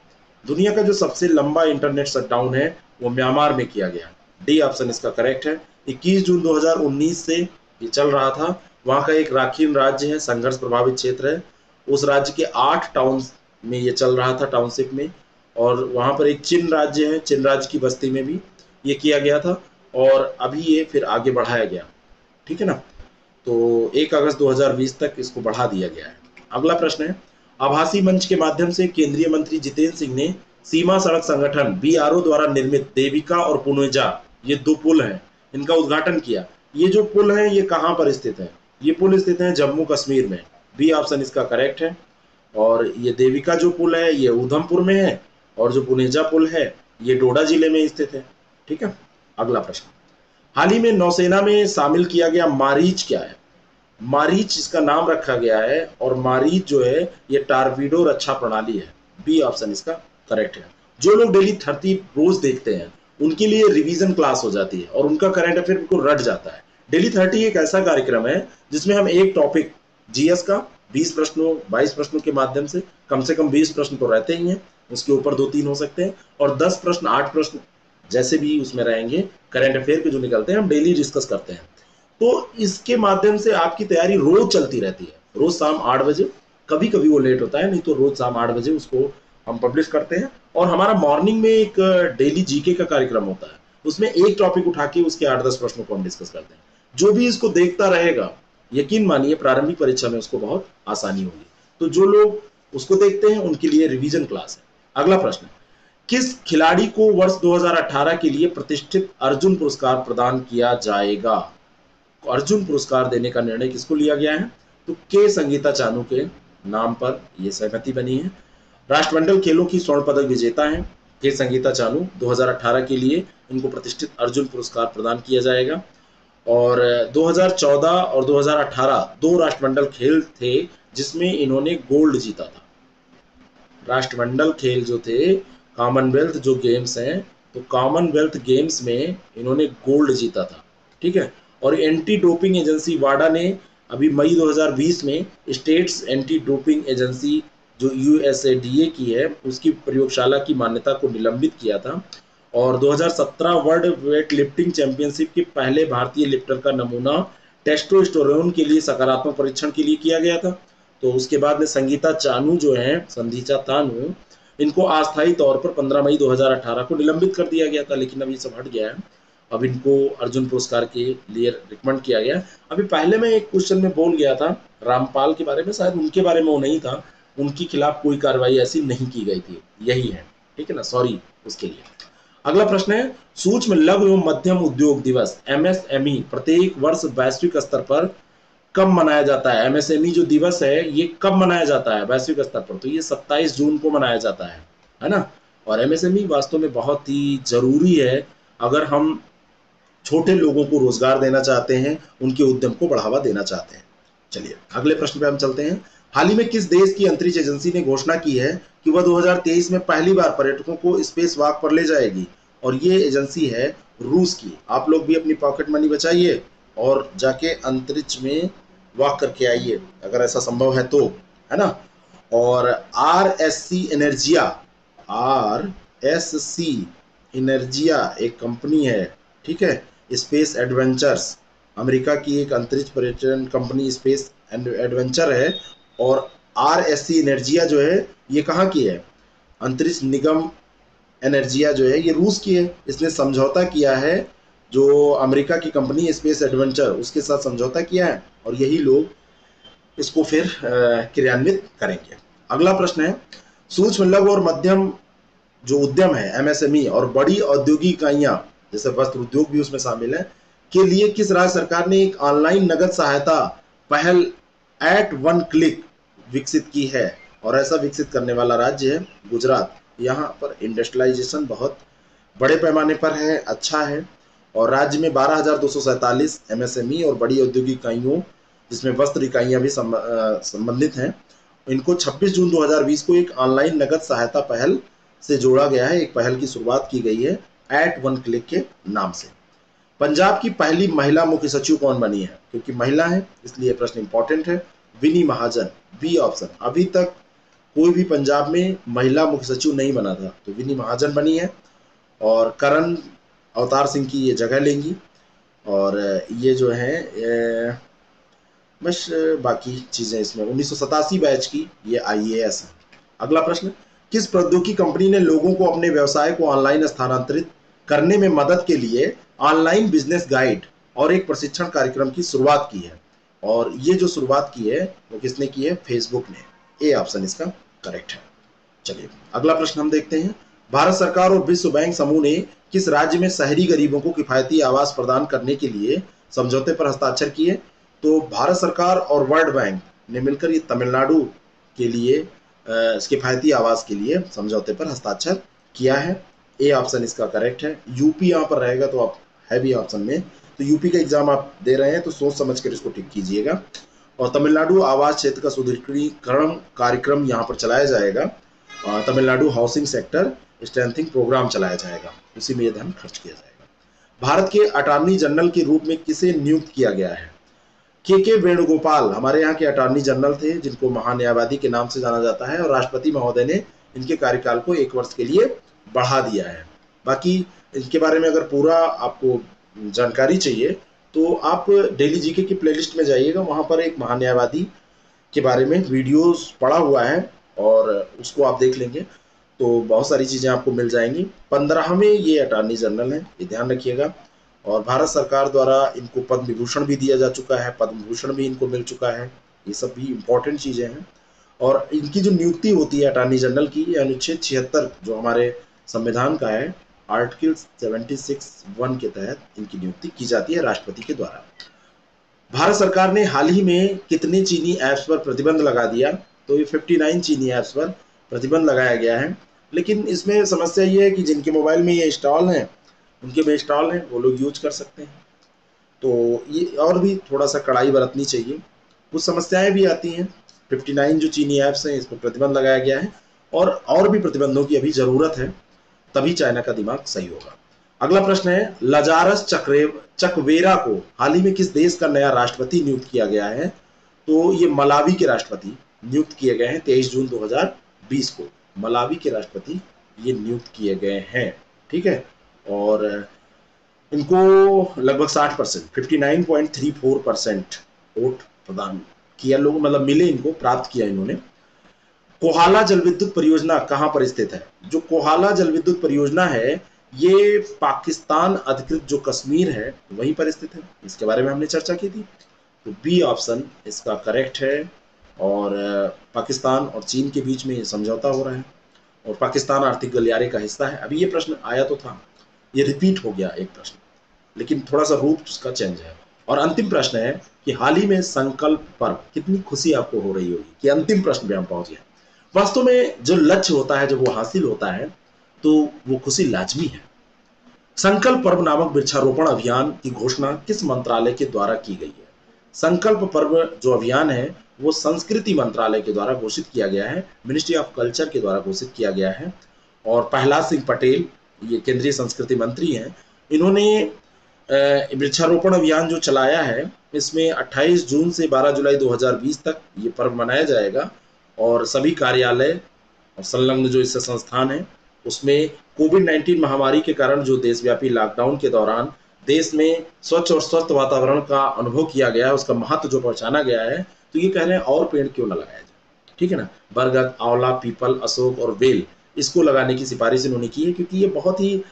दुनिया का जो सबसे लंबा इंटरनेट शटडाउन है वो म्यांमार में किया गया। डी ऑप्शन इसका करेक्ट है। 21 जून 2019 से ये चल रहा था। वहां का एक राखीन राज्य है, संघर्ष प्रभावित क्षेत्र है, उस राज्य के 8 टाउन में ये चल रहा था, टाउनशिप में। और वहां पर एक चिन राज्य है, चिन राज्य की बस्ती में भी ये किया गया था, और अभी ये फिर आगे बढ़ाया गया, ठीक है ना। तो 1 अगस्त 2020 तक इसको बढ़ा दिया गया है। अगला प्रश्न है, आभासी मंच के माध्यम से केंद्रीय मंत्री जितेंद्र सिंह ने सीमा सड़क संगठन बीआरओ द्वारा निर्मित देविका और पुनेजा, ये 2 पुल हैं, इनका उद्घाटन किया। ये जो पुल है ये कहां पर स्थित है? ये पुल स्थित है जम्मू कश्मीर में। बी ऑप्शन इसका करेक्ट है। और ये देविका जो पुल है ये उधमपुर में है, और जो पुनेजा पुल है ये डोडा जिले में स्थित है, ठीक है। अगला प्रश्न, हाल ही में नौसेना में शामिल किया गया मारीच क्या है? मारीच इसका नाम रखा गया है, और मारीच जो है ये टारपीडो रक्षा प्रणाली है। बी ऑप्शन इसका करेक्ट है। जो लोग डेली 30 रोज देखते हैं उनके लिए रिवीजन क्लास हो जाती है, और उनका करंट अफेयर को रट जाता है। डेली 30 एक ऐसा कार्यक्रम है जिसमें हम एक टॉपिक जीएस का 20 प्रश्नों 22 प्रश्नों के माध्यम से कम 20 प्रश्न तो रहते ही हैं, उसके ऊपर 2-3 हो सकते हैं, और 10 प्रश्न 8 प्रश्न जैसे भी उसमें रहेंगे करंट अफेयर के जो निकलते हैं हम डेली डिस्कस करते हैं। तो इसके माध्यम से आपकी तैयारी रोज चलती रहती है, रोज शाम 8 बजे। कभी कभी वो लेट होता है, नहीं तो रोज शाम 8 बजे उसको हम पब्लिश करते हैं। और हमारा मॉर्निंग में एक डेली जीके का कार्यक्रम होता है, उसमें एक टॉपिक उठा के उसके 8-10 प्रश्नों को हम डिस्कस करते हैं। जो भी इसको देखता रहेगा, यकीन मानिए प्रारंभिक परीक्षा में उसको बहुत आसानी होगी। तो जो लोग उसको देखते हैं उनके लिए रिवीजन क्लास है। अगला प्रश्न, किस खिलाड़ी को वर्ष 2018 के लिए प्रतिष्ठित अर्जुन पुरस्कार प्रदान किया जाएगा? अर्जुन पुरस्कार देने का निर्णय किसको लिया गया है? तो के संगीता चानू के नाम पर यह सहमति बनी है। राष्ट्रमंडल खेलों की स्वर्ण पदक विजेता हैं के संगीता चानू। 2018 के लिए इनको प्रतिष्ठित अर्जुन पुरस्कार प्रदान किया जाएगा। और 2014 और 2018 2 राष्ट्रमंडल खेल थे जिसमें इन्होंने गोल्ड जीता था। राष्ट्रमंडल खेल जो थे, कॉमनवेल्थ जो गेम्स हैं, तो कॉमनवेल्थ गेम्स में इन्होंने गोल्ड जीता था, ठीक है। और एंटी डोपिंग एजेंसी वाडा ने अभी मई 2020 में स्टेट्स एंटी डोपिंग एजेंसी जो यूएसएडीए की है उसकी प्रयोगशाला की मान्यता को निलंबित किया था। और 2017 वर्ल्ड वेट लिफ्टिंग चैंपियनशिप के पहले भारतीय लिफ्टर का नमूना टेस्टोस्टेरोन के लिए सकारात्मक परीक्षण के लिए किया गया था। तो उसके बाद में संगीता चानू जो है, संधीचा तानू, इनको अस्थायी तौर पर 15 मई 2018 को निलंबित कर दिया गया था, लेकिन अब ये सब हट गया है। अब इनको अर्जुन पुरस्कार के लिए रिकमेंड किया गया। अभी पहले मैं एक क्वेश्चन में बोल गया था रामपाल के बारे में, शायद उनके बारे में वो नहीं था, उनके खिलाफ कोई कार्रवाई ऐसी नहीं की गई थी, यही है, ठीक है ना, सॉरी उसके लिए। अगला प्रश्न है, सूक्ष्म लघु एवं मध्यम उद्योग दिवस एमएसएमई प्रत्येक वर्ष वैश्विक स्तर पर कब मनाया जाता है? एमएसएमई जो दिवस है ये कब मनाया जाता है वैश्विक स्तर पर? तो ये 27 जून को मनाया जाता है ना। और एमएसएमई वास्तव में बहुत ही जरूरी है अगर हम छोटे लोगों को रोजगार देना चाहते हैं, उनके उद्यम को बढ़ावा देना चाहते हैं। चलिए अगले प्रश्न पे हम चलते हैं। हाल ही में किस देश की अंतरिक्ष एजेंसी ने घोषणा की है कि वह 2023 में पहली बार पर्यटकों को स्पेस वॉक पर ले जाएगी? और ये एजेंसी है रूस की। आप लोग भी अपनी पॉकेट मनी बचाइए और जाके अंतरिक्ष में वॉक करके आइए अगर ऐसा संभव है तो, है ना। और आर एस सी एनर्जिया एक कंपनी है, ठीक है। स्पेस एडवेंचर्स अमेरिका की एक अंतरिक्ष पर्यटन कंपनी स्पेस एडवेंचर है। और आर एस सी एनर्जिया जो है ये कहाँ की है? अंतरिक्ष निगम एनर्जिया जो है ये रूस की है, इसने समझौता किया है जो अमेरिका की कंपनी स्पेस एडवेंचर उसके साथ समझौता किया है, और यही लोग इसको फिर क्रियान्वित करेंगे। अगला प्रश्न है, सूक्ष्म लघु और मध्यम जो उद्यम है एमएसएमई और बड़ी औद्योगिक इकाइयां जैसे वस्त्र उद्योग भी उसमें शामिल है के लिए किस राज्य सरकार ने एक ऑनलाइन नगद सहायता पहल एट वन क्लिक विकसित की है? और ऐसा विकसित करने वाला राज्य है गुजरात। यहाँ पर इंडस्ट्रियलाइजेशन बहुत बड़े पैमाने पर है, अच्छा है, और राज्य में 12,247 एमएसएमई और बड़ी औद्योगिक इकाइयों जिसमें वस्त्र इकाइयां भी संबंधित हैं, इनको 26 जून 2020 को एक ऑनलाइन नगद सहायता पहल से जोड़ा गया है। एक पहल की शुरुआत की गई है एट वन क्लिक के नाम से। पंजाब की पहली महिला मुख्य सचिव कौन बनी है? क्योंकि महिला है इसलिए प्रश्न इंपॉर्टेंट है, विनी महाजन, बी ऑप्शन। अभी तक कोई भी पंजाब में महिला मुख्य सचिव नहीं बना था, तो विनी महाजन बनी है, और करण अवतार सिंह की ये जगह लेंगी, और ये जो है बस बाकी चीजें इसमें 1987 बैच की ये आईएएस है। अगला प्रश्न, किस प्रौद्योगिकी कंपनी ने लोगों को अपने व्यवसाय को ऑनलाइन स्थानांतरित करने में मदद के लिए ऑनलाइन बिजनेस गाइड और एक प्रशिक्षण कार्यक्रम की शुरुआत की है? और ये जो शुरुआत की है वो किसने की है? फेसबुक ने। ए ऑप्शन इसका करेक्ट है। चलिए अगला प्रश्न हम देखते हैं, भारत सरकार और विश्व बैंक समूह ने किस राज्य में शहरी गरीबों को किफायती आवास प्रदान करने के लिए समझौते पर हस्ताक्षर किए? तो भारत सरकार और वर्ल्ड बैंक ने मिलकर ये तमिलनाडु के लिए किफायती आवास के लिए समझौते पर हस्ताक्षर किया है। ए ऑप्शन इसका करेक्ट है। यूपी यहाँ पर रहेगा तो आप है भी ऑप्शन में, तो यूपी का एग्जाम आप दे रहे हैं तो सोच समझ कर इसको टिक कीजिएगा। और तमिलनाडु आवास क्षेत्र का सुदृढ़ीकरण कार्यक्रम यहाँ पर चलाया जाएगा, Tamil Nadu Housing Sector Strengthening Programme चलाया जाएगा, उसी में यह धन खर्च किया जाएगा। भारत के अटॉर्नी जनरल के रूप में किसे नियुक्त किया गया है? के वेणुगोपाल हमारे यहाँ के अटॉर्नी जनरल थे, जिनको महान्यायवादी के नाम से जाना जाता है, और राष्ट्रपति महोदय ने इनके कार्यकाल को 1 वर्ष के लिए बढ़ा दिया है। बाकी इनके बारे में अगर पूरा आपको जानकारी चाहिए तो आप डेली जीके की प्लेलिस्ट में जाइएगा, वहां पर एक महान्यायवादी के बारे में वीडियोस पड़ा हुआ है और उसको आप देख लेंगे तो बहुत सारी चीज़ें आपको मिल जाएंगी। 15वें ये अटॉर्नी जनरल हैं, ये ध्यान रखिएगा। और भारत सरकार द्वारा इनको पद्म विभूषण भी दिया जा चुका है, पद्म भूषण भी इनको मिल चुका है, ये सब भी इम्पोर्टेंट चीज़ें हैं। और इनकी जो नियुक्ति होती है अटॉर्नी जनरल की, अनुच्छेद 76 जो हमारे संविधान का है, आर्टिकल 76(1) के तहत इनकी नियुक्ति की जाती है राष्ट्रपति के द्वारा। भारत सरकार ने हाल ही में कितने चीनी ऐप्स पर प्रतिबंध लगा दिया? तो ये 59 चीनी ऐप्स पर प्रतिबंध लगाया गया है। लेकिन इसमें समस्या ये है कि जिनके मोबाइल में ये इंस्टॉल हैं, उनके में इंस्टॉल हैं, वो लोग यूज कर सकते हैं। तो ये और भी थोड़ा सा कड़ाई बरतनी चाहिए, कुछ समस्याएं भी आती हैं। 59 जो चीनी ऐप्स हैं इस पर प्रतिबंध लगाया गया है, और भी प्रतिबंधों की अभी ज़रूरत है, तभी चाइना का दिमाग सही होगा। अगला प्रश्न है, लजारस चकवेरा को हाल ही में किस देश का नया राष्ट्रपति नियुक्त किया गया है? तो ये मलावी के राष्ट्रपति नियुक्त किए गए हैं 23 जून 2020 को। मलावी के राष्ट्रपति ये नियुक्त किए गए हैं, ठीक है। और इनको लगभग 60%, 59.34% वोट प्रदान किया लोग, मतलब मिले इनको, प्राप्त किया इन्होंने। कोहाला जल विद्युत परियोजना कहाँ पर स्थित है? जो कोहाला जल विद्युत परियोजना है ये पाकिस्तान अधिकृत जो कश्मीर है वहीं पर स्थित है, इसके बारे में हमने चर्चा की थी। तो बी ऑप्शन इसका करेक्ट है। और पाकिस्तान और चीन के बीच में ये समझौता हो रहा है, और पाकिस्तान आर्थिक गलियारे का हिस्सा है। अभी ये प्रश्न आया तो था, ये रिपीट हो गया एक प्रश्न, लेकिन थोड़ा सा रूप उसका चेंज है। और अंतिम प्रश्न है कि हाल ही में संकल्प पर्व, कितनी खुशी आपको हो रही होगी कि अंतिम प्रश्न पे हम पहुंच गए। वास्तव में जो लक्ष्य होता है जब वो हासिल होता है तो वो खुशी लाजमी है। संकल्प पर्व नामक वृक्षारोपण अभियान की घोषणा किस मंत्रालय के द्वारा की गई है? संकल्प पर्व जो अभियान है वो संस्कृति मंत्रालय के द्वारा घोषित किया गया है, मिनिस्ट्री ऑफ कल्चर के द्वारा घोषित किया गया है। और प्रहलाद सिंह पटेल ये केंद्रीय संस्कृति मंत्री हैं, इन्होंने वृक्षारोपण अभियान जो चलाया है इसमें 28 जून से 12 जुलाई 2020 तक ये पर्व मनाया जाएगा। और सभी कार्यालय और संलग्न जो इससे संस्थान है उसमें कोविड-19 महामारी के कारण जो देशव्यापी लॉकडाउन के दौरान देश में स्वच्छ और स्वस्थ वातावरण का अनुभव किया गया है, उसका महत्व जो पहचाना गया है, तो ये कह रहे हैं और पेड़ क्यों ना लगाया जाए, ठीक है ना। बरगद, आंवला, पीपल, अशोक और बेल इसको लगाने की सिफारिश इन्होंने की है, क्योंकि ये बहुत ही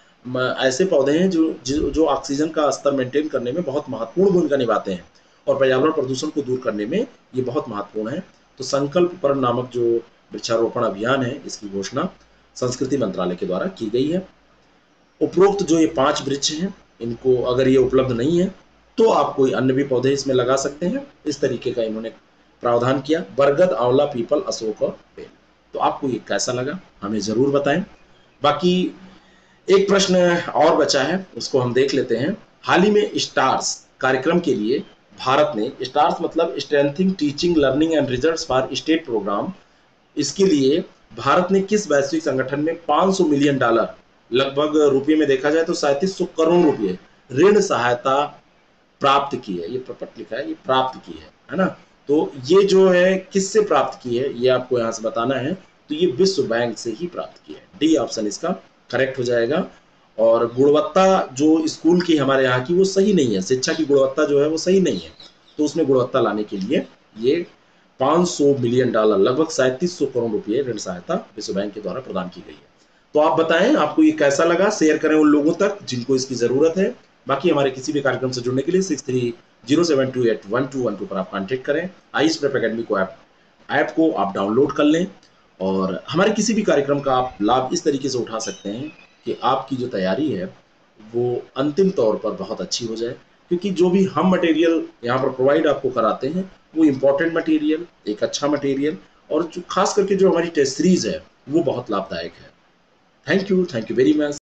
ऐसे पौधे हैं जो ऑक्सीजन का स्तर मेंटेन करने में बहुत महत्वपूर्ण भूमिका निभाते हैं और पर्यावरण प्रदूषण को दूर करने में ये बहुत महत्वपूर्ण है। तो संकल्प पर्व नामक जो वृक्षारोपण अभियान है, इसकी घोषणा संस्कृति मंत्रालय के द्वारा की गई है। उपरोक्त जो ये 5 वृक्ष हैं, इनको अगर ये उपलब्ध नहीं है तो आप कोई अन्य भी पौधे इसमें लगा सकते हैं। इस तरीके का इन्होंने प्रावधान किया, बरगद, आंवला, पीपल, अशोक और बेल। तो आपको ये कैसा लगा हमें जरूर बताएं। बाकी एक प्रश्न और बचा है, उसको हम देख लेते हैं। हाल ही में स्टार्स कार्यक्रम के लिए भारत ने, स्टार्स मतलब Strengthening Teaching Learning and Results for State Programme, इसके लिए भारत ने किस वैश्विक संगठन में $500 मिलियन, लगभग रुपये में देखा जाए तो 3700 करोड़ रुपये ऋण सहायता प्राप्त की है। ये प्रपट लिखा है, ये प्राप्त की है ना। तो ये जो है किससे प्राप्त की है ये आपको यहां से बताना है। तो ये विश्व बैंक से ही प्राप्त की है। डी ऑप्शन इसका करेक्ट हो जाएगा। और गुणवत्ता जो स्कूल की हमारे यहाँ की वो सही नहीं है, शिक्षा की गुणवत्ता जो है वो सही नहीं है, तो उसमें गुणवत्ता लाने के लिए ये $500 मिलियन, लगभग 3700 करोड़ रुपये ऋण सहायता विश्व बैंक के द्वारा प्रदान की गई है। तो आप बताएं आपको ये कैसा लगा, शेयर करें उन लोगों तक जिनको इसकी जरूरत है। बाकी हमारे किसी भी कार्यक्रम से जुड़ने के लिए 6307281212 पर आप कांटेक्ट करें। आईज प्रेप अकेडमी को ऐप को आप डाउनलोड कर लें और हमारे किसी भी कार्यक्रम का आप लाभ इस तरीके से उठा सकते हैं कि आपकी जो तैयारी है वो अंतिम तौर पर बहुत अच्छी हो जाए। क्योंकि जो भी हम मटेरियल यहाँ पर प्रोवाइड आपको कराते हैं वो इम्पोर्टेंट मटेरियल, एक अच्छा मटेरियल, और जो खास करके जो हमारी टेस्ट सीरीज है वो बहुत लाभदायक है। Thank you very much.